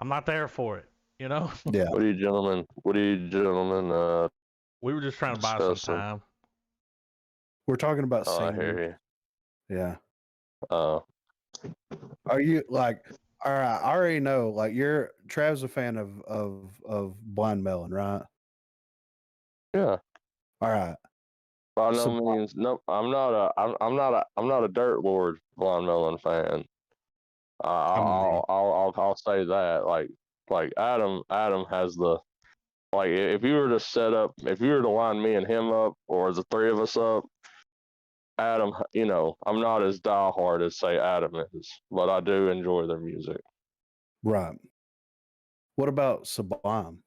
[SPEAKER 1] I'm not there for it.
[SPEAKER 2] Yeah.
[SPEAKER 3] What are you gentlemen?
[SPEAKER 1] We were just trying to buy some time.
[SPEAKER 2] We're talking about
[SPEAKER 3] I hear
[SPEAKER 2] you. Yeah.
[SPEAKER 3] Are
[SPEAKER 2] you like? All right, I already know. Like, Trav's a fan of Blind Melon, right?
[SPEAKER 3] Yeah.
[SPEAKER 2] All right.
[SPEAKER 3] By no means, no. I'm not a Dirt Lord Blind Melon fan. I'll say that. Like Adam has the, like, if you were to line me and him up, or the three of us up, Adam, I'm not as diehard as say Adam is, but I do enjoy their music.
[SPEAKER 2] Right. What about Sublime?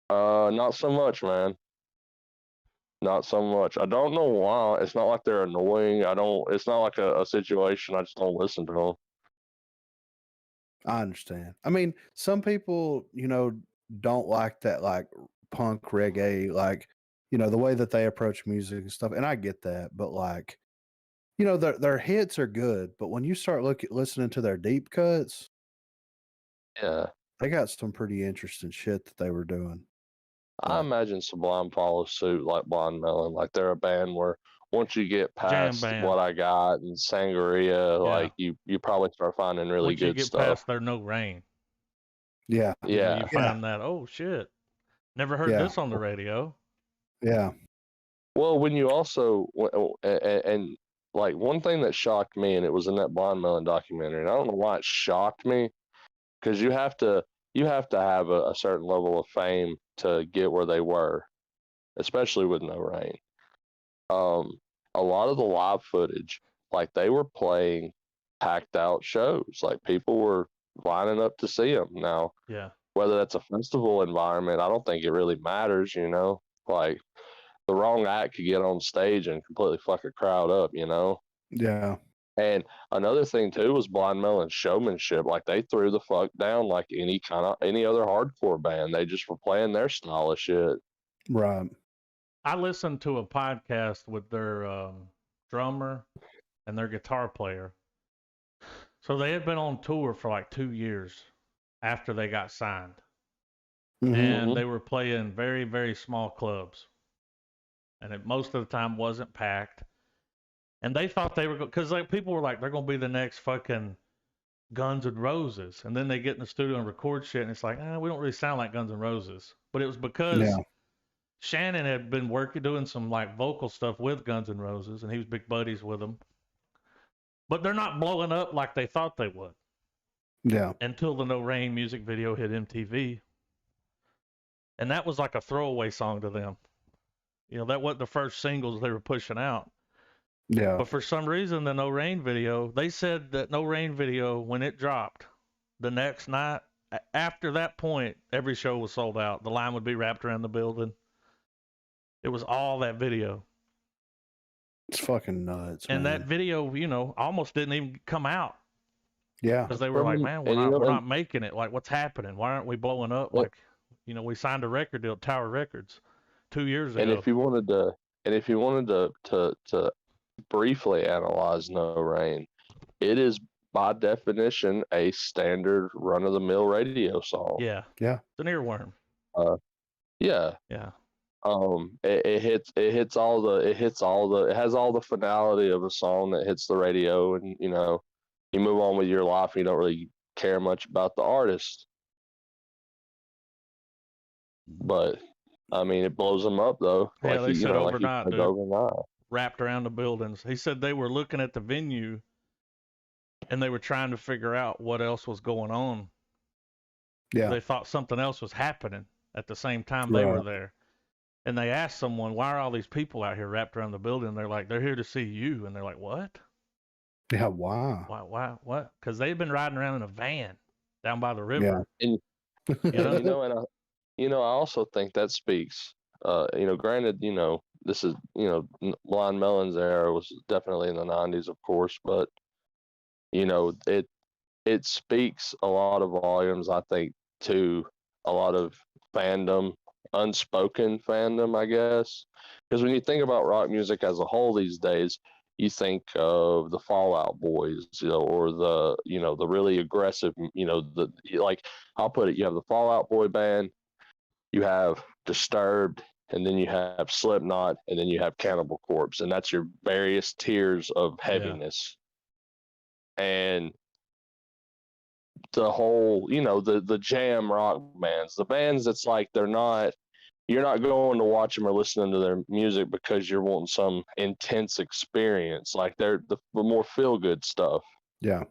[SPEAKER 3] Not so much, man. Not so much. I don't know why. It's not like they're annoying. It's not like a situation. I just don't listen to them.
[SPEAKER 2] I understand. I mean, some people, don't like that, like, punk reggae, like, the way that they approach music and stuff. And I get that, but like, their hits are good, but when you start listening to their deep cuts,
[SPEAKER 3] yeah,
[SPEAKER 2] they got some pretty interesting shit that they were doing.
[SPEAKER 3] I imagine Sublime follows suit like Blind Melon. Like, they're a band where once you get past What I Got and Sangria, like you probably start finding really good stuff.
[SPEAKER 1] Once you get past their No Rain.
[SPEAKER 2] Yeah.
[SPEAKER 1] You find that, oh shit, never heard this on the radio.
[SPEAKER 2] Yeah.
[SPEAKER 3] Well, when you also, and like, one thing that shocked me, and it was in that Blind Melon documentary, and I don't know why it shocked me, because you have to have a certain level of fame to get where they were, especially with No Rain. A lot of the live footage, like, they were playing packed out shows, like people were lining up to see them. Now, whether that's a festival environment, I don't think it really matters, like, the wrong act could get on stage and completely fuck a crowd up,
[SPEAKER 2] Yeah.
[SPEAKER 3] And another thing too was Blind Melon's showmanship. Like, they threw the fuck down like any other hardcore band. They just were playing their style of shit.
[SPEAKER 2] Right.
[SPEAKER 1] I listened to a podcast with their drummer and their guitar player. So they had been on tour for like 2 years after they got signed. Mm-hmm. And they were playing very, very small clubs. And it most of the time wasn't packed. And they thought they were because like people were like, they're gonna be the next fucking Guns N' Roses, and then they get in the studio and record shit, and it's like, we don't really sound like Guns N' Roses. But it was because Shannon had been doing some like vocal stuff with Guns N' Roses, and he was big buddies with them. But they're not blowing up like they thought they would.
[SPEAKER 2] Yeah.
[SPEAKER 1] Until the No Rain music video hit MTV, and that was like a throwaway song to them. That wasn't the first singles they were pushing out.
[SPEAKER 2] Yeah.
[SPEAKER 1] But for some reason, the No Rain video, they said that No Rain video, when it dropped the next night, after that point, every show was sold out. The line would be wrapped around the building. It was all that video.
[SPEAKER 2] It's fucking nuts.
[SPEAKER 1] And
[SPEAKER 2] man.
[SPEAKER 1] that video, almost didn't even come out.
[SPEAKER 2] Yeah.
[SPEAKER 1] Because they were like, man, we're not making it. Like, what's happening? Why aren't we blowing up? Like, we signed a record deal, Tower Records, 2 years ago.
[SPEAKER 3] And if you wanted to briefly analyze No Rain, it is by definition a standard run-of-the-mill radio song.
[SPEAKER 1] Yeah. It's an earworm.
[SPEAKER 3] Yeah. It has all the finality of a song that hits the radio, and you move on with your life and you don't really care much about the artist. But I mean, it blows them up though.
[SPEAKER 1] Yeah, they said overnight, dude.
[SPEAKER 3] Overnight.
[SPEAKER 1] Wrapped around the buildings. He said they were looking at the venue and they were trying to figure out what else was going on.
[SPEAKER 2] Yeah.
[SPEAKER 1] They thought something else was happening at the same time they were there. And they asked someone, why are all these people out here wrapped around the building? They're like, they're here to see you. And they're like, what?
[SPEAKER 2] Yeah, why?
[SPEAKER 1] Why? What? Because they've been riding around in a van down by the river.
[SPEAKER 3] Yeah. And I also think that speaks, granted, this is, Blind Melon's era was definitely in the 90s, of course, but, it speaks a lot of volumes, I think, to a lot of fandom unspoken fandom, I guess. Because when you think about rock music as a whole these days, you think of the Fall Out Boys, or the really aggressive, like I'll put it, you have the Fall Out Boy band, you have Disturbed, and then you have Slipknot, and then you have Cannibal Corpse, and that's your various tiers of heaviness. Yeah. And the whole, the jam rock bands, the bands that's like you're not going to watch them or listening to their music because you're wanting some intense experience. Like they're the more feel good stuff.
[SPEAKER 2] Yeah.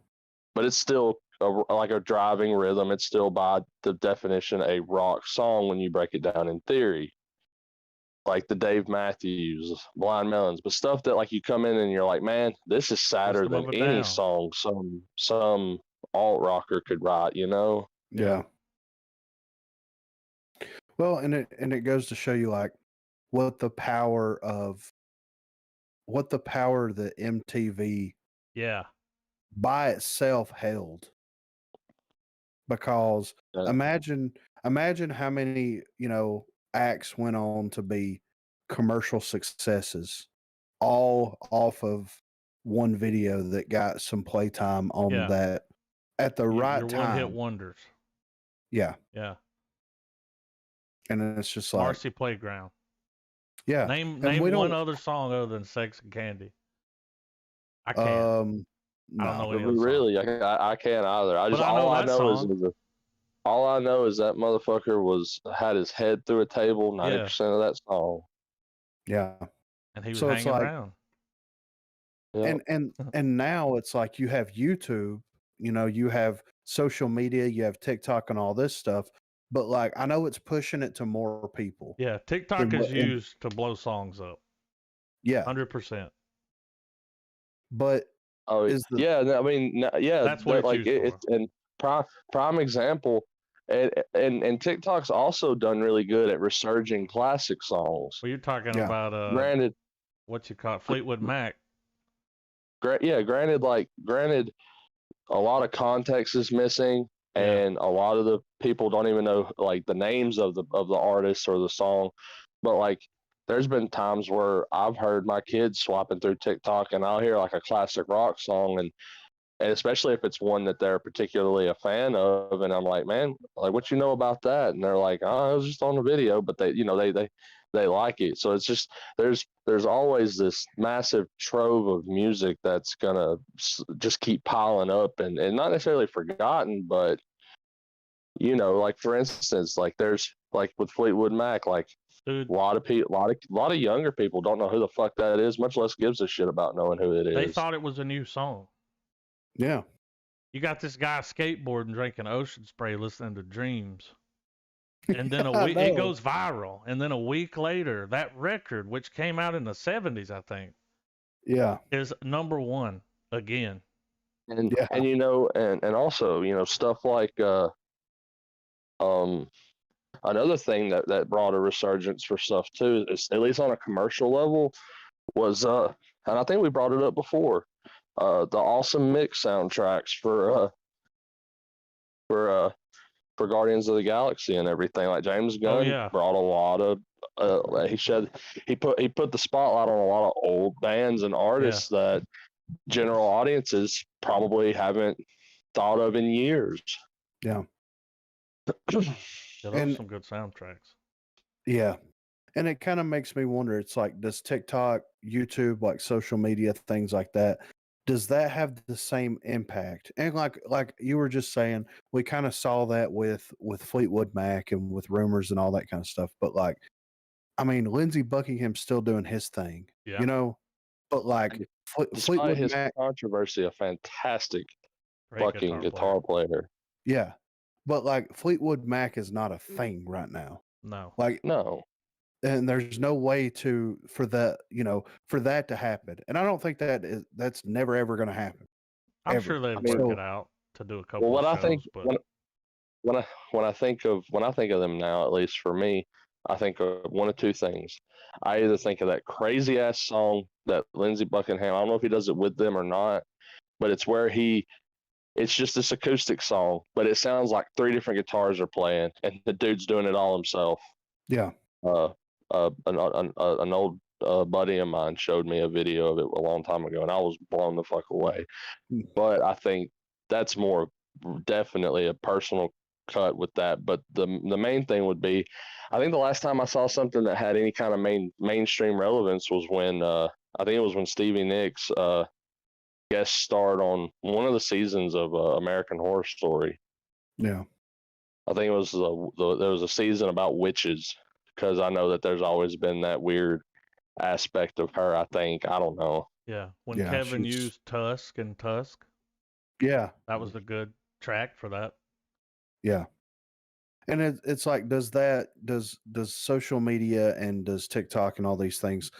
[SPEAKER 3] But it's still like a driving rhythm. It's still by the definition a rock song when you break it down in theory. Like the Dave Matthews, Blind Melons, but stuff that like you come in and you're like, man, this is sadder than any song some alt rocker could write,
[SPEAKER 2] Yeah. Well, and it goes to show you like what the power that MTV by itself held. Because imagine how many, acts went on to be commercial successes all off of one video that got some playtime on that at the right
[SPEAKER 1] your
[SPEAKER 2] time.
[SPEAKER 1] One-hit wonders.
[SPEAKER 2] Yeah.
[SPEAKER 1] Yeah.
[SPEAKER 2] And it's just like
[SPEAKER 1] Marcy Playground.
[SPEAKER 2] Yeah.
[SPEAKER 1] Name one other song other than Sex and Candy. I can't.
[SPEAKER 2] No.
[SPEAKER 1] I don't know any other
[SPEAKER 3] really. I can't either. All I know is that motherfucker had his head through a table 90% of that song.
[SPEAKER 2] Yeah.
[SPEAKER 1] And he was hanging around.
[SPEAKER 2] Yep. And now it's like you have YouTube, you have social media, you have TikTok and all this stuff. But like I know it's pushing it to more people.
[SPEAKER 1] Yeah, TikTok is used to blow songs up.
[SPEAKER 2] Yeah.
[SPEAKER 1] 100%.
[SPEAKER 2] But
[SPEAKER 3] that's
[SPEAKER 1] what it's used for.
[SPEAKER 3] And prime example, and TikTok's also done really good at resurging classic songs.
[SPEAKER 1] Well, you're talking about
[SPEAKER 3] granted,
[SPEAKER 1] what you call Fleetwood Mac.
[SPEAKER 3] Granted, a lot of context is missing, and a lot of the people don't even know like the names of the artists or the song. But like, there's been times where I've heard my kids swapping through TikTok, and I'll hear like a classic rock song, and especially if it's one that they're particularly a fan of, and I'm like, man, like what you know about that? And they're like, oh, it was just on the video, but they like it. So it's just there's always this massive trove of music that's gonna just keep piling up and not necessarily forgotten, but like for instance, like there's like with Fleetwood Mac, like
[SPEAKER 1] dude,
[SPEAKER 3] a lot of younger people don't know who the fuck that is, much less gives a shit about knowing who it is.
[SPEAKER 1] They thought it was a new song.
[SPEAKER 2] Yeah.
[SPEAKER 1] You got this guy skateboarding, drinking Ocean Spray, listening to Dreams. And then a week, it goes viral. And then a week later, that record, which came out in the 70s, I think, is number one again.
[SPEAKER 3] And and also, stuff like another thing that brought a resurgence for stuff too, is, at least on a commercial level, was and I think we brought it up before, the awesome mix soundtracks for Guardians of the Galaxy and everything. Like James Gunn brought a lot of he put the spotlight on a lot of old bands and artists that general audiences probably haven't thought of in years.
[SPEAKER 2] Yeah.
[SPEAKER 1] Those are some good soundtracks.
[SPEAKER 2] Yeah. And it kind of makes me wonder, it's like, does TikTok, YouTube, like social media, things like that, does that have the same impact? And like you were just saying, we kind of saw that with Fleetwood Mac and with Rumors and all that kind of stuff. But like, I mean, Lindsey Buckingham's still doing his thing, but like
[SPEAKER 3] Fleetwood his Mac, controversy, a fantastic fucking guitar player.
[SPEAKER 2] Yeah. But like Fleetwood Mac is not a thing right now.
[SPEAKER 1] No.
[SPEAKER 2] Like,
[SPEAKER 3] no.
[SPEAKER 2] And there's no way for that to happen. And I don't think that's never ever going to happen.
[SPEAKER 1] I'm sure they'd work it out to do a couple.
[SPEAKER 3] Well,
[SPEAKER 1] of shows,
[SPEAKER 3] when I think of them now, at least for me, I think of one of two things. I either think of that crazy ass song that Lindsey Buckingham, I don't know if he does it with them or not, but it's where it's just this acoustic song, but it sounds like 3 different guitars are playing and the dude's doing it all himself.
[SPEAKER 2] Yeah.
[SPEAKER 3] An old buddy of mine showed me a video of it a long time ago, and I was blown the fuck away. But I think that's more definitely a personal cut with that. But the main thing would be, I think the last time I saw something that had any kind of mainstream relevance was when I think it was when Stevie Nicks guest starred on one of the seasons of American Horror Story.
[SPEAKER 2] Yeah.
[SPEAKER 3] I think it was there was a season about witches, because I know that there's always been that weird aspect of her. I think, I don't know.
[SPEAKER 1] Yeah, when
[SPEAKER 2] Yeah,
[SPEAKER 1] Kevin used Tusk and Tusk,
[SPEAKER 2] Yeah.
[SPEAKER 1] that was a good track for that.
[SPEAKER 2] Yeah. And it's like, does social media and does TikTok and all these things,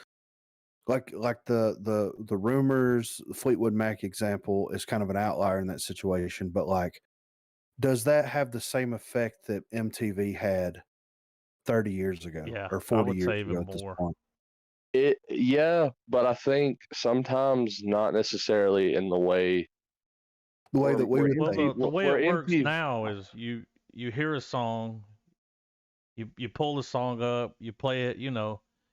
[SPEAKER 2] like the rumors, the Fleetwood Mac example is kind of an outlier in that situation, but like, does that have the same effect that MTV had 30 years ago
[SPEAKER 1] Yeah,
[SPEAKER 2] or
[SPEAKER 1] I
[SPEAKER 2] 40
[SPEAKER 1] would
[SPEAKER 2] years
[SPEAKER 1] say
[SPEAKER 2] ago
[SPEAKER 1] even
[SPEAKER 2] at this
[SPEAKER 1] more.
[SPEAKER 2] point?
[SPEAKER 3] Yeah, but I think sometimes not necessarily in the way
[SPEAKER 2] The way that we would
[SPEAKER 1] Well,
[SPEAKER 2] think.
[SPEAKER 1] the way
[SPEAKER 3] where
[SPEAKER 1] it works
[SPEAKER 3] MTV,
[SPEAKER 1] now is you hear a song, you pull the song up, you play it, you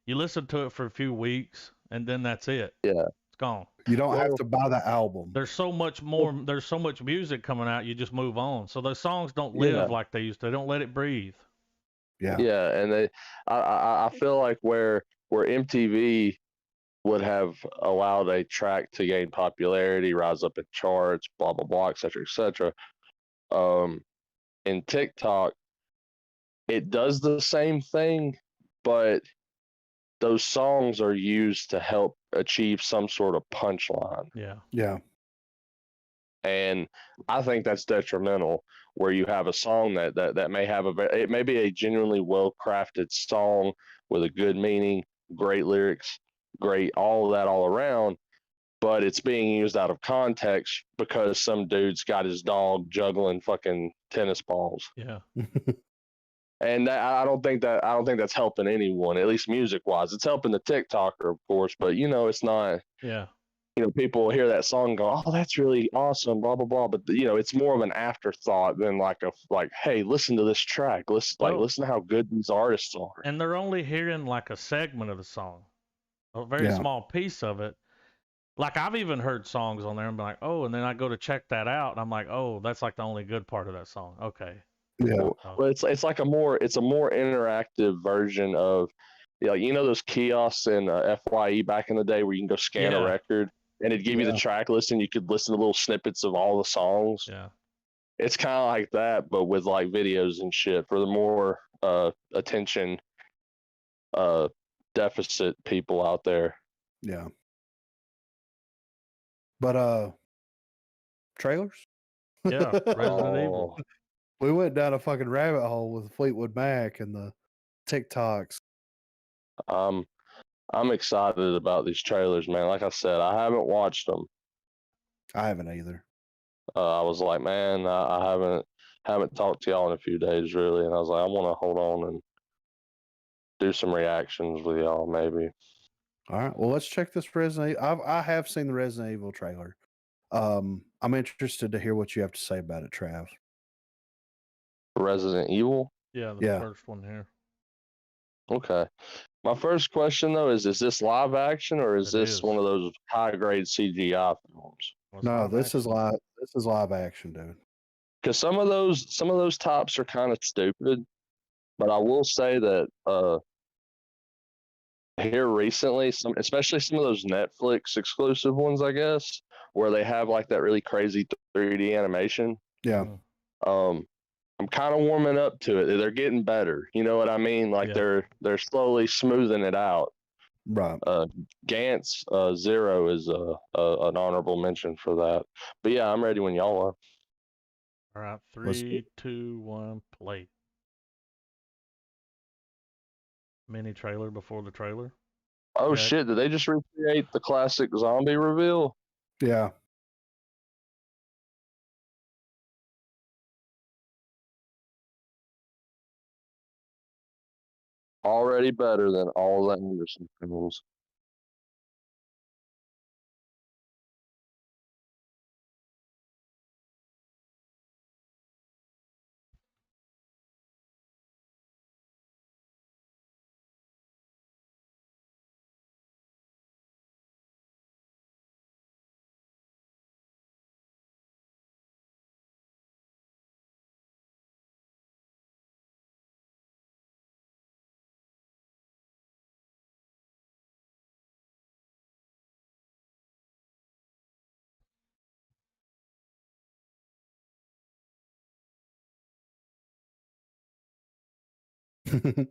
[SPEAKER 1] listen to it for a few weeks, and then that's it.
[SPEAKER 3] yeah.
[SPEAKER 1] It's gone.
[SPEAKER 2] You don't have
[SPEAKER 3] Well,
[SPEAKER 2] to buy the album.
[SPEAKER 1] There's so much more. There's so much music coming out. You just move on. So those songs don't
[SPEAKER 3] yeah,
[SPEAKER 1] live like they used to. They don't let it breathe.
[SPEAKER 2] Yeah.
[SPEAKER 3] yeah, and I feel like where MTV would have allowed a track to gain popularity, rise up in charts, blah blah blah, etc. etc. In TikTok, it does the same thing, but those songs are used to help achieve some sort of punchline.
[SPEAKER 1] Yeah.
[SPEAKER 2] Yeah.
[SPEAKER 3] And I think that's detrimental, where you have a song that may have it may be a genuinely well crafted song with a good meaning, great lyrics, great all of that all around, but it's being used out of context because some dude's got his dog juggling fucking tennis balls.
[SPEAKER 1] Yeah.
[SPEAKER 3] And I don't think that's helping anyone, at least music wise. It's helping the TikToker, of course, but it's not.
[SPEAKER 1] Yeah.
[SPEAKER 3] People hear that song and go, "Oh, that's really awesome," blah blah blah. But it's more of an afterthought than like hey, listen to this track.
[SPEAKER 1] Well,
[SPEAKER 3] Listen to how good these artists are.
[SPEAKER 1] and they're only hearing like a segment of the song, a very
[SPEAKER 2] Yeah.
[SPEAKER 1] small piece of it. Like I've even heard songs on there and be like, oh, and then I go to check that out, and I'm like, oh, that's like the only good part of that song. Okay.
[SPEAKER 2] Yeah.
[SPEAKER 3] Well, it's like a more interactive version of those kiosks in FYE back in the day where you can go scan a
[SPEAKER 1] Yeah.
[SPEAKER 3] record and it'd give you the
[SPEAKER 2] Yeah.
[SPEAKER 3] track list and you could listen to little snippets of all the songs.
[SPEAKER 1] Yeah.
[SPEAKER 3] It's kind of like that, but with like videos and shit for the more attention deficit people out there.
[SPEAKER 2] Yeah. But trailers?
[SPEAKER 1] Yeah. Resident Evil.
[SPEAKER 3] Oh,
[SPEAKER 2] We went down a fucking rabbit hole with Fleetwood Mac and the TikToks.
[SPEAKER 3] I'm excited about these trailers, man. Like I said, I haven't watched them.
[SPEAKER 2] I haven't either.
[SPEAKER 3] I was like, man, I haven't talked to y'all in a few days, really, and I was like, I want to hold on and do some reactions with y'all, maybe.
[SPEAKER 2] All right. Well, let's check this Resident Evil. I have seen the Resident Evil trailer. I'm interested to hear what you have to say about it, Trav.
[SPEAKER 3] Resident Evil.
[SPEAKER 1] Yeah, the first one here.
[SPEAKER 3] Okay. My first question though is this live action or is this one of those high grade CGI films?
[SPEAKER 2] No, this is live. This is live action, dude.
[SPEAKER 3] Because some of those tops are kind of stupid, but I will say that here recently, especially some of those Netflix exclusive ones, I guess, where they have like that really crazy 3D animation.
[SPEAKER 2] Yeah.
[SPEAKER 3] I'm kind of warming up to it. They're getting better. You know what I mean? Like they're slowly smoothing it out.
[SPEAKER 2] Right.
[SPEAKER 3] Gantz Zero is an honorable mention for that. But yeah, I'm ready when y'all are.
[SPEAKER 1] All right, 3, 2, 1, play. Mini trailer before the trailer.
[SPEAKER 3] Oh shit! Did they just recreate the classic zombie reveal?
[SPEAKER 2] Yeah.
[SPEAKER 3] Already better than all the Anderson films.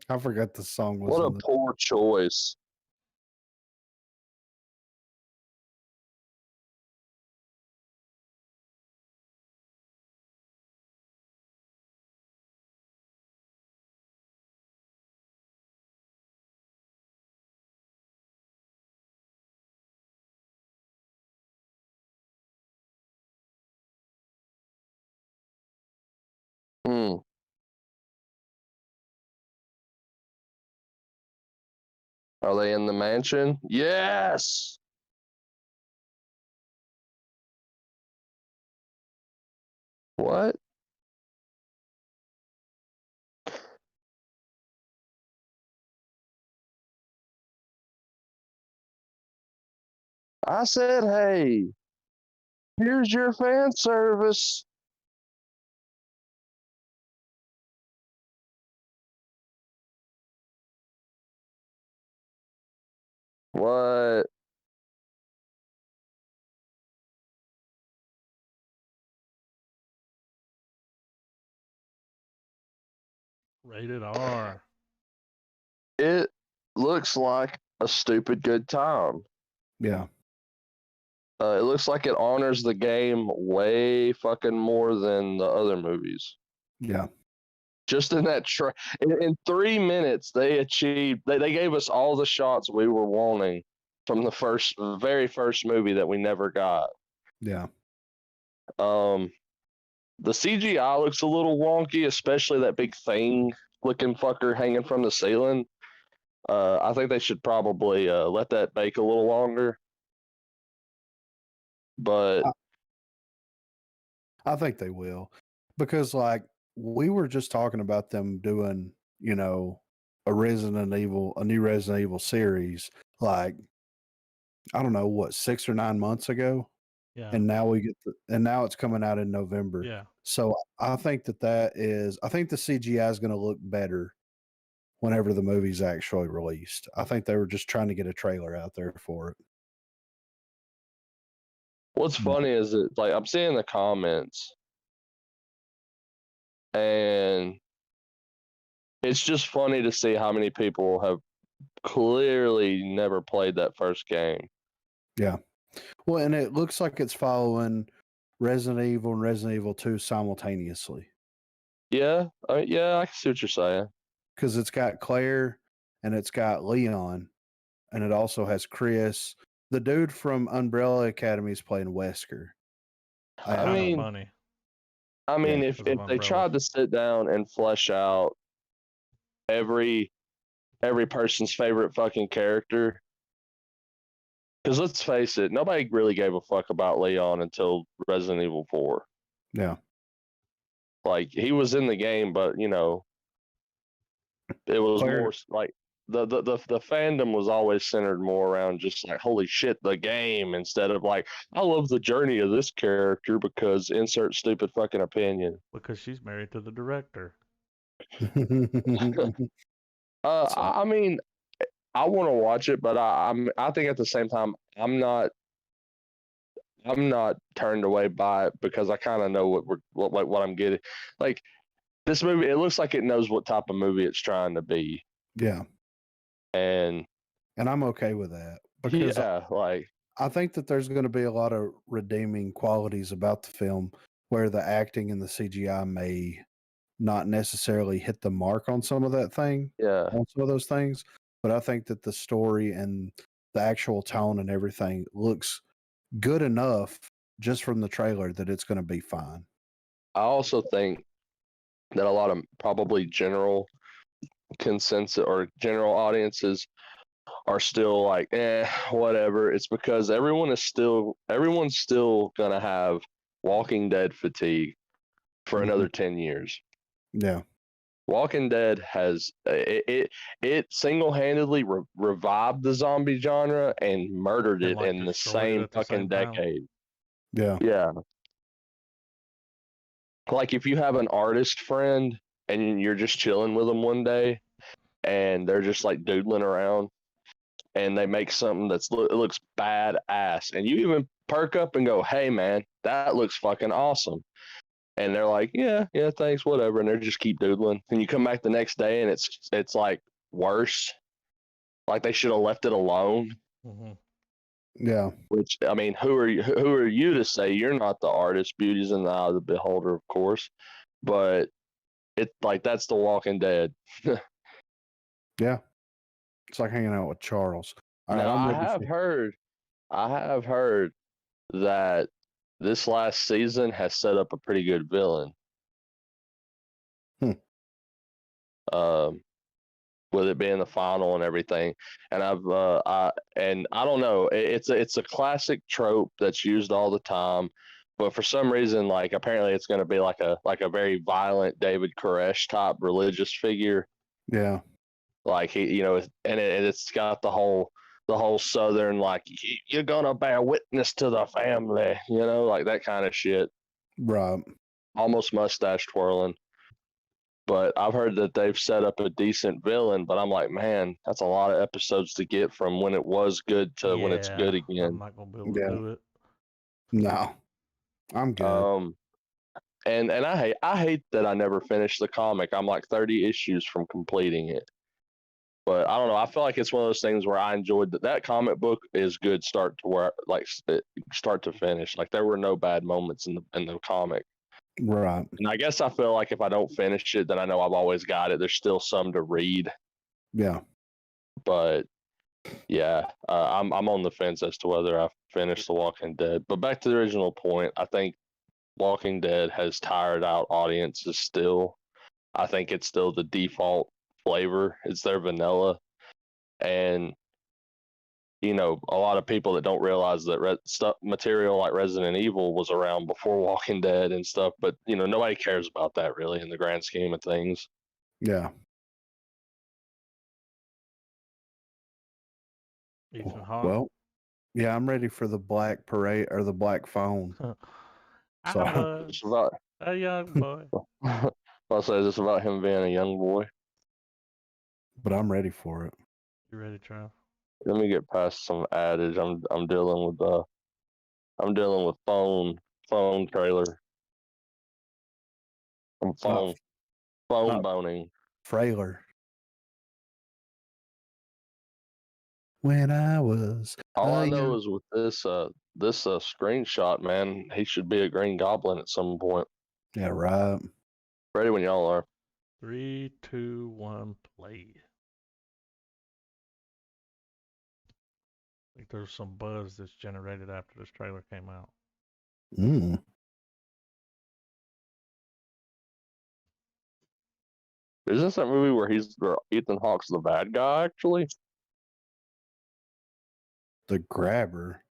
[SPEAKER 2] I forgot the song was.
[SPEAKER 3] What a poor choice. Hmm. Are they in the mansion? Yes. What? I said, hey, here's your fan service. What?
[SPEAKER 1] Rated R.
[SPEAKER 3] It looks like a stupid good time.
[SPEAKER 2] Yeah.
[SPEAKER 3] It looks like it honors the game way fucking more than the other movies.
[SPEAKER 2] Yeah.
[SPEAKER 3] Just in that in 3 minutes, they achieved. They gave us all the shots we were wanting from the very first movie that we never got.
[SPEAKER 2] Yeah.
[SPEAKER 3] The CGI looks a little wonky, especially that big thing looking fucker hanging from the ceiling. I think they should probably let that bake a little longer. But
[SPEAKER 2] I think they will, because like we were just talking about them doing, you know, a new Resident Evil series, like I don't know what 6 or 9 months ago,
[SPEAKER 1] Yeah.
[SPEAKER 2] and now now it's coming out in November.
[SPEAKER 1] Yeah.
[SPEAKER 2] So I think I think the CGI is going to look better whenever the movie's actually released. I think they were just trying to get a trailer out there for it.
[SPEAKER 3] what's funny is that like I'm seeing the comments, and it's just funny to see how many people have clearly never played that first game.
[SPEAKER 2] Yeah. Well, and it looks like it's following Resident Evil and Resident Evil 2 simultaneously.
[SPEAKER 3] Yeah, yeah, I can see what you're saying.
[SPEAKER 2] Because it's got Claire and it's got Leon, and it also has Chris. The dude from Umbrella Academy is playing Wesker.
[SPEAKER 3] I mean,
[SPEAKER 1] funny.
[SPEAKER 3] If they tried to sit down and flesh out every person's favorite fucking character, because let's face it, nobody really gave a fuck about Leon until Resident Evil 4.
[SPEAKER 2] Yeah.
[SPEAKER 3] Like, he was in the game, but, you know, it was more like the fandom was always centered more around just like, holy shit, the game, instead of like, I love the journey of this character because insert stupid fucking opinion.
[SPEAKER 1] Because she's married to the director.
[SPEAKER 3] I mean, I want to watch it, but I think at the same time I'm not turned away by it because I kind of know what I'm getting. Like, this movie, it looks like it knows what type of movie it's trying to be.
[SPEAKER 2] Yeah.
[SPEAKER 3] And
[SPEAKER 2] I'm okay with that, because I think that there's going to be a lot of redeeming qualities about the film where the acting and the CGI may not necessarily hit the mark on some of that thing.
[SPEAKER 3] Yeah.
[SPEAKER 2] On some of those things. But I think that the story and the actual tone and everything looks good enough just from the trailer that it's going to be fine.
[SPEAKER 3] I also think that a lot of probably general consensus or general audiences are still like, whatever. It's because everyone's still gonna have Walking Dead fatigue for another 10 years.
[SPEAKER 2] Yeah.
[SPEAKER 3] Walking Dead has it single-handedly revived the zombie genre and murdered it in the same fucking decade.
[SPEAKER 2] Yeah.
[SPEAKER 3] Yeah. Like, if you have an artist friend and you're just chilling with them one day and they're just like doodling around and they make something it looks badass, and you even perk up and go, hey man, that looks fucking awesome. And they're like, yeah, thanks, whatever. And they just keep doodling. And you come back the next day and it's like worse. Like they should have left it alone.
[SPEAKER 1] Mm-hmm.
[SPEAKER 2] Yeah.
[SPEAKER 3] Which, I mean, who are you to say? You're not the artist. Beauty's in the eye of the beholder, of course. But it's like that's The Walking Dead.
[SPEAKER 2] Yeah. It's like hanging out with Charles. All right,
[SPEAKER 3] Now
[SPEAKER 2] I'm
[SPEAKER 3] I
[SPEAKER 2] ready
[SPEAKER 3] have heard that this last season has set up a pretty good villain.
[SPEAKER 2] Hmm.
[SPEAKER 3] With it being the final and everything. And I don't know, it's a classic trope that's used all the time, but for some reason, like apparently it's going to be like a very violent David Koresh type religious figure.
[SPEAKER 2] Yeah.
[SPEAKER 3] Like he, and it's got the whole Southern, like you're gonna bear witness to the family, like that kind of shit.
[SPEAKER 2] Right.
[SPEAKER 3] Almost mustache twirling. But I've heard that they've set up a decent villain, but I'm like, man, that's a lot of episodes to get from when it was good to when it's good
[SPEAKER 1] I'm
[SPEAKER 3] again.
[SPEAKER 1] not gonna be able to do it.
[SPEAKER 2] No, I'm good.
[SPEAKER 3] And I hate that I never finished the comic. I'm like 30 issues from completing it. But I don't know. I feel like it's one of those things where I enjoyed that comic book is good start to finish. Like there were no bad moments in the comic.
[SPEAKER 2] Right.
[SPEAKER 3] And I guess I feel like if I don't finish it, then I know I've always got it. There's still some to read.
[SPEAKER 2] Yeah.
[SPEAKER 3] But yeah, I'm on the fence as to whether I finished The Walking Dead. But back to the original point, I think Walking Dead has tired out audiences still. I think it's still the default flavor. It's their vanilla. And a lot of people that don't realize that material like Resident Evil was around before Walking Dead and stuff, but nobody cares about that really in the grand scheme of things.
[SPEAKER 2] Yeah.
[SPEAKER 1] Ethan Hawke.
[SPEAKER 2] Well, yeah, I'm ready for the Black Parade or the Black Phone.
[SPEAKER 1] I
[SPEAKER 2] So-
[SPEAKER 1] was a young boy.
[SPEAKER 3] I'll say this about him being a young boy.
[SPEAKER 2] But I'm ready for it.
[SPEAKER 1] You ready, Trav?
[SPEAKER 3] Let me get past some adage. I'm dealing with phone trailer. I'm phone
[SPEAKER 2] not
[SPEAKER 3] boning.
[SPEAKER 2] Frailer. When I was
[SPEAKER 3] All I
[SPEAKER 2] young-
[SPEAKER 3] know is with this screenshot, man, he should be a Green Goblin at some point.
[SPEAKER 2] Yeah, right.
[SPEAKER 3] Ready when y'all are.
[SPEAKER 1] 3, 2, 1, play. I think there's some buzz that's generated after this trailer came out.
[SPEAKER 2] Mm.
[SPEAKER 3] Is this that movie where Ethan Hawke's the bad guy, actually?
[SPEAKER 2] The Grabber.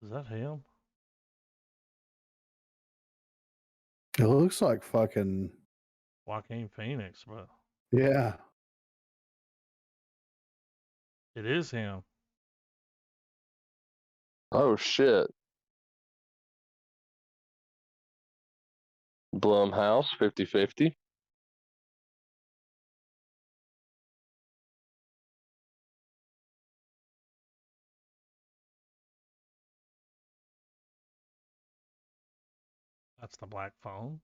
[SPEAKER 1] Is that him?
[SPEAKER 2] It looks like fucking
[SPEAKER 1] Joaquin Phoenix, but
[SPEAKER 2] yeah.
[SPEAKER 1] it is him.
[SPEAKER 3] Oh shit. Blumhouse, 50-50.
[SPEAKER 1] That's the Black Phone.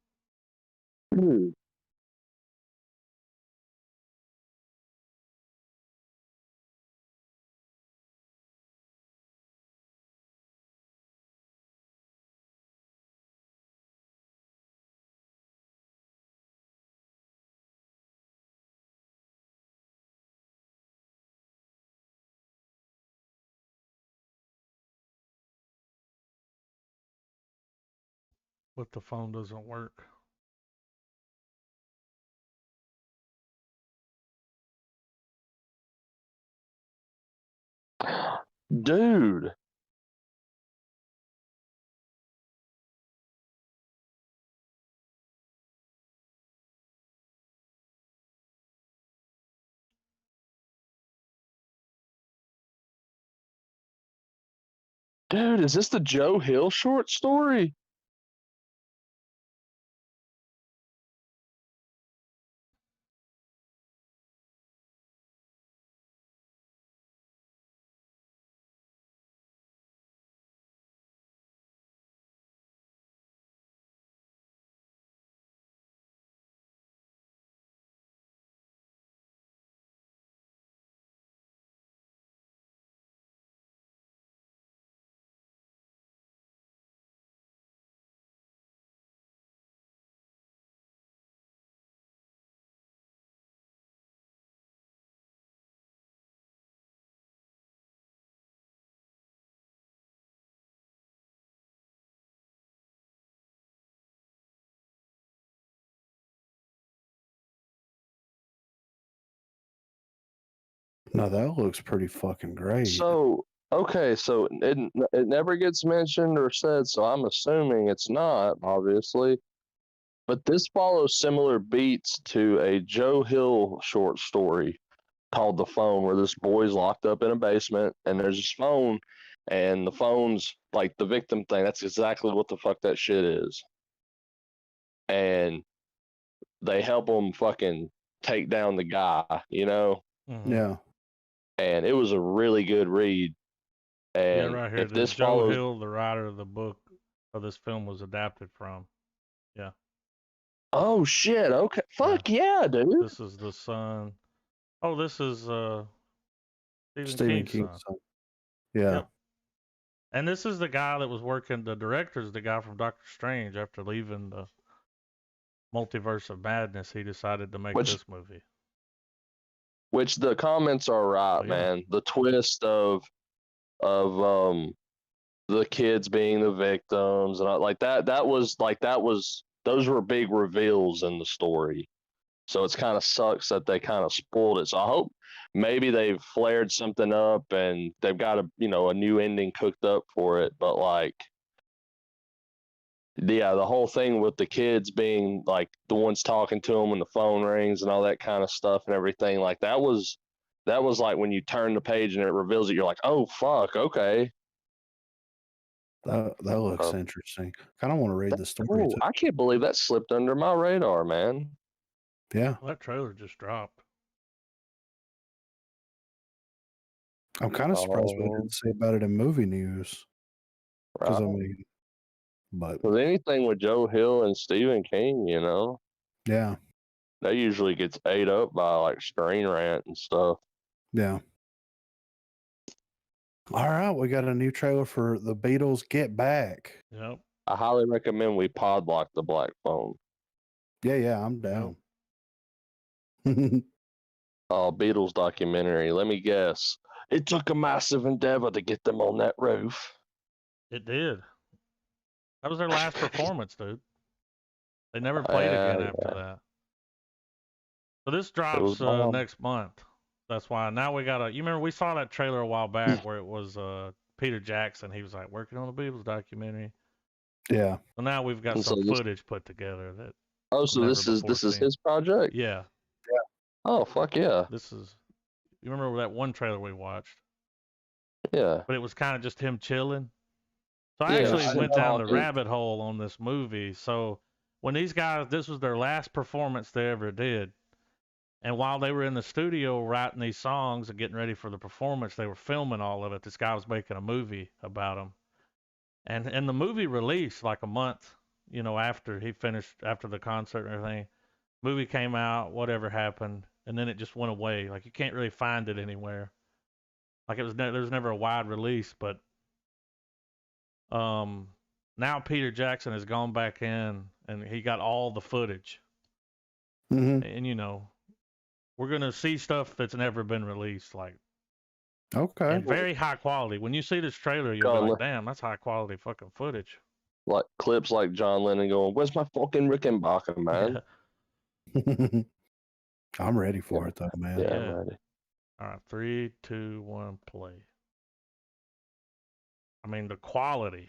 [SPEAKER 1] But the phone doesn't work.
[SPEAKER 3] Dude. Dude, is this the Joe Hill short story?
[SPEAKER 2] No, that looks pretty fucking great.
[SPEAKER 3] So okay, so it never gets mentioned or said, so I'm assuming it's not, obviously. But this follows similar beats to a Joe Hill short story called The Phone, where this boy's locked up in a basement and there's his phone, and the phone's like the victim thing. That's exactly what the fuck that shit is. And they help him fucking take down the guy, you know?
[SPEAKER 1] Mm-hmm.
[SPEAKER 2] Yeah.
[SPEAKER 3] And it was a really good read. And
[SPEAKER 1] yeah, right here.
[SPEAKER 3] if
[SPEAKER 1] The
[SPEAKER 3] this
[SPEAKER 1] Joe
[SPEAKER 3] follows,
[SPEAKER 1] Hill, the writer of the book of this film, was adapted from. Yeah.
[SPEAKER 3] oh shit, okay, fuck yeah, dude.
[SPEAKER 1] This is the son. Oh, this is
[SPEAKER 2] Stephen
[SPEAKER 1] King's
[SPEAKER 2] King's
[SPEAKER 1] son.
[SPEAKER 2] son. Yeah.
[SPEAKER 1] Yep. And this is the guy that was working. The director's the guy from Doctor Strange. After leaving the Multiverse of Madness, he decided to make this movie.
[SPEAKER 3] Which the comments are right,
[SPEAKER 1] Oh, yeah.
[SPEAKER 3] man. The twist of the kids being the victims and like that was those were big reveals in the story. So it's kind of sucks that they kind of spoiled it. So I hope maybe they've flared something up and they've got a new ending cooked up for it. But like, yeah, the whole thing with the kids being like the ones talking to them when the phone rings and all that kind of stuff and everything, like that was like when you turn the page and it reveals it, you're like, oh fuck, okay.
[SPEAKER 2] That looks interesting. Kind of want to read the story too.
[SPEAKER 3] I can't believe that slipped under my radar, man.
[SPEAKER 2] Yeah.
[SPEAKER 1] Well, that trailer just dropped.
[SPEAKER 2] I'm kind of surprised we didn't see about it in movie news. Because I mean, but
[SPEAKER 3] with anything with Joe Hill and Stephen King,
[SPEAKER 2] yeah,
[SPEAKER 3] that usually gets ate up by like Screen Rant and stuff.
[SPEAKER 2] Yeah. All right, we got a new trailer for The Beatles Get Back.
[SPEAKER 1] Yep.
[SPEAKER 3] I highly recommend we podlock the black phone.
[SPEAKER 2] Yeah, I'm down.
[SPEAKER 3] Oh, Beatles documentary. Let me guess. It took a massive endeavor to get them on that roof.
[SPEAKER 1] It did. That was their last performance, dude. They never played again after that. So this drops next month. That's why now we got you remember we saw that trailer a while back where it was Peter Jackson. He was like working on the Beatles documentary.
[SPEAKER 2] Yeah.
[SPEAKER 1] So now we've got some footage put together that.
[SPEAKER 3] Oh, so this is his project?
[SPEAKER 1] Yeah.
[SPEAKER 2] Yeah.
[SPEAKER 3] Oh, fuck yeah.
[SPEAKER 1] This is. You remember that one trailer we watched?
[SPEAKER 3] Yeah.
[SPEAKER 1] But it was kind of just him chilling. So I actually went down the rabbit hole on this movie. So when these guys, this was their last performance they ever did. And while they were in the studio writing these songs and getting ready for the performance, they were filming all of it. This guy was making a movie about them. And the movie released like a month, after he finished, after the concert and everything. Movie came out, whatever happened, and then it just went away. Like you can't really find it anywhere. Like there was never a wide release, but now Peter Jackson has gone back in and he got all the footage.
[SPEAKER 2] Mm-hmm.
[SPEAKER 1] And we're gonna see stuff that's never been released, like
[SPEAKER 2] and
[SPEAKER 1] very high quality. When you see this trailer, you'll be like, "Damn, that's high quality fucking footage."
[SPEAKER 3] Like clips like John Lennon going, "Where's my fucking Rickenbacker, man?"
[SPEAKER 2] Yeah. I'm ready for it though, man.
[SPEAKER 3] Yeah, I'm ready.
[SPEAKER 1] All right, 3, 2, 1, play. I mean, the quality.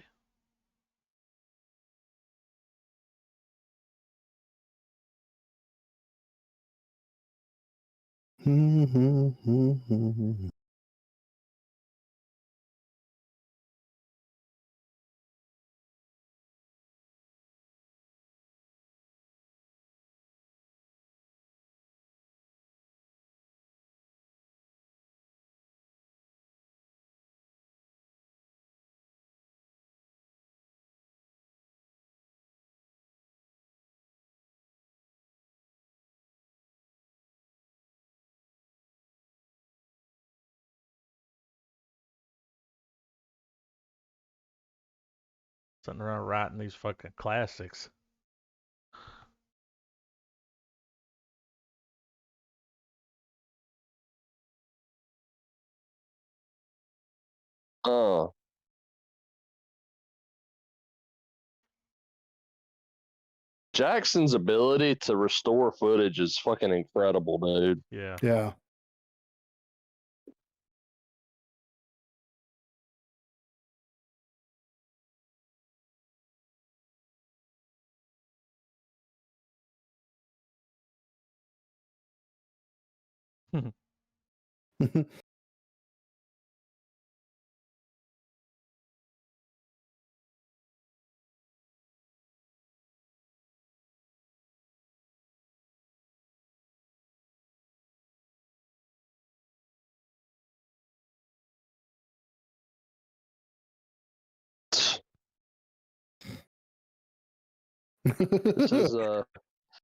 [SPEAKER 1] Sitting around writing these fucking classics.
[SPEAKER 3] Jackson's ability to restore footage is fucking incredible, dude.
[SPEAKER 1] Yeah.
[SPEAKER 2] Yeah.
[SPEAKER 3] This is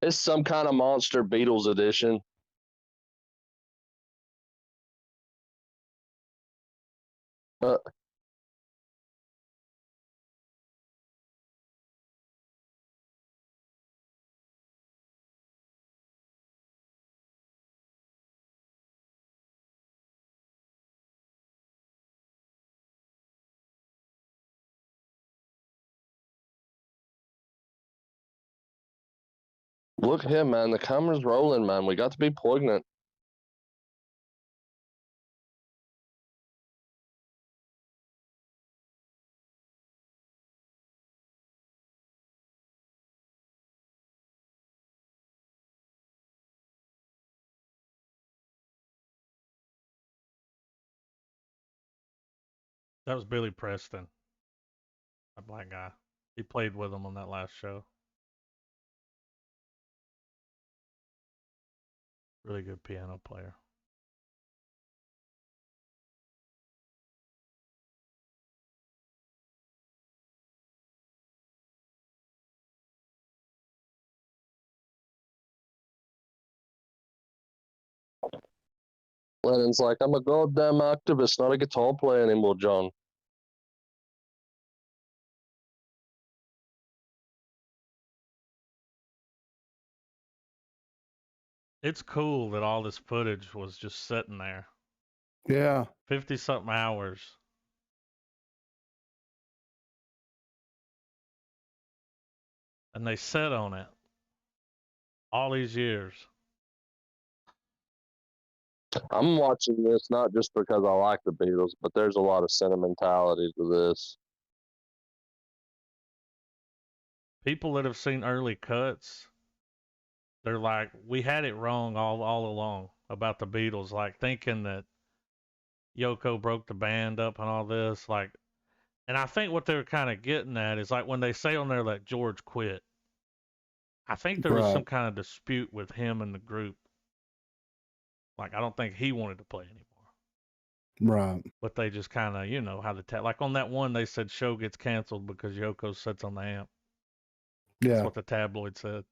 [SPEAKER 3] it's some kind of monster Beatles edition. Look at him, man. The camera's rolling, man. We got to be poignant.
[SPEAKER 1] That was Billy Preston, that black guy. He played with him on that last show. Really good piano player.
[SPEAKER 3] Lennon's like, I'm a goddamn activist, not a guitar player anymore, John.
[SPEAKER 1] It's cool that all this footage was just sitting there.
[SPEAKER 2] Yeah.
[SPEAKER 1] 50-something hours. And they sat on it all these years.
[SPEAKER 3] I'm watching this not just because I like the Beatles, but there's a lot of sentimentality to this.
[SPEAKER 1] People that have seen early cuts, they're like, we had it wrong all along about the Beatles, like thinking that Yoko broke the band up and all this, like, and I think what they're kind of getting at is like when they say on there that George quit, I think there was some kind of dispute with him and the group. Like, I don't think he wanted to play anymore.
[SPEAKER 2] Right.
[SPEAKER 1] But they just kind of, you know, how like on that one, they said show gets canceled because Yoko sits on the amp.
[SPEAKER 2] Yeah.
[SPEAKER 1] That's what the tabloid said.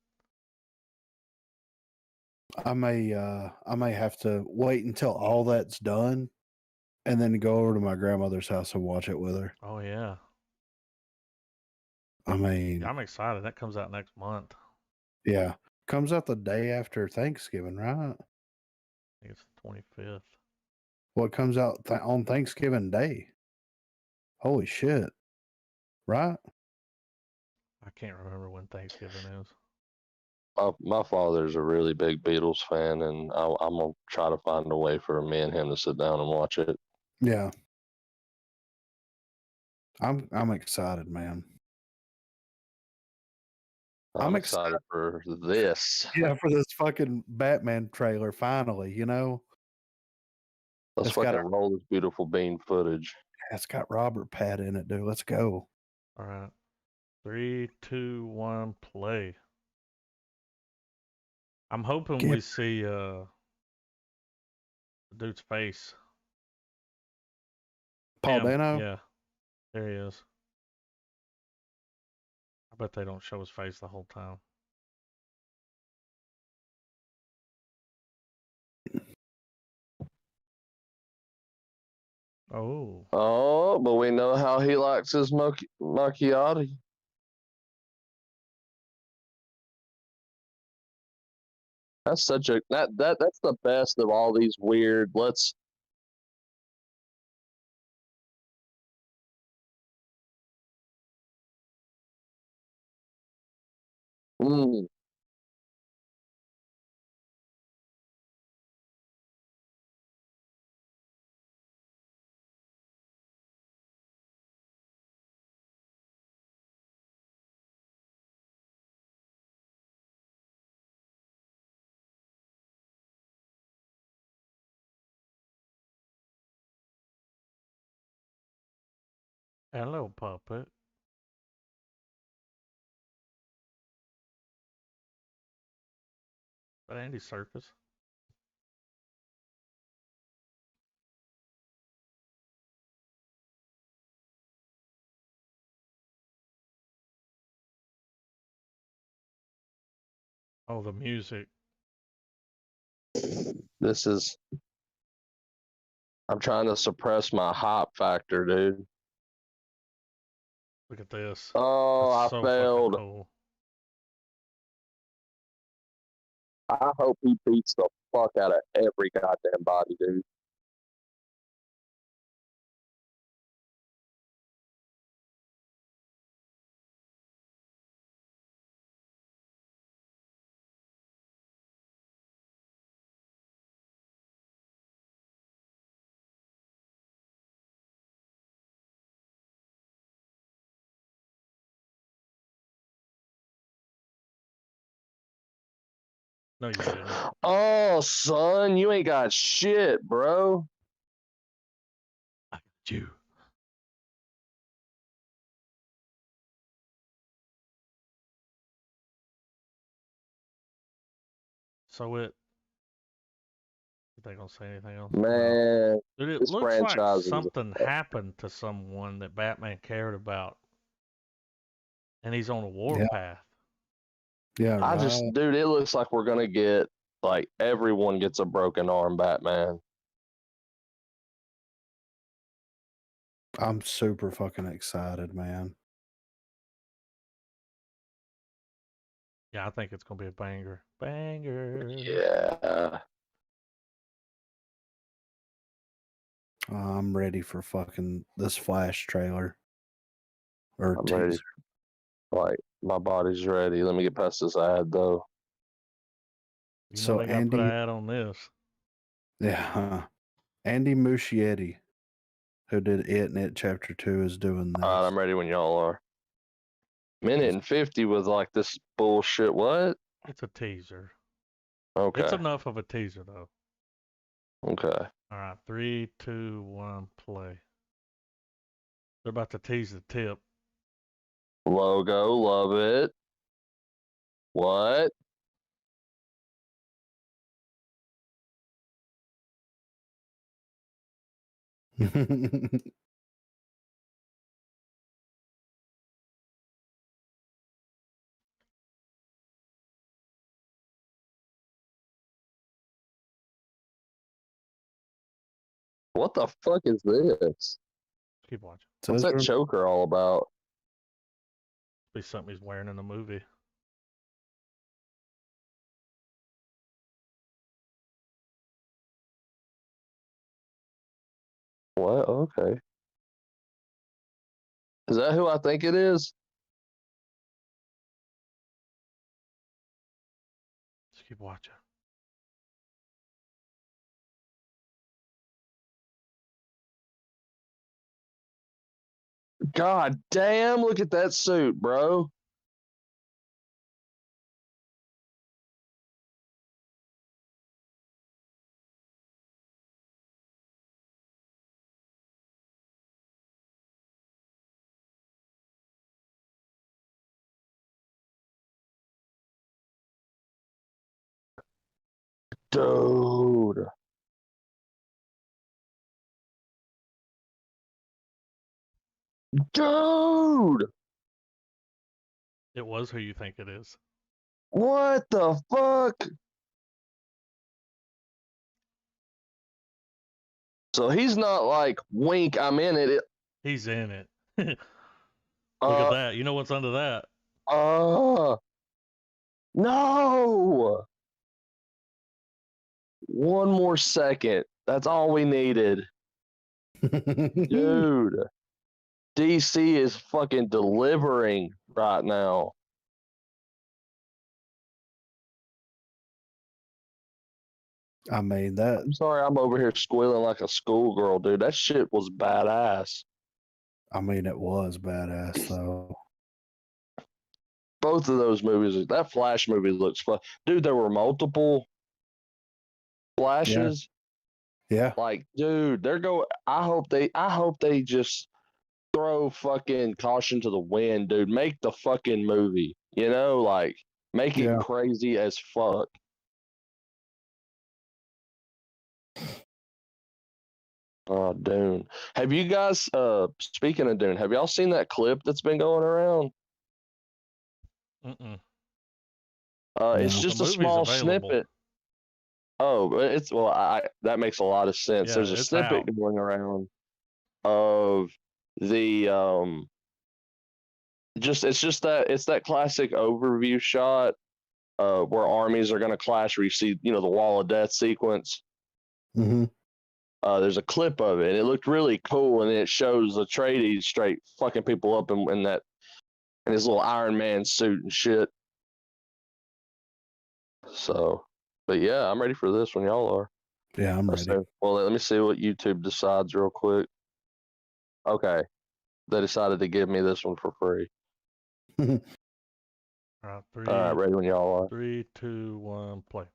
[SPEAKER 2] I may have to wait until all that's done and then go over to my grandmother's house and watch it with her.
[SPEAKER 1] Oh, yeah.
[SPEAKER 2] I mean,
[SPEAKER 1] I'm excited. That comes out next month.
[SPEAKER 2] Yeah. Comes out the day after Thanksgiving, right?
[SPEAKER 1] I think it's the 25th.
[SPEAKER 2] Well, it comes out on Thanksgiving Day. Holy shit. Right?
[SPEAKER 1] I can't remember when Thanksgiving is.
[SPEAKER 3] My father's a really big Beatles fan, and I'm going to try to find a way for me and him to sit down and watch it.
[SPEAKER 2] Yeah. I'm excited, man.
[SPEAKER 3] I'm excited for this.
[SPEAKER 2] Yeah, for this fucking Batman trailer, finally, you know?
[SPEAKER 3] Let's fucking roll this beautiful bean footage.
[SPEAKER 2] It's got Robert Pat in it, dude. Let's go.
[SPEAKER 1] All right. 3, 2, 1, play. I'm hoping we see the dude's face.
[SPEAKER 2] Paul Dano?
[SPEAKER 1] Yeah. There he is. I bet they don't show his face the whole time. Oh.
[SPEAKER 3] Oh, but we know how he likes his macchiato. That's such a that's the best of all these weird. Let's. Mm.
[SPEAKER 1] Hello, puppet. But Andy Serkis. Oh, the music.
[SPEAKER 3] This is. I'm trying to suppress my hype factor, dude.
[SPEAKER 1] Look at this.
[SPEAKER 3] Oh,
[SPEAKER 1] That's
[SPEAKER 3] I
[SPEAKER 1] so fucking
[SPEAKER 3] failed.
[SPEAKER 1] cool.
[SPEAKER 3] I hope he beats the fuck out of every goddamn body, dude.
[SPEAKER 1] No, you didn't.
[SPEAKER 3] Oh, son, you ain't got shit, bro.
[SPEAKER 1] I got you. So they gonna say anything else?
[SPEAKER 3] Man,
[SPEAKER 1] Well, dude, it
[SPEAKER 3] this
[SPEAKER 1] looks like
[SPEAKER 3] franchise is.
[SPEAKER 1] something happened to someone that Batman cared about, and he's on a warpath.
[SPEAKER 2] Yeah, right.
[SPEAKER 3] Dude, it looks like we're gonna get like everyone gets a broken arm, Batman.
[SPEAKER 2] I'm super fucking excited, man.
[SPEAKER 1] Yeah, I think it's gonna be a banger. Banger.
[SPEAKER 3] Yeah.
[SPEAKER 2] I'm ready for fucking this Flash trailer. Or
[SPEAKER 3] I'm
[SPEAKER 2] teaser.
[SPEAKER 3] ready. Like, my body's ready. Let me get past this ad, though.
[SPEAKER 1] You know
[SPEAKER 2] So
[SPEAKER 1] they gotta put an
[SPEAKER 2] Andy,
[SPEAKER 1] ad on this.
[SPEAKER 2] yeah, Andy Muschietti, who did It and It Chapter 2, is doing this.
[SPEAKER 3] All right, I'm ready when y'all are. Minute and 50 with like this bullshit. What?
[SPEAKER 1] It's a teaser.
[SPEAKER 3] Okay.
[SPEAKER 1] It's enough of a teaser though.
[SPEAKER 3] Okay.
[SPEAKER 1] All right, 3, 2, 1, play. They're about to tease the tip.
[SPEAKER 3] Logo, love it. What? What the fuck is this?
[SPEAKER 1] Keep watching.
[SPEAKER 3] What's that choker all about?
[SPEAKER 1] Be something he's wearing in the movie.
[SPEAKER 3] What? Okay. Is that who I think it is?
[SPEAKER 1] Just keep watching.
[SPEAKER 3] God damn, look at that suit, bro. Dude. Dude.
[SPEAKER 1] It was who you think it is.
[SPEAKER 3] What the fuck? So he's not like, wink, I'm in it.
[SPEAKER 1] He's in it. Look at that. You know what's under that?
[SPEAKER 3] No. One more second. That's all we needed. Dude. DC is fucking delivering right now.
[SPEAKER 2] I mean, that.
[SPEAKER 3] I'm sorry, I'm over here squealing like a schoolgirl, dude. That shit was badass.
[SPEAKER 2] I mean, it was badass, though.
[SPEAKER 3] Both of those movies, that Flash movie looks fun. Dude, there were multiple Flashes.
[SPEAKER 2] Yeah.
[SPEAKER 3] Like, dude, I hope they just throw fucking caution to the wind, dude. Make the fucking movie. You know, like make it crazy as fuck. Oh, Dune. Have you guys speaking of Dune, have y'all seen that clip that's been going around? It's just a small snippet. Oh, it's that makes a lot of sense.
[SPEAKER 1] Yeah,
[SPEAKER 3] There's a snippet going around of the it's that classic overview shot where armies are going to clash, where you see the wall of death sequence.
[SPEAKER 2] Mm-hmm.
[SPEAKER 3] There's a clip of it, and it looked really cool, and it shows Atreides straight fucking people up in his little Iron Man suit and shit. So, but yeah, I'm ready for this when y'all are.
[SPEAKER 2] Yeah, I'm ready.
[SPEAKER 3] Well, let me see what YouTube decides real quick. Okay, they decided to give me this one for free.
[SPEAKER 1] All
[SPEAKER 3] right, ready when y'all are.
[SPEAKER 1] 3, 2, 1, play.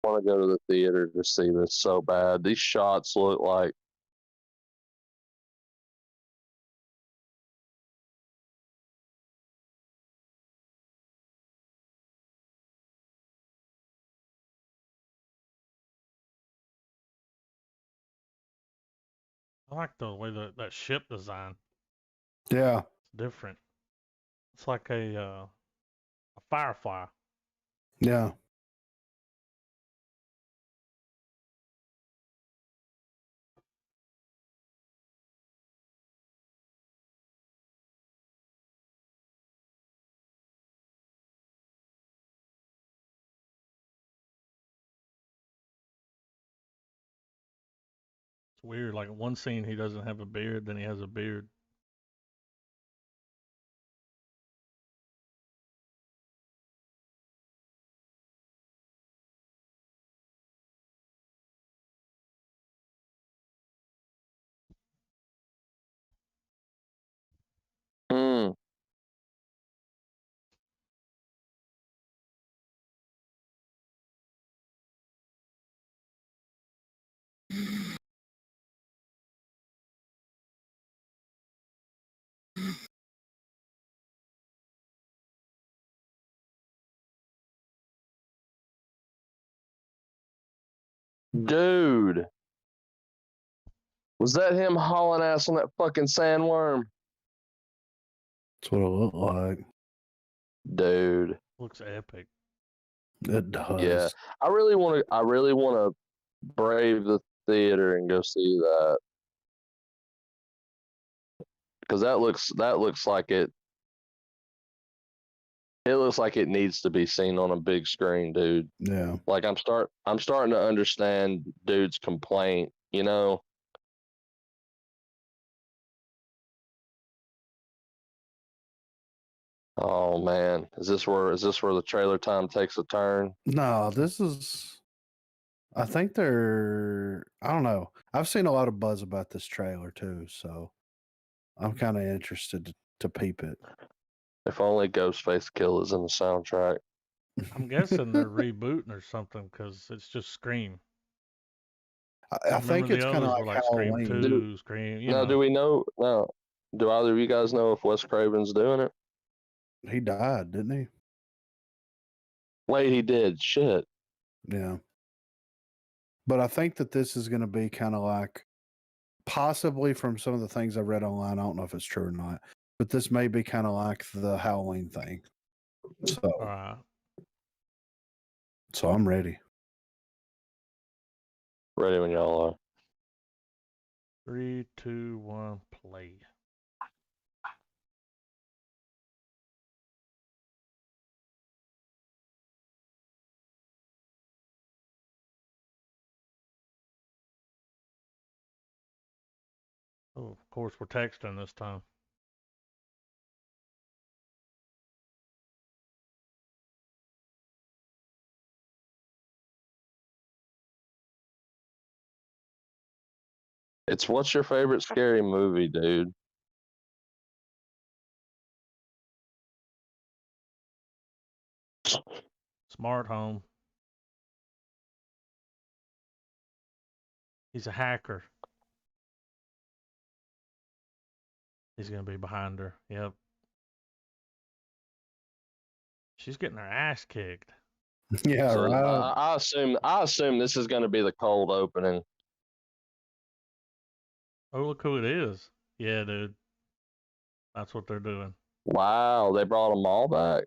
[SPEAKER 3] I want to go to the theater to see this so bad. These shots look like.
[SPEAKER 1] I like the way that ship design.
[SPEAKER 2] Yeah.
[SPEAKER 1] It's different. It's like a firefly.
[SPEAKER 2] Yeah.
[SPEAKER 1] It's weird. Like in one scene, he doesn't have a beard, then he has a beard.
[SPEAKER 3] Dude, was that him hauling ass on that fucking sandworm?
[SPEAKER 2] That's what it looked like.
[SPEAKER 3] Dude,
[SPEAKER 1] looks epic.
[SPEAKER 2] It does.
[SPEAKER 3] Yeah, I really want to brave the theater and go see that, because that looks like it. It looks like it needs to be seen on a big screen, dude.
[SPEAKER 2] Yeah.
[SPEAKER 3] Like I'm starting to understand dude's complaint, Oh man, is this where the trailer time takes a turn?
[SPEAKER 2] No, this is. I think they're. I don't know. I've seen a lot of buzz about this trailer too, so I'm kind of interested to peep it.
[SPEAKER 3] If only Ghostface Kill is in the soundtrack.
[SPEAKER 1] I'm guessing they're rebooting or something because it's just Scream.
[SPEAKER 2] I think it's kind of like Halloween.
[SPEAKER 1] Scream 2, Scream.
[SPEAKER 3] Do we know? No. Do either of you guys know if Wes Craven's doing it?
[SPEAKER 2] He died, didn't he?
[SPEAKER 3] Wait, he did. Shit.
[SPEAKER 2] Yeah. But I think that this is going to be kind of like, possibly from some of the things I read online. I don't know if it's true or not, but this may be kind of like the Halloween thing. So I'm ready.
[SPEAKER 3] Ready when y'all are.
[SPEAKER 1] 3, 2, 1, play. Oh, of course, we're texting this time.
[SPEAKER 3] It's what's your favorite scary movie, dude?
[SPEAKER 1] Smart home. He's a hacker. He's going to be behind her. Yep. She's getting her ass kicked.
[SPEAKER 2] Yeah,
[SPEAKER 3] So
[SPEAKER 2] right.
[SPEAKER 3] I assume this is going to be the cold opening.
[SPEAKER 1] Oh, look who it is. Yeah, dude. That's what they're doing.
[SPEAKER 3] Wow, they brought them all back.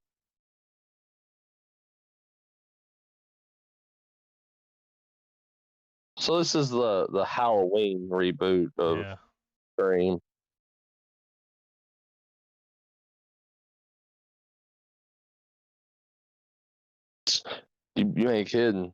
[SPEAKER 3] So this is the Halloween reboot of Scream. You ain't kidding.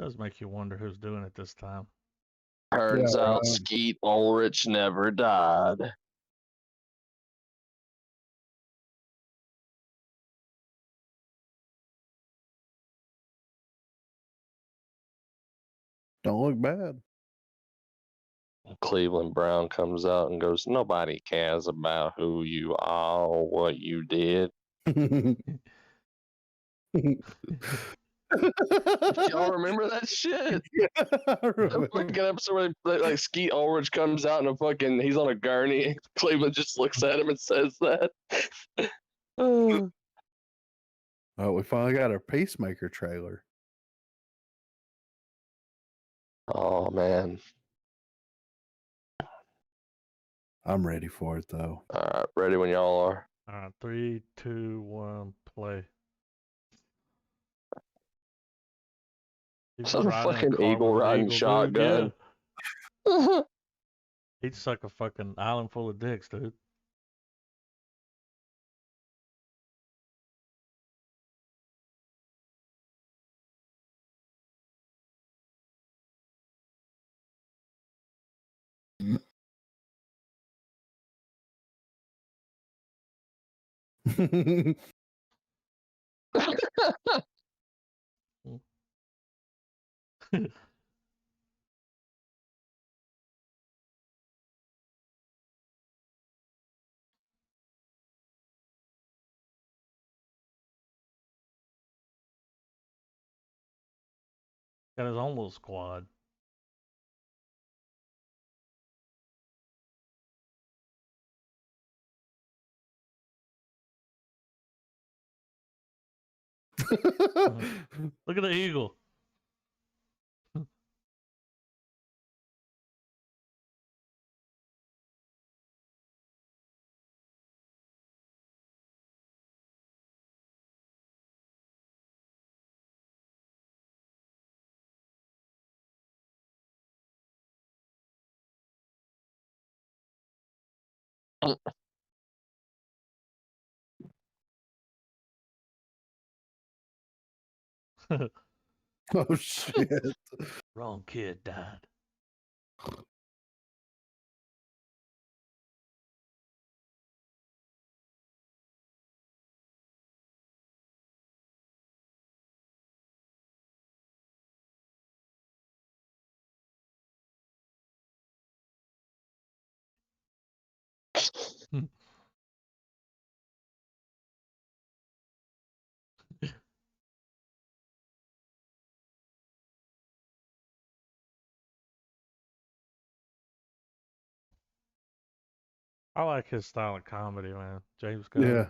[SPEAKER 1] Does make you wonder who's doing it this time.
[SPEAKER 3] Turns out Skeet Ulrich never died.
[SPEAKER 2] Don't look bad.
[SPEAKER 3] Cleveland Brown comes out and goes, "Nobody cares about who you are or what you did." Y'all remember that shit?
[SPEAKER 2] Yeah, I remember.
[SPEAKER 3] Fucking episode where like Skeet Ulrich comes out and he's on a gurney. And Cleveland just looks at him and says that.
[SPEAKER 2] Oh, we finally got our Peacemaker trailer.
[SPEAKER 3] Oh man.
[SPEAKER 2] I'm ready for it though.
[SPEAKER 3] All right, ready when y'all are.
[SPEAKER 1] All right, 3, 2, 1, play.
[SPEAKER 3] Some fucking eagle riding shotgun.
[SPEAKER 1] Yeah. He'd suck a fucking island full of dicks, dude. Got his own little squad. Look at the eagle.
[SPEAKER 2] Oh shit.
[SPEAKER 1] Wrong kid died. I like his style of comedy, man. James Gunn.
[SPEAKER 2] Yeah.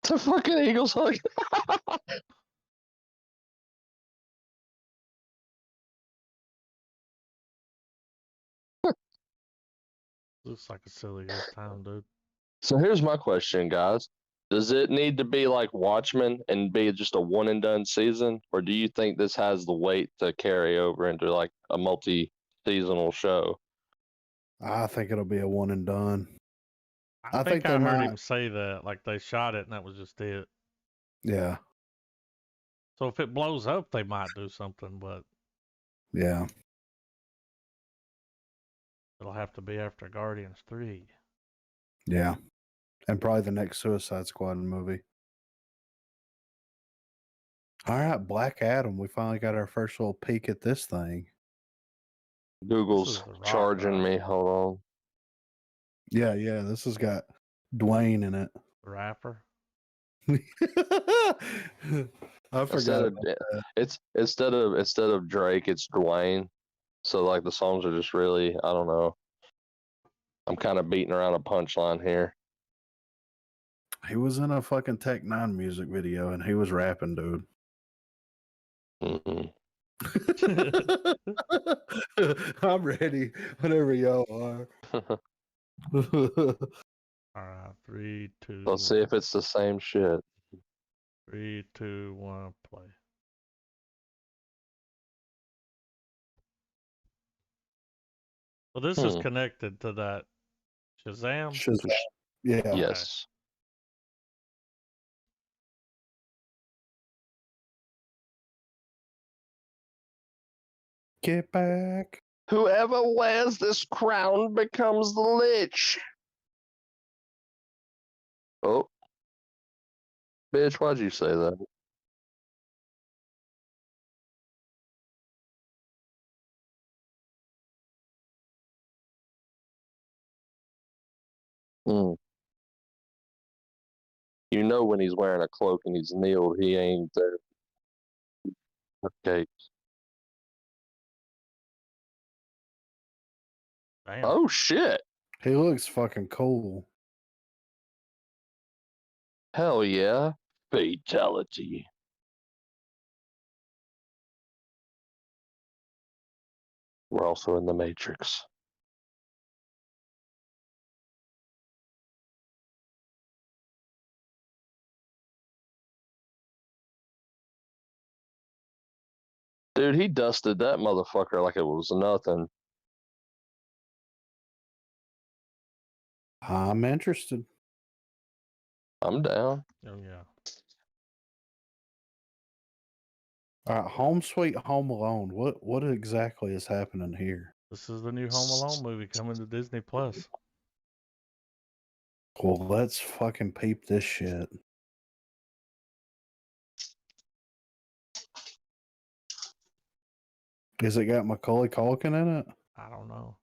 [SPEAKER 3] The fucking Eagles hug.
[SPEAKER 1] Looks like a silly good time, dude.
[SPEAKER 3] So here's my question, guys. Does it need to be like Watchmen and be just a one and done season? Or do you think this has the weight to carry over into like a multi-seasonal show?
[SPEAKER 2] I think it'll be a one and done.
[SPEAKER 1] I think I heard him say that, like they shot it and that was just it.
[SPEAKER 2] Yeah.
[SPEAKER 1] So if it blows up, they might do something, but
[SPEAKER 2] yeah,
[SPEAKER 1] it'll have to be after Guardians 3.
[SPEAKER 2] yeah, and probably the next Suicide Squad movie. All right, Black Adam. We finally got our first little peek at this thing.
[SPEAKER 3] Google's charging me. Hold on.
[SPEAKER 2] Yeah, this has got Dwayne in it.
[SPEAKER 1] The rapper.
[SPEAKER 2] I forgot.
[SPEAKER 3] It's instead of Drake, it's Dwayne. So like the songs are just really, I don't know. I'm kind of beating around a punchline here.
[SPEAKER 2] He was in a fucking Tech Nine music video and he was rapping, dude.
[SPEAKER 3] Mm-hmm.
[SPEAKER 2] I'm ready whenever y'all are.
[SPEAKER 1] All right, 3, 2.
[SPEAKER 3] Let's see if it's the same shit.
[SPEAKER 1] 3, 2, 1, play. Well, this is connected to that Shazam.
[SPEAKER 2] Yeah.
[SPEAKER 3] Yes.
[SPEAKER 2] Get back.
[SPEAKER 3] Whoever wears this crown becomes the Lich. Oh. Bitch, why'd you say that? You know when he's wearing a cloak and he's kneeled, he ain't there. Okay.
[SPEAKER 1] Damn.
[SPEAKER 3] Oh shit.
[SPEAKER 2] He looks fucking cool.
[SPEAKER 3] Hell yeah. Fatality. We're also in the Matrix. Dude, he dusted that motherfucker like it was nothing.
[SPEAKER 2] I'm interested.
[SPEAKER 3] I'm down.
[SPEAKER 1] Oh, yeah.
[SPEAKER 2] All right, Home Sweet Home Alone. What exactly is happening here?
[SPEAKER 1] This is the new Home Alone movie coming to Disney Plus.
[SPEAKER 2] Well, let's fucking peep this shit. Is it got Macaulay Culkin in it?
[SPEAKER 1] I don't know.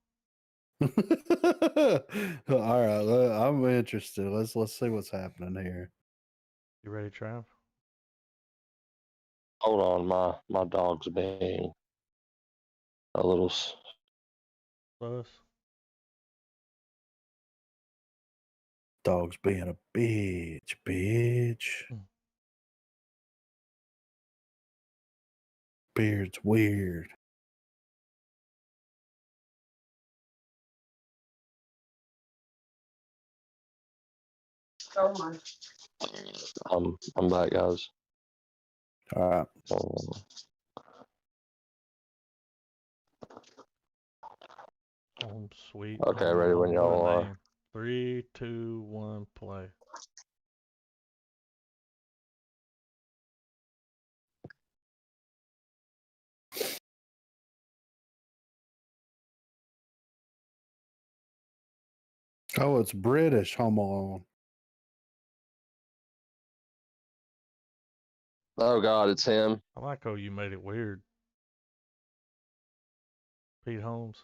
[SPEAKER 2] All right, I'm interested. Let's see what's happening here.
[SPEAKER 1] You ready, Trav?
[SPEAKER 3] Hold on, my dog's being a little
[SPEAKER 1] Plus.
[SPEAKER 2] Dog's being a bitch. Beard's weird.
[SPEAKER 4] Oh my.
[SPEAKER 3] I'm back, guys.
[SPEAKER 2] All right.
[SPEAKER 1] Home Sweet.
[SPEAKER 3] Okay,
[SPEAKER 1] Home
[SPEAKER 3] ready
[SPEAKER 1] Alone.
[SPEAKER 3] when y'all are.
[SPEAKER 1] 3, 2, 1, play.
[SPEAKER 2] Oh, it's British Home Alone.
[SPEAKER 3] Oh God, it's him.
[SPEAKER 1] I like how you made it weird. Pete Holmes.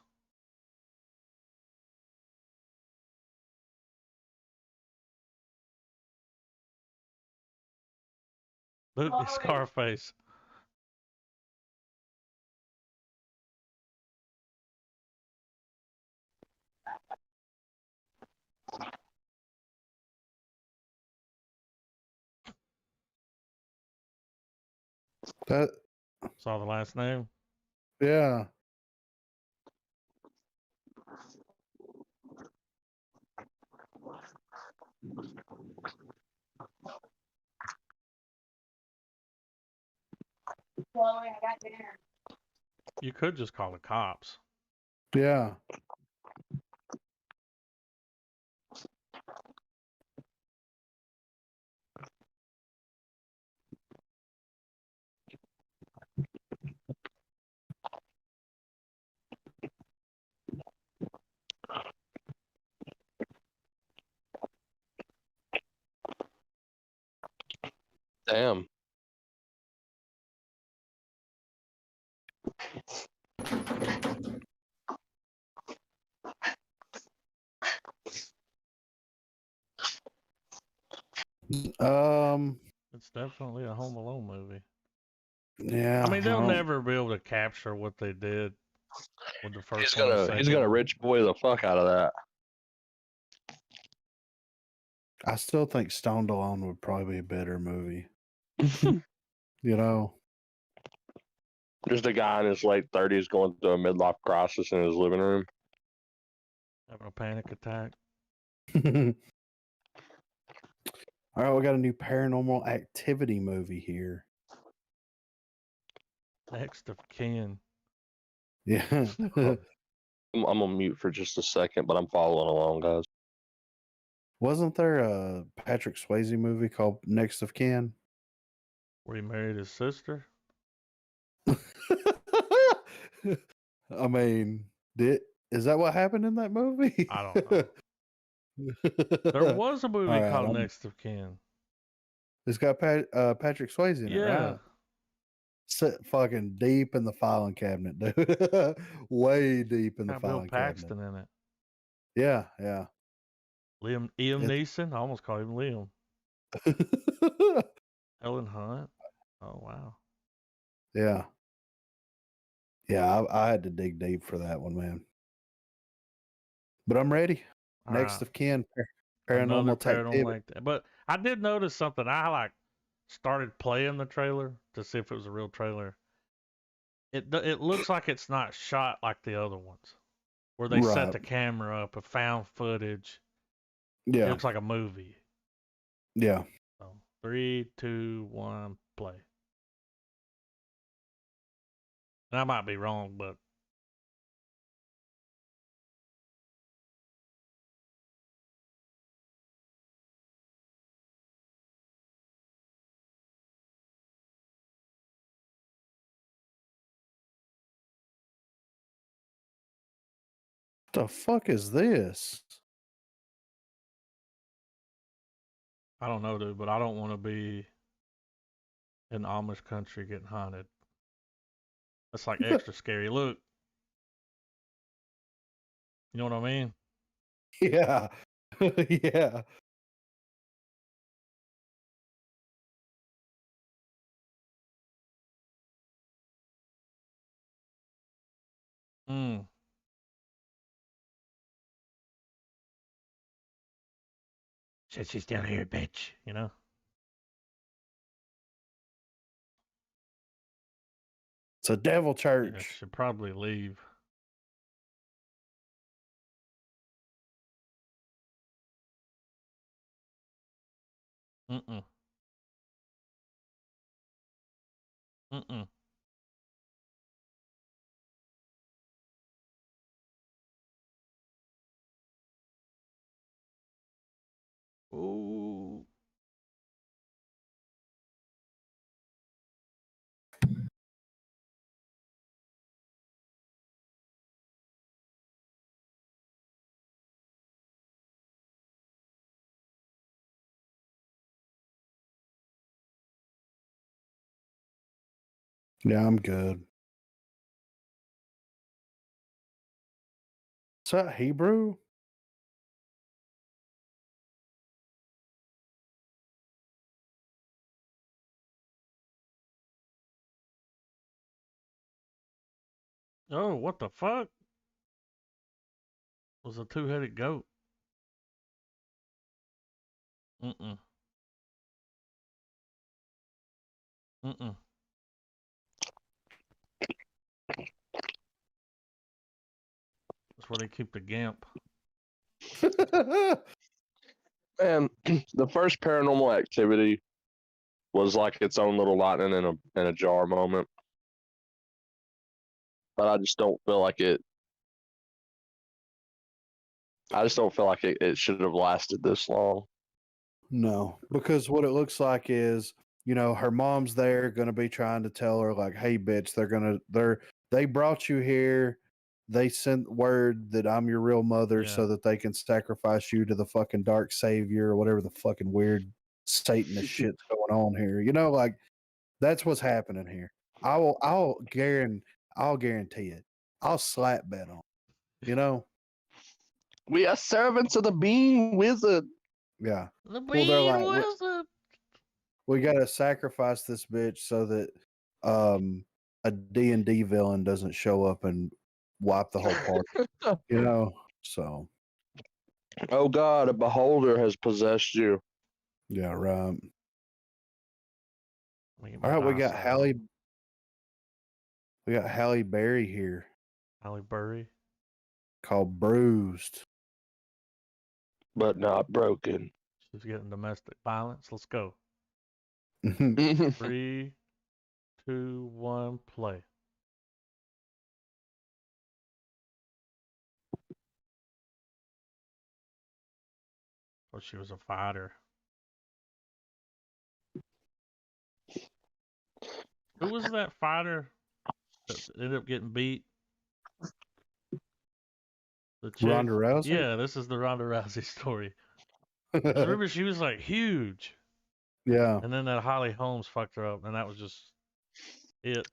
[SPEAKER 1] Luke Scarface.
[SPEAKER 2] That
[SPEAKER 1] Saw the last name.
[SPEAKER 2] yeah.
[SPEAKER 1] You could just call the cops.
[SPEAKER 2] Yeah.
[SPEAKER 3] Damn.
[SPEAKER 1] It's definitely a Home Alone movie.
[SPEAKER 2] Yeah.
[SPEAKER 1] I mean, they'll never be able to capture what they did with the first
[SPEAKER 3] He's
[SPEAKER 1] one.
[SPEAKER 3] gonna rich boy the fuck out of that.
[SPEAKER 2] I still think Stoned Alone would probably be a better movie. You know?
[SPEAKER 3] Just a guy in his late 30s going through a midlife crisis in his living room.
[SPEAKER 1] Having a panic attack.
[SPEAKER 2] All right, we got a new Paranormal Activity movie here.
[SPEAKER 1] Next of kin.
[SPEAKER 2] Yeah.
[SPEAKER 3] I'm on mute for just a second, but I'm following along, guys.
[SPEAKER 2] Wasn't there a Patrick Swayze movie called Next of Kin?
[SPEAKER 1] Where he married his sister?
[SPEAKER 2] I mean, is that what happened in that movie?
[SPEAKER 1] I don't know. There was a movie
[SPEAKER 2] All
[SPEAKER 1] called
[SPEAKER 2] right,
[SPEAKER 1] Next of Kin.
[SPEAKER 2] It's got Patrick Swayze in it,
[SPEAKER 1] Yeah.
[SPEAKER 2] right? Sit fucking deep in the filing cabinet, dude. Way deep in the
[SPEAKER 1] Got Bill
[SPEAKER 2] filing
[SPEAKER 1] Paxton
[SPEAKER 2] cabinet.
[SPEAKER 1] in it.
[SPEAKER 2] Yeah, yeah.
[SPEAKER 1] Ian Neeson. I almost called him Liam. Helen Hunt. Oh wow.
[SPEAKER 2] Yeah. Yeah, I had to dig deep for that one, man. But I'm ready.
[SPEAKER 1] All
[SPEAKER 2] Next
[SPEAKER 1] right.
[SPEAKER 2] of Kin,
[SPEAKER 1] Another
[SPEAKER 2] Paranormal
[SPEAKER 1] paranormal
[SPEAKER 2] Activity.
[SPEAKER 1] like that. But I did notice something. I started playing the trailer to see if it was a real trailer. It looks like it's not shot like the other ones, where they set
[SPEAKER 2] Right.
[SPEAKER 1] the camera up, a found footage. It
[SPEAKER 2] Yeah,
[SPEAKER 1] looks like a movie.
[SPEAKER 2] yeah.
[SPEAKER 1] So 3, 2, 1, play. And I might be wrong, but
[SPEAKER 2] The fuck is this?
[SPEAKER 1] I don't know, dude. But I don't want to be in Amish country getting haunted. That's like extra scary. Look, you know what I mean?
[SPEAKER 2] Yeah. Yeah.
[SPEAKER 1] Mm. Shit, she's down here, bitch. You know?
[SPEAKER 2] It's a devil
[SPEAKER 1] Yeah,
[SPEAKER 2] church.
[SPEAKER 1] should probably leave. Mm-mm. Mm-mm. Ooh.
[SPEAKER 2] Yeah, I'm good. Is that Hebrew?
[SPEAKER 1] Oh, what the fuck? It was a two-headed goat. Mm-mm. Mm-mm. That's where they keep the Gimp.
[SPEAKER 3] And the first Paranormal Activity was like its own little lightning in a jar moment. But I just don't feel like it. I just don't feel like it should have lasted this long.
[SPEAKER 2] No, because what it looks like is, you know, her mom's there going to be trying to tell her like, "Hey, bitch, they brought you here. They sent word that I'm your real mother
[SPEAKER 1] Yeah.
[SPEAKER 2] so that they can sacrifice you to the fucking dark savior or whatever the fucking weird Satanist shit's going on here." You know, like that's what's happening here. I'll guarantee it. I'll slap bet on. You know,
[SPEAKER 3] We are servants of the being wizard.
[SPEAKER 2] yeah.
[SPEAKER 1] The
[SPEAKER 2] Well, they're
[SPEAKER 1] being
[SPEAKER 2] like,
[SPEAKER 1] wizard.
[SPEAKER 2] we got to sacrifice this bitch so that a D&D villain doesn't show up and wipe the whole party, you know? So,
[SPEAKER 3] Oh God, a beholder has possessed you.
[SPEAKER 2] yeah, right.
[SPEAKER 1] All
[SPEAKER 2] All right, we got Halle Berry here
[SPEAKER 1] Halle Berry.
[SPEAKER 2] called Bruised.
[SPEAKER 3] But not broken.
[SPEAKER 1] She's getting domestic violence. Let's go.
[SPEAKER 2] Right.
[SPEAKER 1] 3, 2, 1, play. Oh, she was a fighter. Who was that fighter that ended up getting beat? The chick.
[SPEAKER 2] Ronda Rousey?
[SPEAKER 1] Yeah, this is the Ronda Rousey story. I remember she was like huge.
[SPEAKER 2] Yeah.
[SPEAKER 1] And then that Holly Holmes fucked her up, and that was just it.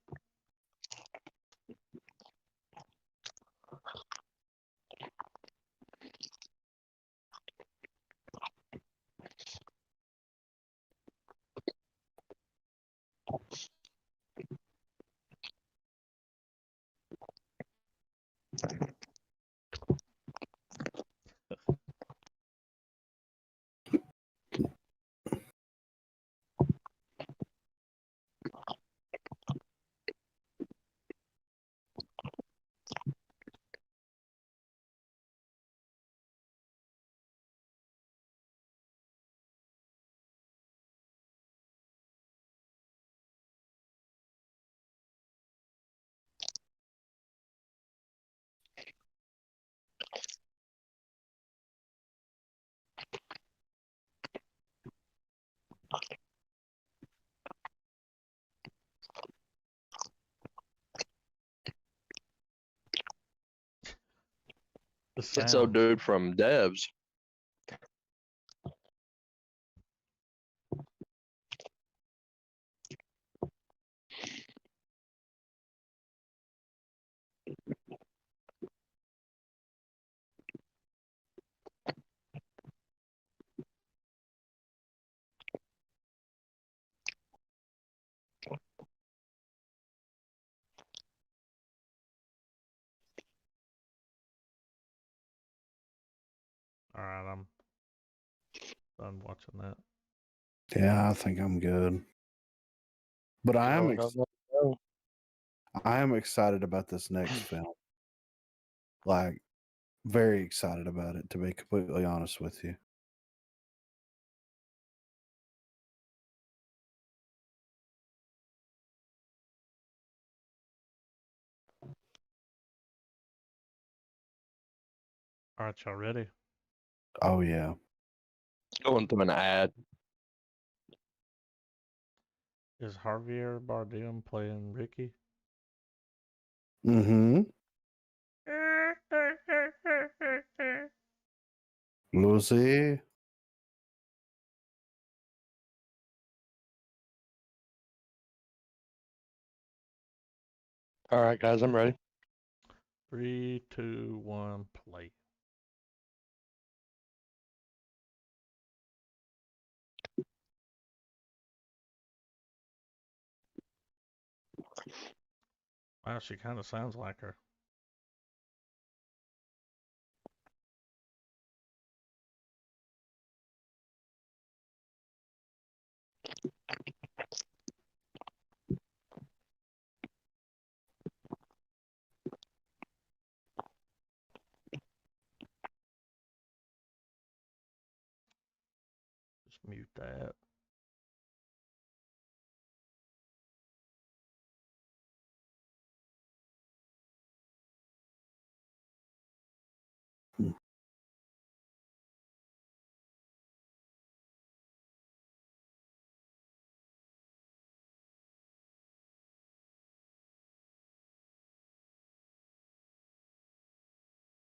[SPEAKER 1] The sound.
[SPEAKER 3] It's a dude from Devs.
[SPEAKER 1] All right, I'm done watching that.
[SPEAKER 2] Yeah, I think I'm good. But I am excited about this next film. Like, very excited about it, to be completely honest with you.
[SPEAKER 1] All right, y'all ready?
[SPEAKER 2] Oh, yeah.
[SPEAKER 3] Going through an ad.
[SPEAKER 1] Is Javier Bardem playing Ricky?
[SPEAKER 2] Mm-hmm. Lucy.
[SPEAKER 3] All right, guys, I'm ready.
[SPEAKER 1] 3, 2, 1, play. Wow, she kind of sounds like her. Just mute that.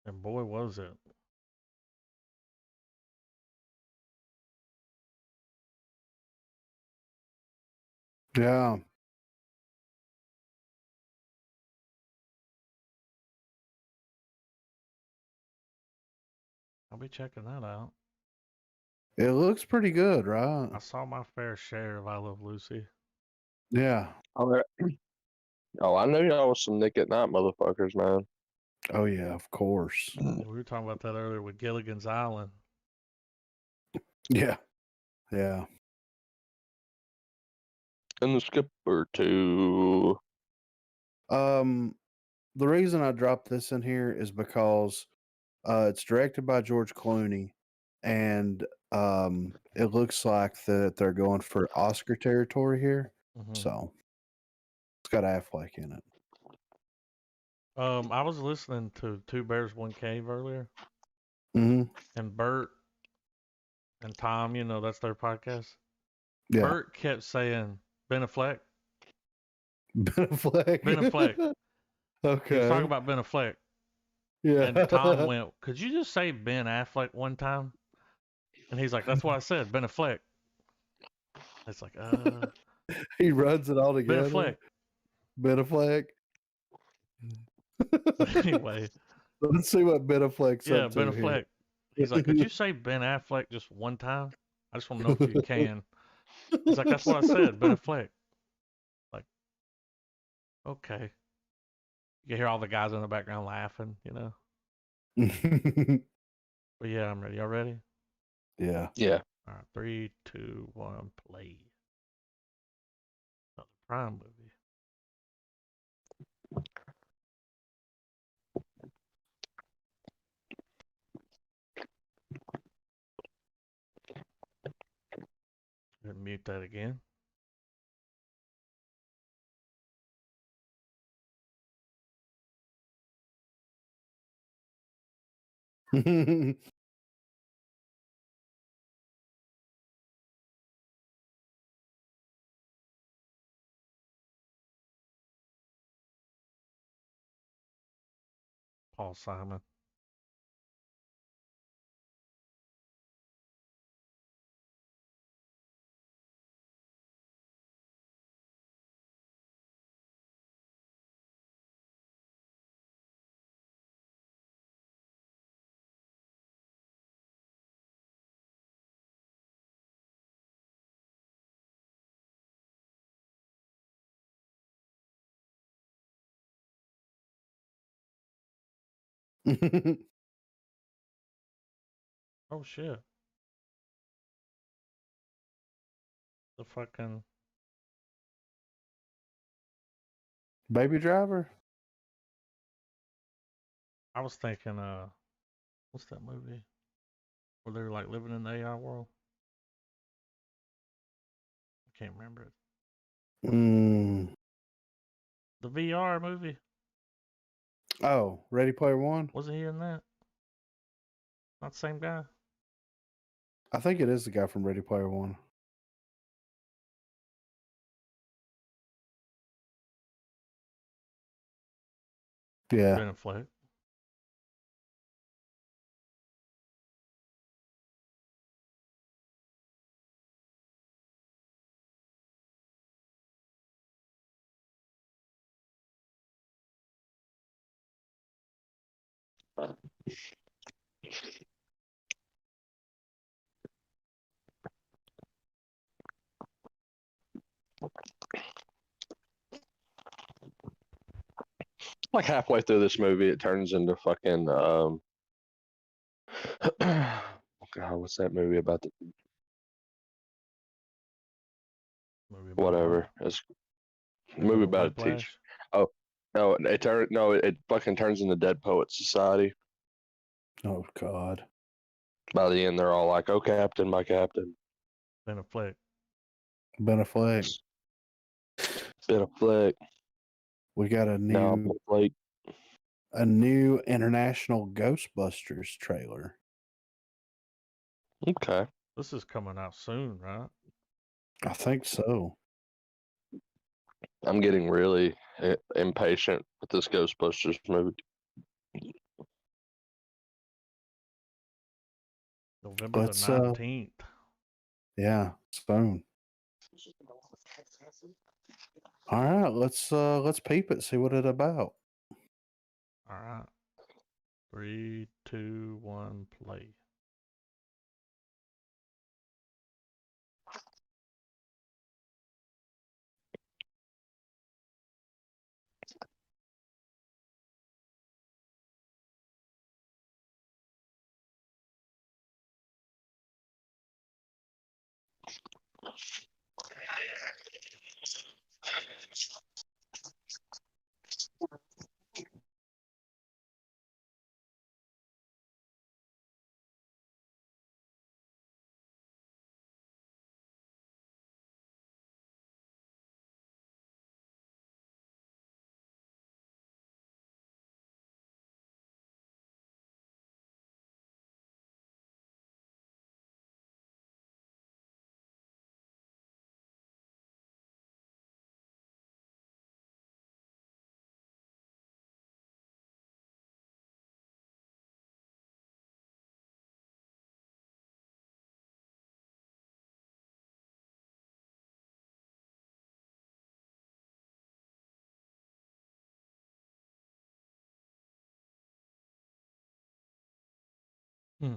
[SPEAKER 1] And boy, was it.
[SPEAKER 2] Yeah.
[SPEAKER 1] I'll be checking that out.
[SPEAKER 2] It looks pretty good, right?
[SPEAKER 1] I saw my fair share of I Love Lucy.
[SPEAKER 2] Yeah.
[SPEAKER 3] Oh, I knew y'all was some Nick at Night motherfuckers, man.
[SPEAKER 2] Oh yeah, of course.
[SPEAKER 1] We were talking about that earlier with Gilligan's Island.
[SPEAKER 2] Yeah. Yeah.
[SPEAKER 3] And the Skipper too.
[SPEAKER 2] The reason I dropped this in here is because it's directed by George Clooney, and it looks like that they're going for Oscar territory here.
[SPEAKER 1] Mm-hmm.
[SPEAKER 2] So it's got Affleck in it.
[SPEAKER 1] I was listening to Two Bears, One Cave earlier,
[SPEAKER 2] Mm-hmm.
[SPEAKER 1] and Bert and Tom, you know, that's their podcast.
[SPEAKER 2] Yeah.
[SPEAKER 1] Bert kept saying Ben Affleck.
[SPEAKER 2] Ben Affleck.
[SPEAKER 1] Ben Affleck.
[SPEAKER 2] Okay.
[SPEAKER 1] He was talking about Ben Affleck.
[SPEAKER 2] Yeah.
[SPEAKER 1] And Tom went, "Could you just say Ben Affleck one time?" And he's like, "That's what I said, Ben Affleck." It's like,
[SPEAKER 2] He runs it all
[SPEAKER 1] Ben
[SPEAKER 2] together.
[SPEAKER 1] Affleck.
[SPEAKER 2] Ben Affleck.
[SPEAKER 1] Anyway.
[SPEAKER 2] Let's see what Ben Affleck's
[SPEAKER 1] Yeah,
[SPEAKER 2] up to
[SPEAKER 1] Ben Affleck.
[SPEAKER 2] here.
[SPEAKER 1] He's like, "Could you say Ben Affleck just one time? I just want to know if you can." He's like, "That's what I said, Ben Affleck." Like, okay. You can hear all the guys in the background laughing, you know. But yeah, I'm ready. Y'all ready?
[SPEAKER 2] Yeah.
[SPEAKER 3] Yeah.
[SPEAKER 1] All right, 3, 2, 1, play. Another Prime movie. Mute that again. Paul Simon. Oh shit. The fucking
[SPEAKER 2] Baby Driver?
[SPEAKER 1] I was thinking, what's that movie? Where they're like living in the AI world? I can't remember it.
[SPEAKER 2] Mm.
[SPEAKER 1] The VR movie.
[SPEAKER 2] Oh, Ready Player One?
[SPEAKER 1] Wasn't he in that? Not the same guy?
[SPEAKER 2] I think it is the guy from Ready Player One. Yeah.
[SPEAKER 1] Ben Affleck.
[SPEAKER 3] like halfway through this movie, it turns into fucking God, what's that movie about?
[SPEAKER 1] Movie about
[SPEAKER 3] Whatever.
[SPEAKER 1] what?
[SPEAKER 3] It's a movie about a
[SPEAKER 1] Whiplash?
[SPEAKER 3] teacher. Oh no, it fucking turns into Dead Poet Society.
[SPEAKER 2] Oh God.
[SPEAKER 3] By the end, they're all like, "Oh, Captain, my Captain."
[SPEAKER 1] Ben Affleck.
[SPEAKER 2] Ben Affleck.
[SPEAKER 3] Been a flick.
[SPEAKER 2] We got a
[SPEAKER 3] Now I'm
[SPEAKER 2] new
[SPEAKER 3] like,
[SPEAKER 2] international Ghostbusters trailer.
[SPEAKER 3] okay.
[SPEAKER 1] This is coming out soon, right?
[SPEAKER 2] I think so.
[SPEAKER 3] I'm getting really impatient with this Ghostbusters movie.
[SPEAKER 1] November
[SPEAKER 2] Let's
[SPEAKER 1] the 19th.
[SPEAKER 2] yeah, soon. All right, let's peep it, see what it's about.
[SPEAKER 1] All right. 3, 2, 1, play. Hmm.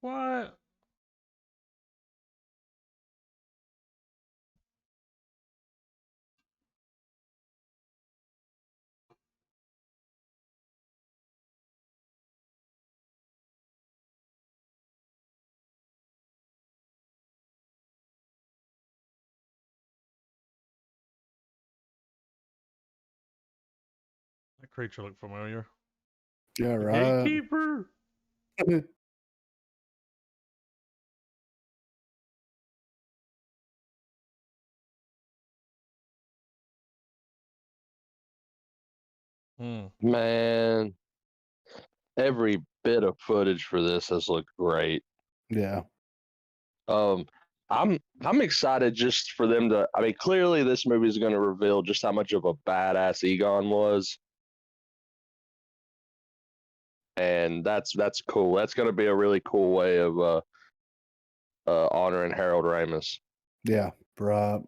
[SPEAKER 1] What? That creature looked familiar.
[SPEAKER 2] Yeah,
[SPEAKER 1] The
[SPEAKER 2] right.
[SPEAKER 1] gatekeeper.
[SPEAKER 3] Man, every bit of footage for this has looked great.
[SPEAKER 2] Yeah.
[SPEAKER 3] Um, I'm excited just for them to. I mean, clearly this movie is going to reveal just how much of a badass Egon was, and that's cool. That's going to be a really cool way of honoring Harold Ramis.
[SPEAKER 2] Yeah, right.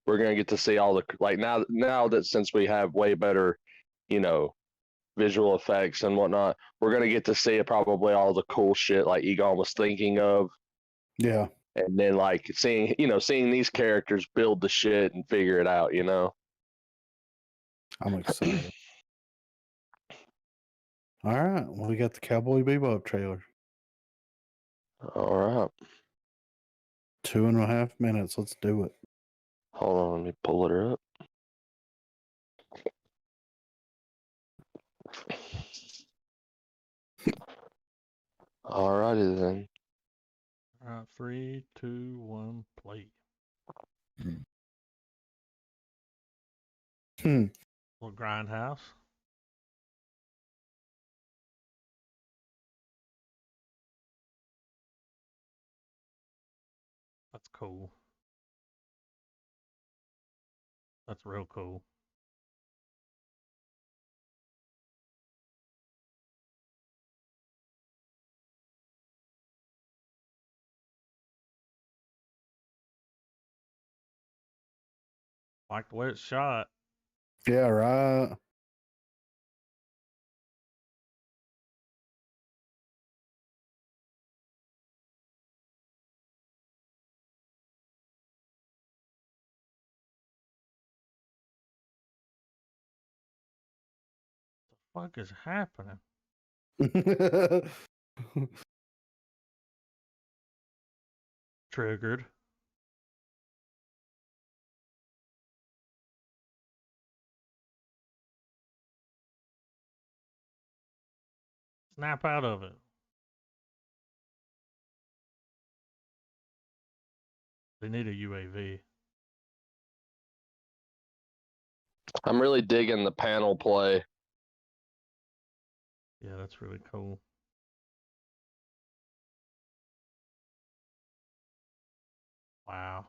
[SPEAKER 3] We're going to get to see all the like now that since we have way better, you know, visual effects and whatnot, we're going to get to see probably all the cool shit like Egon was thinking of.
[SPEAKER 2] Yeah.
[SPEAKER 3] And then like seeing these characters build the shit and figure it out, you know.
[SPEAKER 2] I'm excited. All right, well, we got the Cowboy Bebop trailer.
[SPEAKER 3] All right.
[SPEAKER 2] 2.5 minutes. Let's do it.
[SPEAKER 3] Hold on, let me pull it up. All righty then.
[SPEAKER 1] All right. 3, 2, 1, play. Little grindhouse. That's cool. That's real cool. Like the way it's shot.
[SPEAKER 2] Yeah, right.
[SPEAKER 1] What is happening? Triggered. Snap out of it. They need a UAV.
[SPEAKER 3] I'm really digging the panel play.
[SPEAKER 1] Yeah, that's really cool. Wow.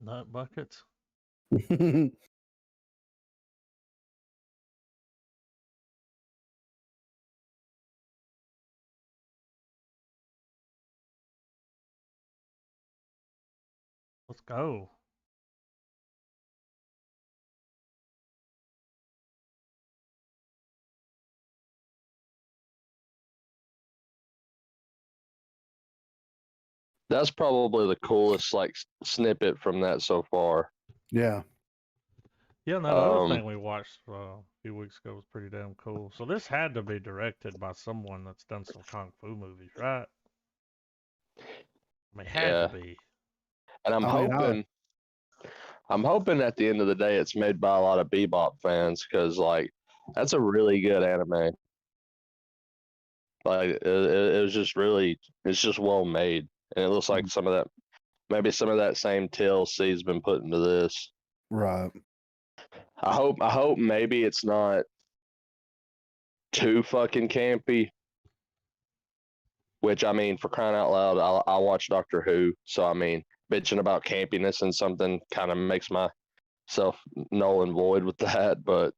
[SPEAKER 1] Nut buckets. Let's go.
[SPEAKER 3] That's probably the coolest like snippet from that so far.
[SPEAKER 2] Yeah.
[SPEAKER 1] Yeah, no, the other thing we watched a few weeks ago was pretty damn cool. So this had to be directed by someone that's done some kung fu movies, right? I mean, it had to be.
[SPEAKER 3] And I'm hoping at the end of the day it's made by a lot of Bebop fans because like that's a really good anime. Like it was just really, it's just well made, and it looks like maybe some of that same TLC's been put into this.
[SPEAKER 2] Right.
[SPEAKER 3] I hope maybe it's not too fucking campy. Which I mean, for crying out loud, I watch Doctor Who, so I mean, bitching about campiness and something kind of makes myself null and void with that. But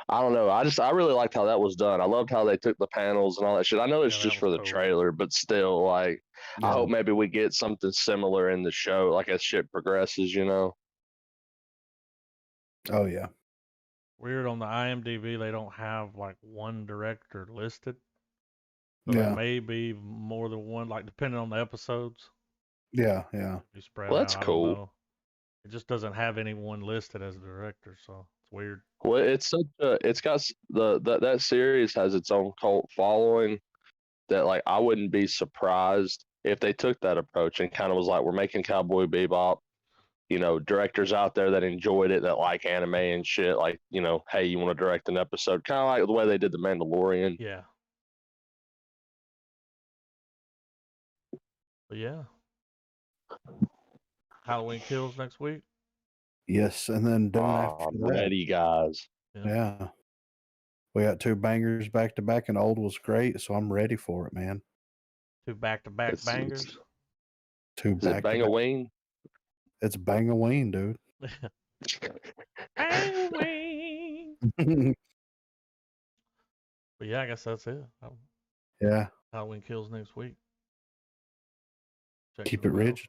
[SPEAKER 3] I don't know. I really liked how that was done. I loved how they took the panels and all that shit. I know it's
[SPEAKER 1] Yeah,
[SPEAKER 3] just
[SPEAKER 1] that
[SPEAKER 3] for
[SPEAKER 1] was
[SPEAKER 3] the
[SPEAKER 1] cool.
[SPEAKER 3] trailer, but still, like, I
[SPEAKER 2] Yeah.
[SPEAKER 3] hope maybe we get something similar in the show, like as shit progresses, you know?
[SPEAKER 2] Oh yeah.
[SPEAKER 1] Weird on the IMDb, they don't have like one director listed. So
[SPEAKER 2] Yeah.
[SPEAKER 1] there may be more than one, like depending on the episodes.
[SPEAKER 2] Yeah. Yeah.
[SPEAKER 1] Be spread
[SPEAKER 3] Well,
[SPEAKER 1] out.
[SPEAKER 3] that's
[SPEAKER 1] I don't
[SPEAKER 3] cool.
[SPEAKER 1] know. It just doesn't have anyone listed as a director, so it's weird.
[SPEAKER 3] Well, it's such a, it's got that series has its own cult following that like I wouldn't be surprised if they took that approach and kind of was like, we're making Cowboy Bebop. You know, directors out there that enjoyed it, that like anime and shit, like, you know, hey, you want to direct an episode? Kind of like the way they did The Mandalorian.
[SPEAKER 1] Yeah. But yeah. Halloween Kills next week.
[SPEAKER 2] Yes, and then Dune after
[SPEAKER 3] I'm
[SPEAKER 2] that.
[SPEAKER 3] ready, guys.
[SPEAKER 2] Yeah. We got 2 bangers back to back, and Old was great, so I'm ready for it, man.
[SPEAKER 1] 2 back-to-back bangers.
[SPEAKER 2] 2
[SPEAKER 3] Is it
[SPEAKER 2] back to back.
[SPEAKER 3] Bangaween?
[SPEAKER 2] It's Bangaween, dude.
[SPEAKER 1] Halloween. But yeah, I guess that's it.
[SPEAKER 2] Yeah.
[SPEAKER 1] Halloween Kills next week. Check
[SPEAKER 2] Keep
[SPEAKER 1] the
[SPEAKER 2] it
[SPEAKER 1] mail.
[SPEAKER 2] rich.